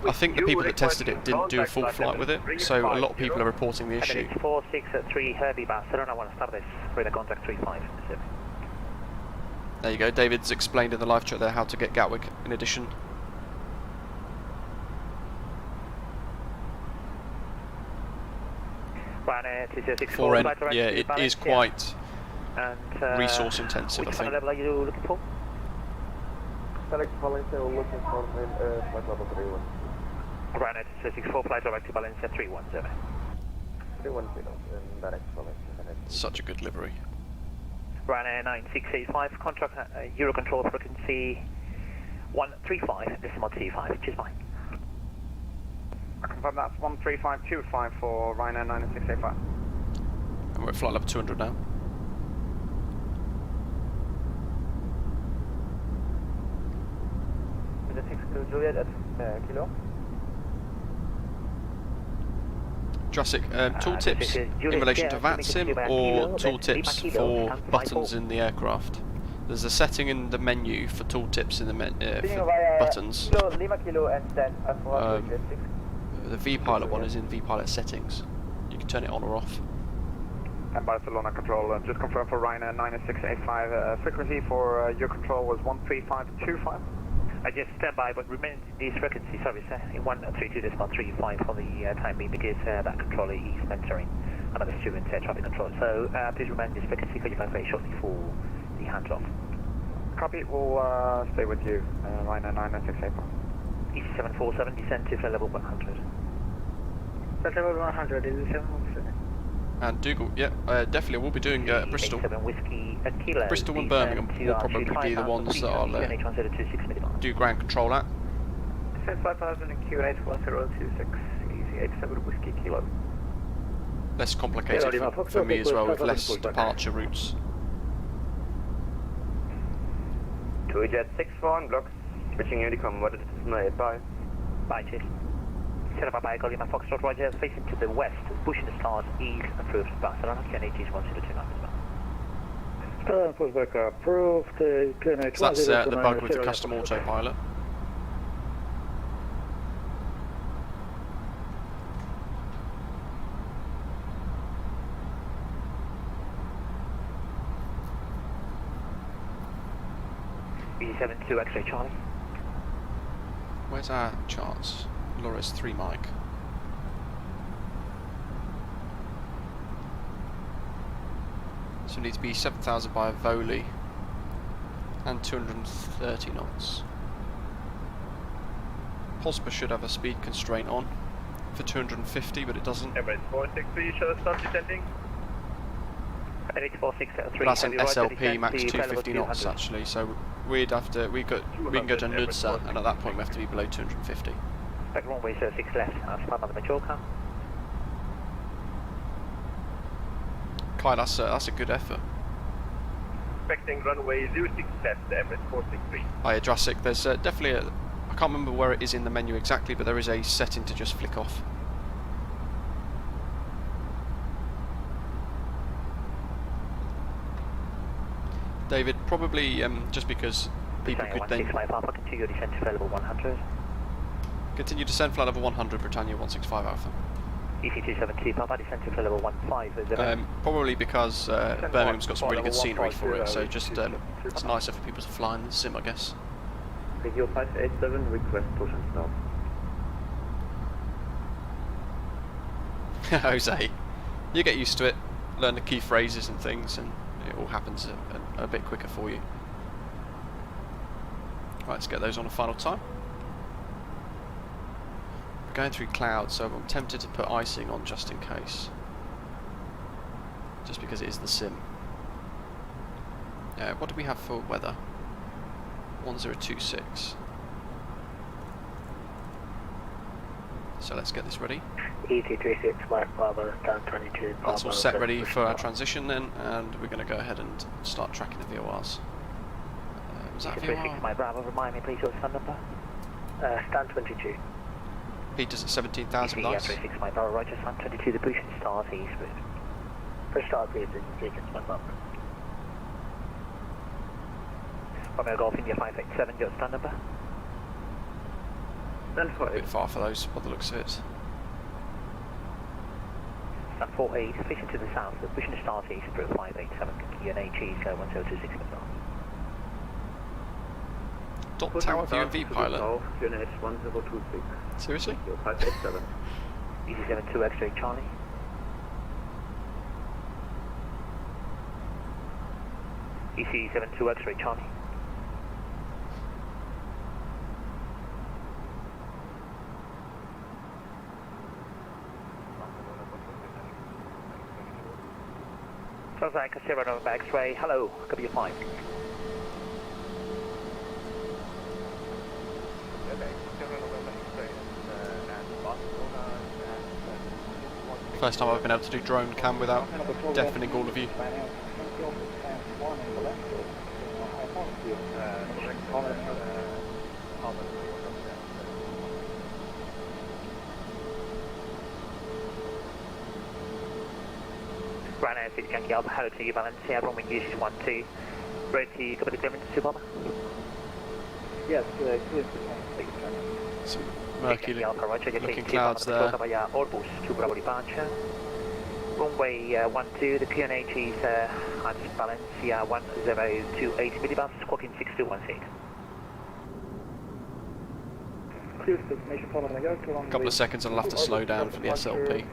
I think the people that tested it didn't do a full flight with it, so a lot of people are reporting the issue. 463 Herbie Barcelona, I want to start this with a contact 35. There you go, David's explained in the live chat there how to get Gatwick in addition. Yeah, it is quite resource intensive, I think. Which level are you looking for? Select Valencia, we're looking for flight level 31. Ryanair 264, flight direct to Valencia 310. 310, and direct Valencia. Such a good livery. Ryanair 9685, contract Eurocontrol frequency 135.25, which is fine. I confirm that's 13525 for Ryanair 9685. And we're at flight level 200 now. With the 6 to Juliet at Kilo. Jurassic, tooltips in relation to VATSIM or tooltips for buttons in the aircraft? There's a setting in the menu for tooltips in the for buttons. The VPilot one is in VPilot settings. You can turn it on or off. And Barcelona control, just confirm for Ryanair 9685, frequency for your control was 13525. I just stand by, but remain this frequency service in 132.35 for the time being, because that controller is mentoring another student traffic control. So please remain this frequency for you can very shortly for the hands-off. Copy, we'll stay with you, Ryanair 9685. EC747, descend to flight level 100. Flight level 100, is it 717? And Dougal, yeah, definitely we'll be doing Bristol. Bristol and Birmingham will probably be the ones that I'll do ground control at. Descend 5000 and Q8 1026, easy 87 Whiskey Kilo. Less complicated for me as well, with less departure routes. Two jet 64 blocks, switching Unicom, what is made by? Bye, cheers. Bye, Lima Foxtrot, Roger, facing to the west, pushing the stars, east, approved, Barcelona, QNH is 1029 as well. Pushback approved, QNH. So that's the bug with the custom autopilot. EC72 X-ray Charlie. Where's our charts? Laura's 3 mic. So we need to be 7,000 by a Voli and 230 knots. Pospa should have a speed constraint on for 250, but it doesn't. Emirates 463, shall I start descending? That's an SLP max 250 knots actually, so we'd have to, we can go to Nudsa, and at that point we have to be below 250. Back runway 06 left, Palma de Mallorca. Kai, that's a good effort. Expecting runway 06 left, Emirates 463. Hiya Jurassic, there's definitely a, I can't remember where it is in the menu exactly, but there is a setting to just flick off. David, probably just because people could then... Continue descent to flight level 100. Continue descent flight level 100, Britannia 165 Alpha. EC272, Papa, descent to flight level 15. Probably because Birmingham's got some really good scenery for it, so just it's nicer for people to fly in the sim, I guess. Radio 587, request push and stop. Jose, you get used to it, learn the key phrases and things, and it all happens a bit quicker for you. Right, let's get those on a final time. We're going through clouds, so I'm tempted to put icing on just in case. Just because it is the sim. What do we have for weather? 1026. So let's get this ready. ET36, Mark Bravo, down 22. That's all set ready for our transition then, and we're going to go ahead and start tracking the VORs. Was that VOR? My Bravo, remind me please your stand number. Stand 22. Peters at 17,000 with ice. 36, my Bravo, Roger, stand 22, the pushing stars eastward. Push start please, you can swipe up. Romeo Golf India 587, your stand number. A bit far for those, by the looks of it. Stand 48, facing to the south, the pushing to start east, through 587, QNH, go 1026 minutes. Dot Tower View and V-Pilot. QNH 1026. Seriously? 587. EC72 X-ray Charlie. EC72 X-ray Charlie. Sunshine Casero November X-ray, hello, W5. First time I've been able to do drone cam without deafening all of you. Ryanair 6 Yankee Alpha, hello to you, Valencia, everyone with you, 12. Road to cover the clearance to Palma. Yes, Some murky looking clouds there. Airbus to Bravo departure. Runway 12, the QNH is at Valencia 1028 millibars, squawking 6216. A couple of seconds and I'll have to slow down for the SLP.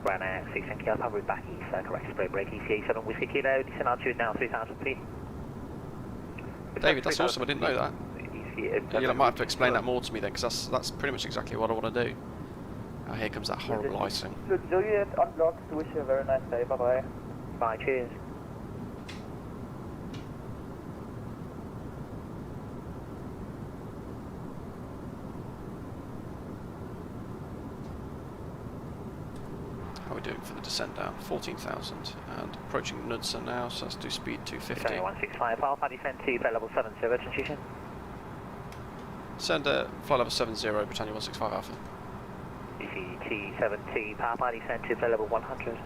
Ryanair 6 Yankee Alpha, route back east, correct spray brake, ECA7 Whiskey Kilo, descend altitude now 3000 feet. David, that's awesome, I didn't know that. You might have to explain that more to me then, because that's pretty much exactly what I want to do. Oh, here comes that horrible icing. Juliet unlocked, wish you a very nice day, bye bye. Bye, cheers. How are we doing for the descent down? 14,000 and approaching Knudsen now, so let's do speed 250. 165 Alpha, descend to flight level 70, transition. Send flight level 70, Britannia 165 Alpha. ECT-70 Papa, descend to flight level 100.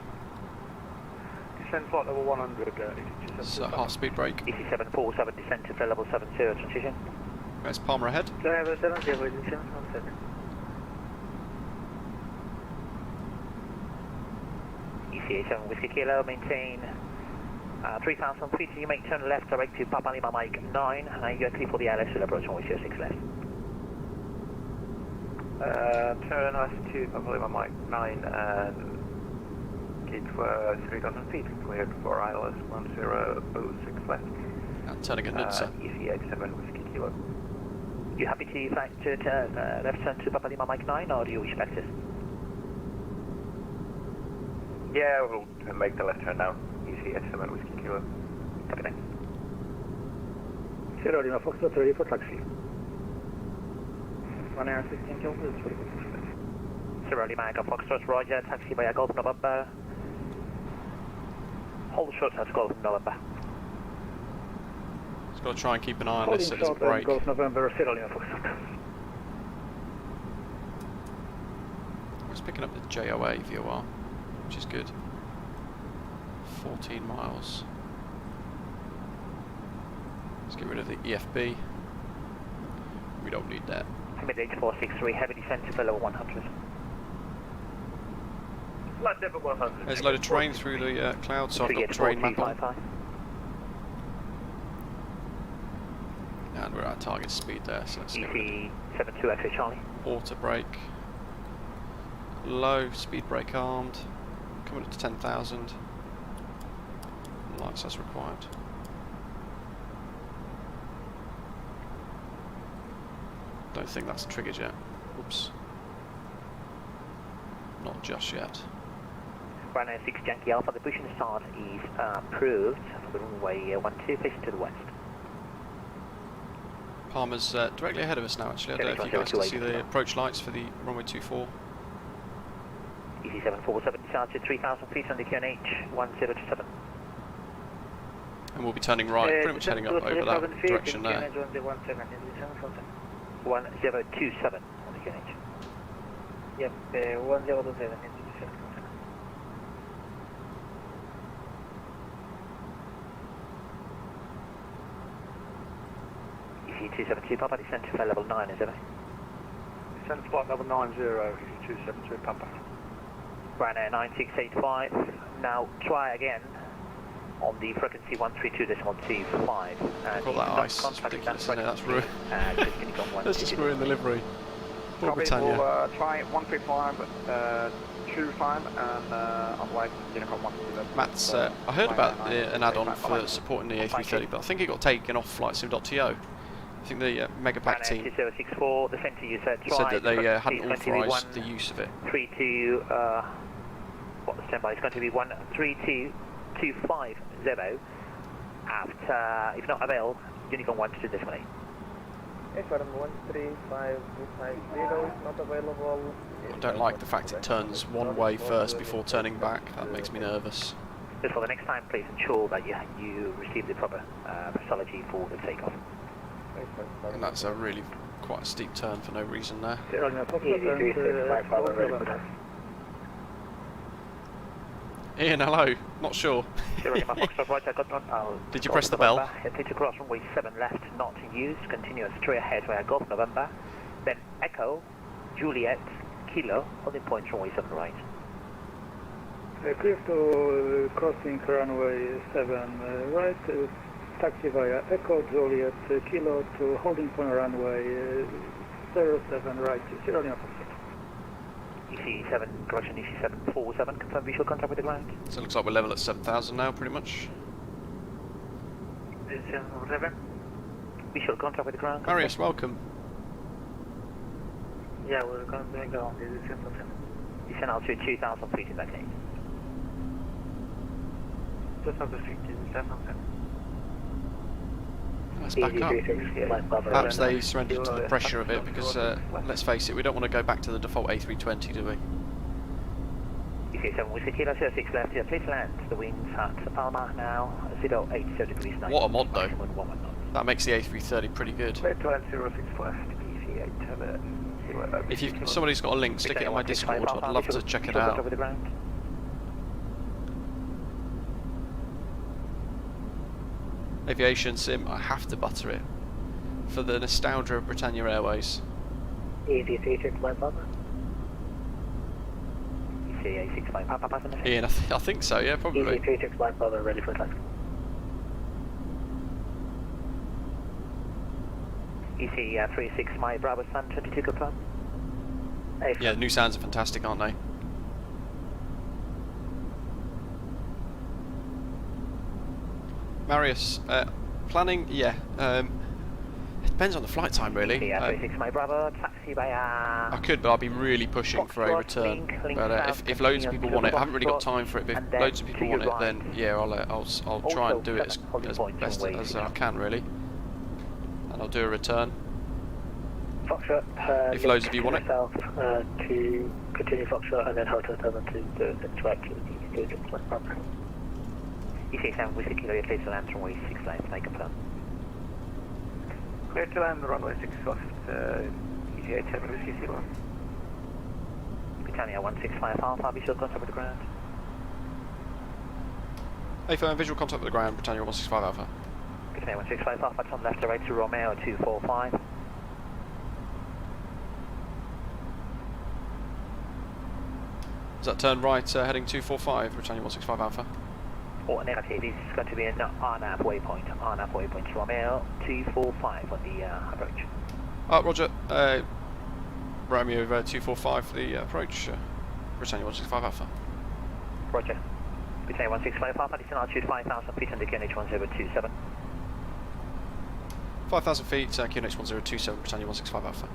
Descend flight level 100, So half speed brake. EC747, descend to flight level 70, transition. There's Palma ahead. Level 70, ignition, 1 second. ECA7 Whiskey Kilo, maintain 3,000 feet, you make turn left direct to Papa Lima Mike 9, and you are clear for the ILS, will approach on 06 left. Turn left to Papa Lima Mike 9 and keep 3,000 feet, cleared for ILS 1006 left. And turning at Knudsen. ECA7 Whiskey Kilo. You happy to fly to left turn to Papa Lima Mike 9, or do you wish back to? Yeah, we'll make the left turn now. ECA7 Whiskey Kilo. Copy that. Sierra Lima Foxtrot ready for taxi. Ryanair 16 kilometers for the Sierra Lima Echo Foxtrot, Roger, taxi by Golf November. Hold short at Golf November. Just got to try and keep an eye on this so it doesn't break. Golf November, Sierra Lima Foxtrot. I was picking up the JOA VOR, which is good. 14 miles. Let's get rid of the EFB. We don't need that. Mid-H 463, heavy descent to level 100. Flight level 100. There's a load of terrain through the clouds, so I've got the terrain map on. And we're at target speed there, so let's get rid of EC72 X-ray Charlie. auto brake. Low, speed brake armed. Coming up to 10,000. Lights as required. Don't think that's triggered yet. Oops. Not just yet. Ryanair 6 Yankee Alpha, the push and start is approved for the runway 12 facing to the west. Palmer's directly ahead of us now actually. I don't know if you guys can see the approach lights for the runway 24. EC747 discharge at 3,000 feet on the QNH 1027. And we'll be turning right, pretty much heading up over that direction there. 1027 on the QNH. Yep, 1027. EC272 Papa, descend to flight level 9, is it? Descend to flight level 90, EC272 Papa. Ryanair 9685, now try again on the frequency 132.25. Call that ice, that's ridiculous, isn't it? That's ruined. Let's just ruin the livery. Poor Britannia. We'll try 135, 25 and on way Unicorn 1. Matt's, I heard about an add-on for supporting the A330, but I think it got taken off flightsim.to. I think the MSFS team 2064, the centre you said that they hadn't authorised the use of it. 32, what the standby is going to be 132.250 after, if not available, Unicorn 1 to display. F13550 is not available. I don't like the fact it turns one way first before turning back. That makes me nervous. Just for the next time, please ensure that you receive the proper phraseology for the takeoff. And that's a really quite a steep turn for no reason there. Ian, hello. Not sure. Did you press the bell? Head to cross runway 7 left, not used. Continue straight ahead via Golf November. Then Echo, Juliet, Kilo, holding point runway 7 right. Clear to crossing runway 7 right, taxi via Echo, Juliet, Kilo to holding point runway 07 right, 0 in opposite. EC7, correction, EC747, confirm visual contact with the ground. So it looks like we're level at 7,000 now, pretty much. Visual contact with the ground. Marius, welcome. Yeah, we're going to bring down the Descend altitude 2,000 feet in that case. Just on the street, Let's back up. Perhaps they surrendered to the pressure of it because, let's face it, we don't want to go back to the default A320, do we? EC7 Whiskey Kilo 06 left here, please land. The winds at Palma now, 080 degrees 9. What a mod though. That makes the A330 pretty good. If somebody's got a link, stick it on my Discord, I'd love to check it out. Aviation sim, I have to butter it for the nostalgia of Britannia Airways. EC365 Papa. EC865 Papa. Ian, I think so, yeah, probably. EC365 Papa, ready for taxi. EC36 My Bravo Sun 22 confirm. Yeah, the new sounds are fantastic, aren't they? Marius, planning, yeah, it depends on the flight time really. My Bravo, taxi by I could, but I'll be really pushing for a return. But if loads of people want it, I haven't really got time for it, but if loads of people want it, then yeah, I'll try and do it as best as I can really. And I'll do a return. If loads of you want it. To continue Foxtrot and then Hotel 7 to the track to the proper. EC7 Whiskey Kilo, clear to land runway 6 left, I confirm. Clear to land runway 6 left, EC87 Whiskey Kilo. Britannia 165 Alpha, visual contact with the ground. Hey firm, visual contact with the ground, Britannia 165 Alpha. Britannia 165 Alpha, turn left to right to Romeo 245. Is that turn right heading 245, Britannia 165 Alpha? Or negative, this is going to be an RNAV waypoint, Romeo 245 on the approach. Roger, Romeo 245 for the approach, Britannia 165 Alpha. Roger. Britannia 165 Alpha, descend altitude 5,000 feet on the QNH 1027. 5,000 feet, QNH 1027, Britannia 165 Alpha.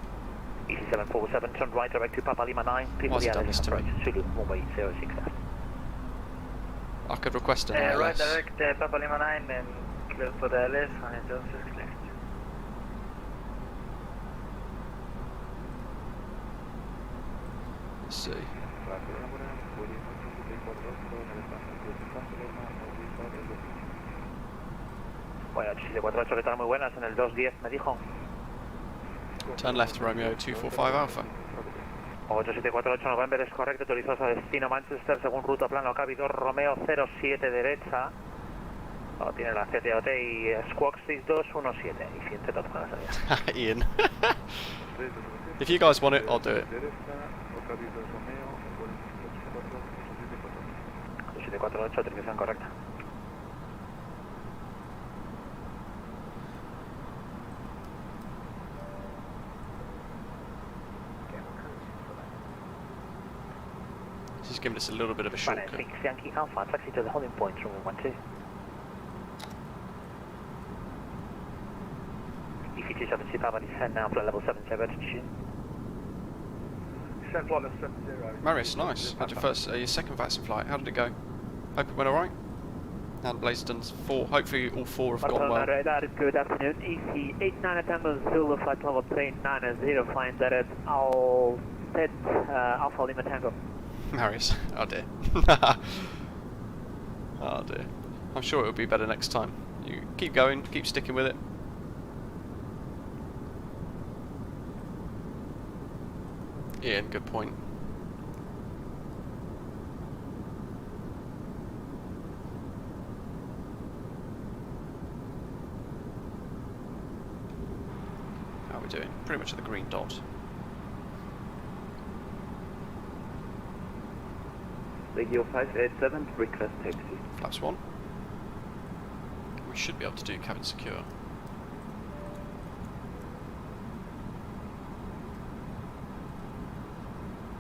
EC747, turn right direct to Papa Lima 9, people the done this to me? Zulu, runway 06 left. I could request an ALS. Right direct Papa Lima 9 and clear for the ALS and 06 left. Let's see. Bueno, 848 que están muy buenas, en el 210 me dijo. Turn left Romeo 245 Alpha. 8748 November es correcto, autorizados a destino Manchester según ruta plano Cavidor Romeo 07 derecha. Tiene la CTOT Squawk 6217 y 102 con la salida. Ian. If you guys want it, I'll do it. 2748, atribución correcta. She's giving us a little bit of a shortcut. 6 Yankee Alpha, taxi to the holding point, runway 12. EC272 Papa, descend now, flight level 70, altitude. Descend flight level 70. Marius, nice. Had your second VATSIM flight. How did it go? Hope it went alright. And Blaisden's 4. Hopefully all 4 have gone well. Good afternoon. EC89 Tango Zulu, flight level 390, flying direct all set Alpha Lima Tango. Marius, oh dear. Oh dear. I'm sure it'll be better next time. You keep going, keep sticking with it. Ian, good point. How are we doing? Pretty much at the green dot. Regio 587, request taxi. Flaps 1. We should be able to do cabin secure.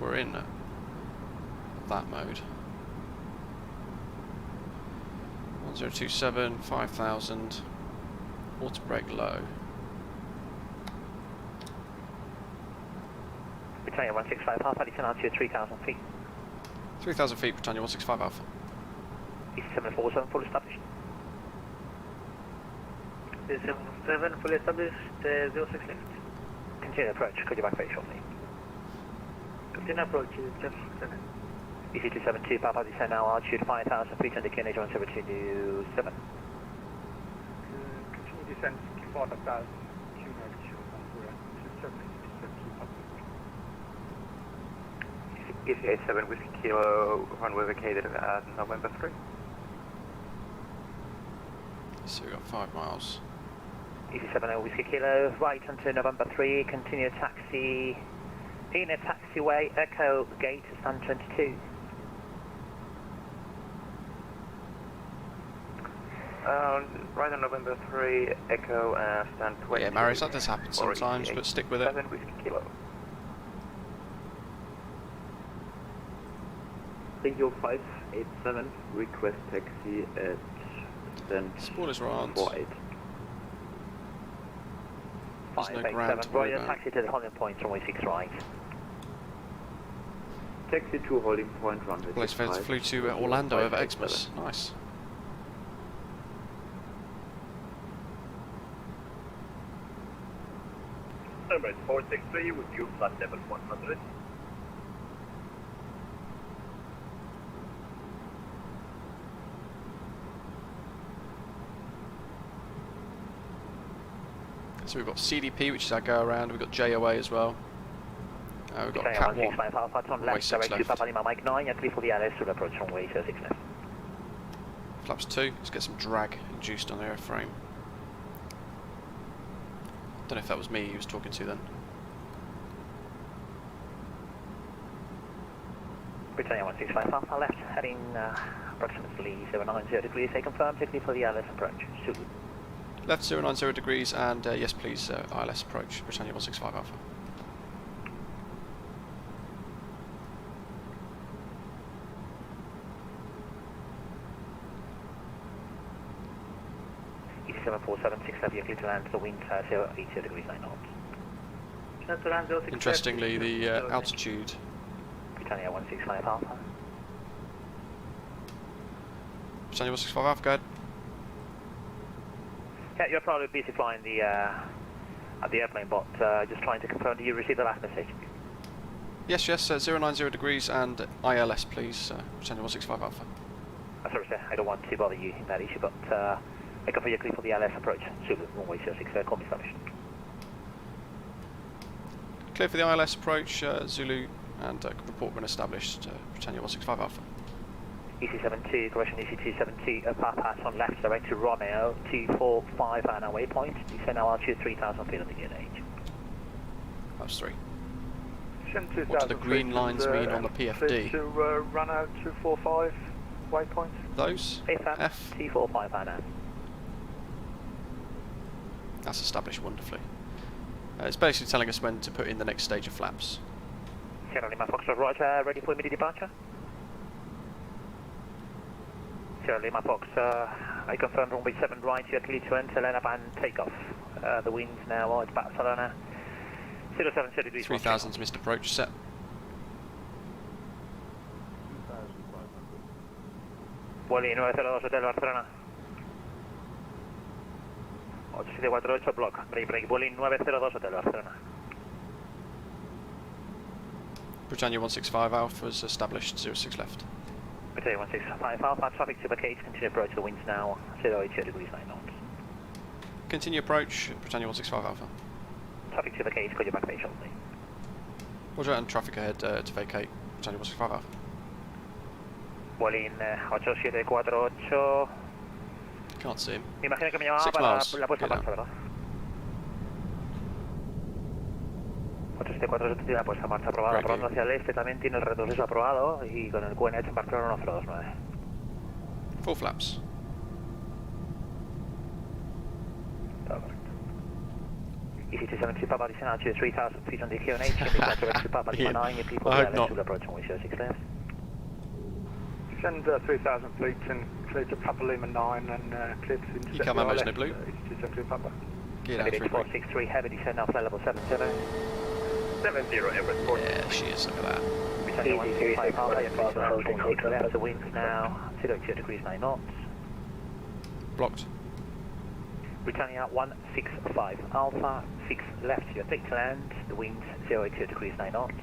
We're in that mode. 1027, 5000, auto brake low. Britannia 165 Alpha, descend altitude 3000 feet. 3000 feet, Britannia 165 Alpha. EC747 full established. EC747 fully established, 06 left. Continue approach, could you back very shortly. Continue approach, just 7. EC272 Papa, descend now, altitude 5000 feet, indicating 17227. Continue descent 5,000. EC87 Whiskey Kilo, runway vacated at November 3. So we've got 5 miles. EC70 Whiskey Kilo, right onto November 3, continue taxi, in a taxiway, Echo Gate, stand 22. Right on November 3, Echo, stand 20. Yeah, Marius, that does happen sometimes, but stick with it. 7 Whiskey Kilo. Regio 587, request taxi at stand Spoilers are on. 48. There's no ground to worry Royal about. taxi to the holding point, runway 6 right. Taxi to holding point, runway 6 Blaze right. flew to Orlando over Xmas. Nice. Number 463 with you, flight level 100. So we've got CDP, which is our go around. We've got JOA as well. We've got Cat 1. Runway 6 left. Papa Lima Mike 9, and 3 for the LS to approach runway 6 left. Flaps 2. Let's get some drag induced on the airframe. Don't know if that was me he was talking to then. Britannia 165 Alpha left, heading approximately 090 degrees. They confirm, technically for the LS approach. Super. Left 090 degrees and yes please, ILS approach, Britannia 165 Alpha. EC747 clear to land to the wind 080 degrees 9 knots. Interestingly, the altitude. Britannia 165 Alpha. Britannia 165 Alpha, go ahead. Yeah, you're probably busy flying the at the airplane, but just trying to confirm, do you receive the last message? Yes, 090 degrees and ILS please, Britannia 165 Alpha. Sorry sir, I don't want to bother you in that issue, but I confirm you're clear for the LS approach. Super, runway 06, call me established. Clear for the ILS approach, Zulu, and report when established, Britannia 165 Alpha. EC72, correction EC272, Papa on left direct to Romeo, 245 on our waypoint, descend now altitude 3,000 feet on the gear age. That's 3. What What do the green lines mean on the PFD? To run out 245 waypoint. Those? F? 245 Anna. That's established wonderfully. It's basically telling us when to put in the next stage of flaps. Sierra Lima Foxtrot, roger, ready for immediate departure? Sierra Lima Fox, I confirm runway 7 right, you're clear to enter, line up and take off. The wind's now at Barcelona, 070 degrees. 3000's missed approach, set. Vueling 902 Hotel Barcelona. 8748 block, break, Vueling 902 Hotel Barcelona. Britannia 165 Alpha is established, 06 left. Britannia 165 Alpha, traffic to vacate, continue approach, the wind's now 080 degrees 9 knots. Continue approach, Britannia 165 Alpha. Traffic to vacate, call you back very shortly. Roger, and traffic ahead to vacate, Britannia 165 Alpha. Vueling 8748. Can't see him. Me imagino que me llamaba 6 para miles. la puesta en marcha, ¿verdad? 8748 tiene la puesta en marcha aprobada, probando hacia el este también tiene el retroceso aprobado y con el QNH en Barcelona 1029. Full flaps. EC272 Papa descend altitude 3,000 feet on the QNH, and direct to Papa Lima 9, your people I hope not. will approach on 06 left. Send 3,000 feet and clear to Papa Lima 9 and clear to intercept. You come on, no blue. EC272 Papa. Get out, 463, heavy descend now, flight level 70. 70, Everett 4. Yeah, she is, look at that. Britannia 165 Alpha, holding 6 left, the wind's now 02 degrees 9 knots. Blocked. Britannia 165 Alpha, 6 left, you're take to land, the wind's 02 degrees 9 knots.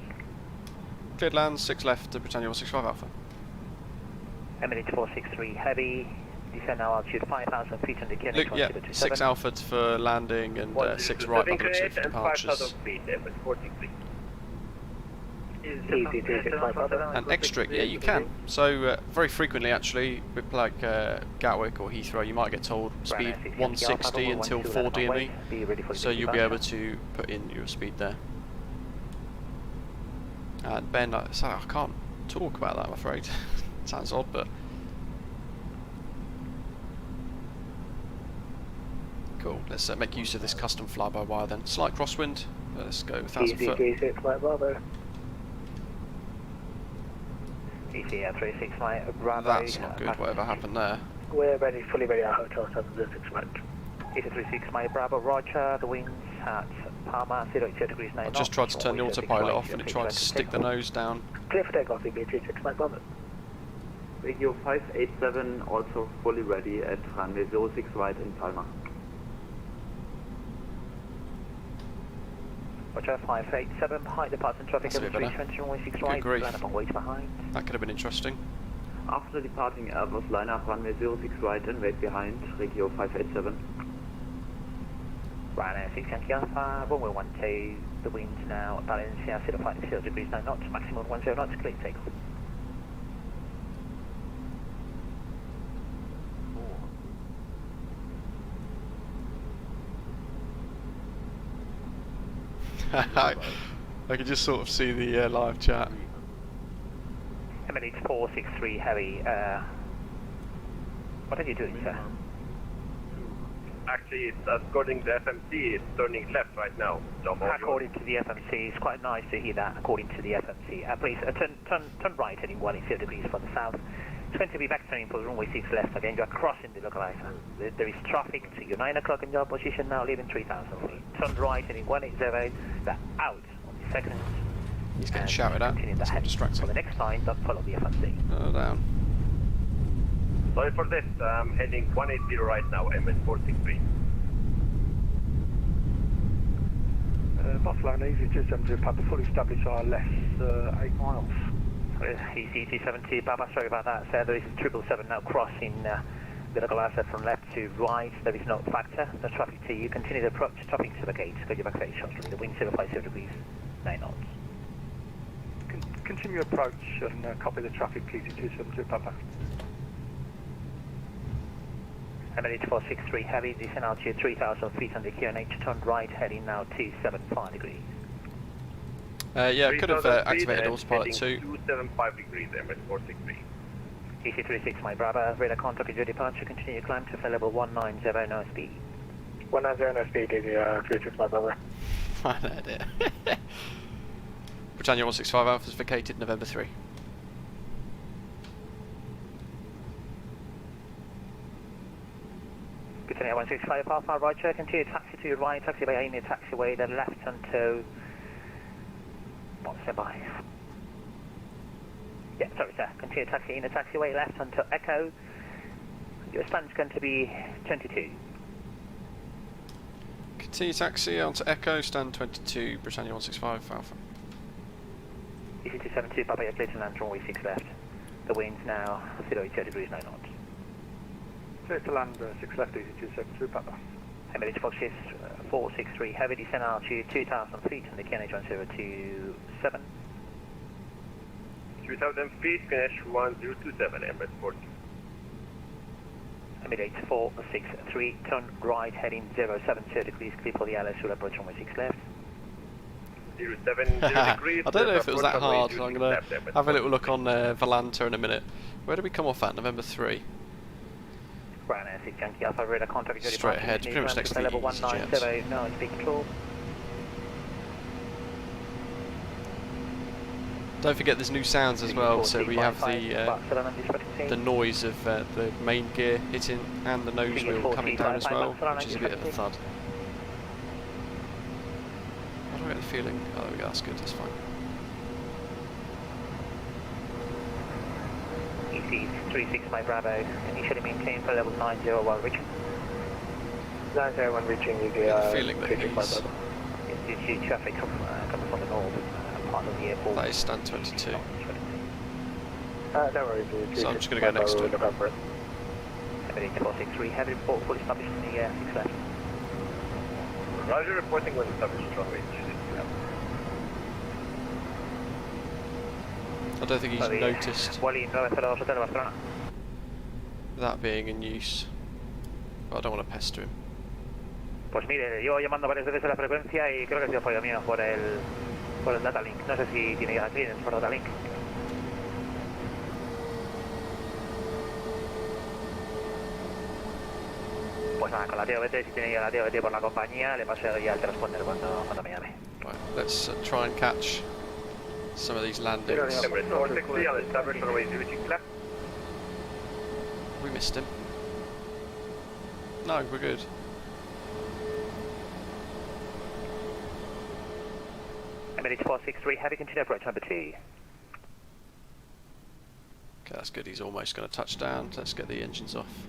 Cleared land, 6 left to Britannia 165 Alpha. Emirates 463 heavy, descend now altitude 5,000 feet on the QNH. Look, yeah, 6 Alpha for landing and 6 right by the looks of departures. feet, Everett 463. And extra, yeah, you can. So very frequently, actually, with like Gatwick or Heathrow, you might get told speed 160 until 4 DME. So you'll be able to put in your speed there. And Ben, sorry, I can't talk about that, I'm afraid. Sounds odd, but cool. Let's make use of this custom fly-by-wire then. Slight crosswind. Let's go 1,000 foot. EC36 Mike, Bravo. That's not good, whatever happened there. We're ready, fully ready at Hotel 706 Mike. EC36 Mike, Bravo, Roger, the winds at Palma, 02 degrees 9 I just tried to turn the autopilot off and it tried to stick the nose down. Clear for takeoff, EB36 Mike, Bravo. Regio 587 also fully ready at runway 06 right in Palma. Roger, 587, behind departing traffic at 320, runway 6 right, line up and wait behind. That could have been interesting. After departing Airbus, line up runway 06 right and wait behind, Regio 587. Ryanair 6 Yankee Alpha, runway 12, the winds now at Valencia, 050 degrees 9 knots, maximum 10 knots, clear takeoff. I can just sort of see the live chat. Emirates 463 heavy, what are you doing, sir? Actually, it's according to the FMC, it's turning left right now. According to the FMC, it's quite nice to hear that, according to the FMC. Please, turn right heading 180 degrees for the south. It's going to be back turning for runway 6 left again, you are crossing the localizer. There is traffic to your 9 o'clock in your position now, leaving 3,000 feet. Turn right heading 180, that out on the second. He's getting shouted at, it's not distracting. For the next line, don't follow the FMC. Oh, down. Sorry for this, I'm heading 180 right now, MS 463. Barcelona, EC272 Papa, fully established ILS, 8 miles. EC272 Papa, sorry about that, sir. There is 777 now crossing the localizer from left to right. There is no factor, no traffic to you. Continue the approach, traffic to the gate. Go back very shortly. The wind 050 degrees, 9 knots. continue approach and copy the traffic, please, 272 Papa. Emirates 463 heavy, descend altitude 3,000 feet on the QNH, turn right, heading now 275 degrees. Yeah, could have activated Autopilot 2. 275 degrees, Emirates 463. EC36, my Bravo, radar contact at your departure, continue climb to flight level 190, no speed. 190, no speed, easy, 36, my Bravo. Fine idea. Britannia 165 Alpha is vacated November 3. Britannia 165 Alpha, Roger, continue taxi to your right, taxiway A near taxiway, then left until... stand by. Yeah, sorry sir, continue taxi in the taxiway, left until Echo. Your stand's going to be 22. Continue taxi onto Echo, stand 22, Britannia 165 Alpha. EC272, Papa, clear to land, runway 6 left. The wind's now 080 degrees, 9 knots. Clear to land, 6 left, EC272 Papa. Emirates Foxes 463, heavy descent altitude 2,000 feet on the QNH 1027. 2,000 feet, QNH 1027, Emirates 40. Emirates 463, turn right, heading 070 degrees, clear for the LS, will approach runway 6 left. 070 degrees. I don't know if it was that hard, so I'm going to have a little look on Volanta in a minute. Where do we come off at? November 3? Ryanair 6 Yankee Alpha, radar contact, straight ahead, pretty much next to the level 190, no, speed control. Don't forget there's new sounds as well, so we have the noise of the main gear hitting and the nose wheel coming down as well, which is a bit of a thud. How do I get the feeling? Oh, there we go, that's good, that's fine. EC36, my Bravo, initially maintain for level 90 while reaching. 901 reaching I get the feeling that it's due to traffic coming from the north. Part of the airport. That is stand 22. Don't worry, so I'm just going to go next to it. Emirates 463, heavy report fully established in the 6 left. Roger, reporting when established runway 6 I don't think he's noticed that being in use, but I don't want to pester him. Pues mire, yo llamando varias veces a la frecuencia y creo que ha sido fallo mío por el data link. No sé si tiene ya clearance por data link. Pues nada, con la TOBT, si tiene ya la TOBT por la compañía, le paso ya el transponder cuando me llame. Right, let's try and catch some of these landings. We missed him. No, we're good. Emirates 463, heavy, continue approach number 2. Okay, that's good, he's almost going to touch down. Let's get the engines off.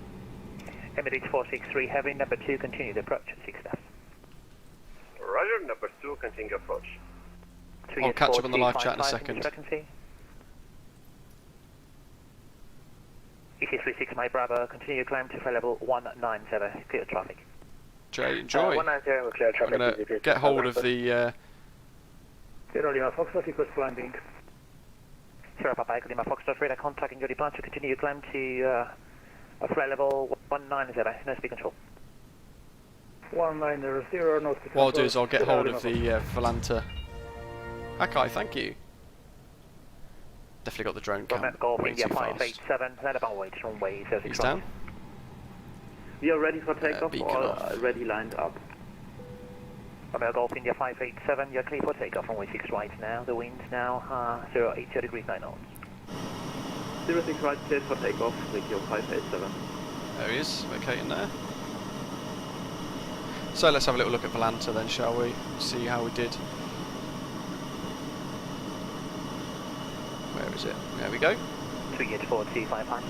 Emirates 463, heavy, number 2, continue the approach, 6 left. Roger, number 2, continue approach. I'll catch up on the live chat in a second. EC36, my Bravo, continue climb to flight level 197, clear traffic. Jay, enjoy. 190, clear traffic. I'm going to get hold of the... Sierra Lima Foxtrot, request landing. Sierra Papa, Lima Foxtrot, radar contact in your departure, continue climb to flight level 197, no speed control. 190, no speed control. What I'll do is I'll get hold of the Volanta. Hakai, thank you. Definitely got the drone cam way too fast. 587, He's down. We are ready for takeoff or already lined up? Romeo Golf India 587, you're clear for takeoff, runway 6 right now. The wind's now 080 degrees 9 knots. 06 right, clear for takeoff, Regio 587. There he is, vacating there. So let's have a little look at Volanta then, shall we? See how we did. Where is it? There we go. 384255.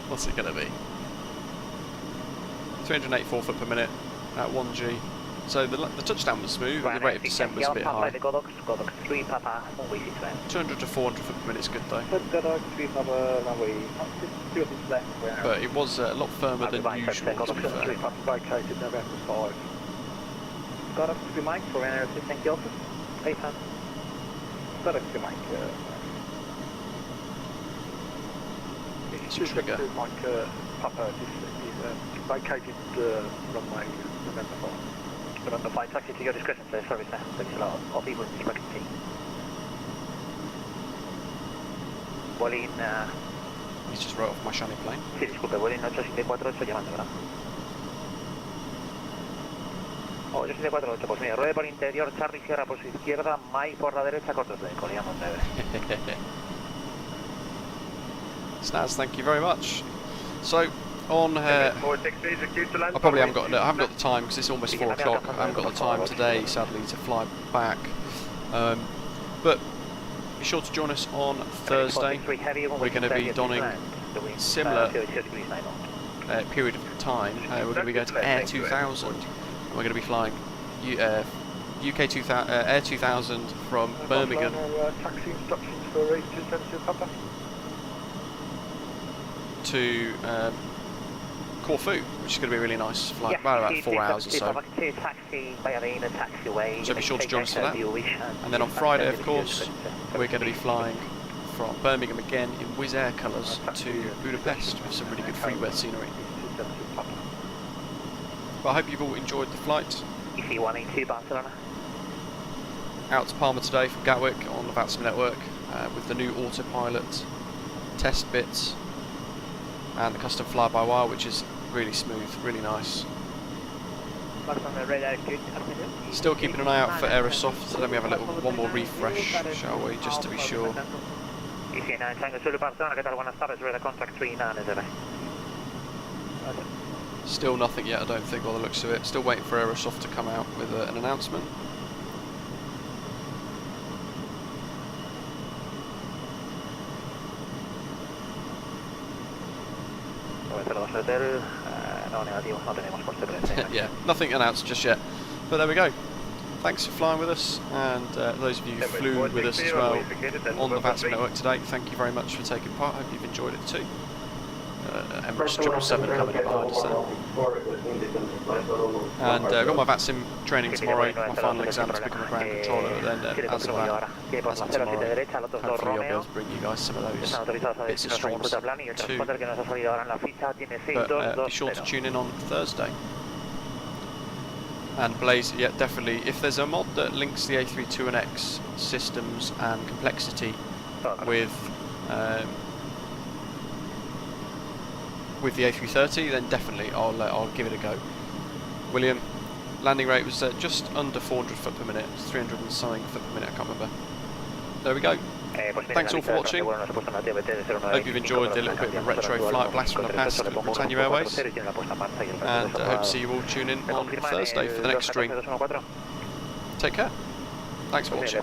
What's it going to be? 384 foot per minute at 1G. So the touchdown was smooth, but the rate of descent was a bit high. 200 to 400 foot per minute is good though. But it was a lot firmer than usual, to be fair. Got up to Mike for an assistant Kyoto. 800. Got up to Mike. Trigger. Mike Papa is vacated runway November 5. November 5, taxi to your discretion, sir. Sorry, sir. There's a lot of people in the frequency. Bolin. He's just wrote off my shiny plane. Sí, disculpe, Bolin 8748 llamando, ¿verdad? 8748, pues mira, ruede por interior, Charlie cierra por su izquierda, Mike por la derecha, cortos de colíamos 9. Snaz, thank you very much. So, on I probably haven't got the time because it's almost 4 o'clock. I haven't got the time today, sadly, to fly back. But be sure to join us on Thursday. We're going to be donning similar period of time. We're going to be going to Air 2000. And we're going to be flying UK 2000, Air 2000 from Birmingham. Taxi instructions for 8272 Papa. To Corfu, which is going to be a really nice flight, about 4 hours or so. So be sure to join us for that. And then on Friday, of course, we're going to be flying from Birmingham again in Wizz Air colours to Budapest with some really good freeware scenery. But I hope you've all enjoyed the flight. Out to Palma today from Gatwick on the VATSIM network with the new Autopilot test bits and the custom fly-by-wire, which is really smooth, really nice. Still keeping an eye out for Aerosoft, so let me have a one more refresh, shall we, just to be sure. Still nothing yet, I don't think, by the looks of it. Still waiting for Aerosoft to come out with an announcement. Yeah, nothing announced just yet. But there we go. Thanks for flying with us, and those of you who flew with us as well on the VATSIM network today, thank you very much for taking part. Hope you've enjoyed it too. Emirates 777 coming in behind us there. And I've got my VATSIM training tomorrow, my final exam to become a ground controller, but then as of tomorrow, hopefully I'll be able to bring you guys some of those bits and streams too. But be sure to tune in on Thursday. And Blaze, yeah, definitely, if there's a mod that links the A32NX systems and complexity with the A330, then definitely I'll give it a go. William, landing rate was just under 400 foot per minute, 300 and something foot per minute, I can't remember. There we go. Thanks all for watching. Hope you've enjoyed the little bit of a retro flight blast from the past with Britannia Airways. And I hope to see you all tune in on Thursday for the next stream. Take care. Thanks for watching.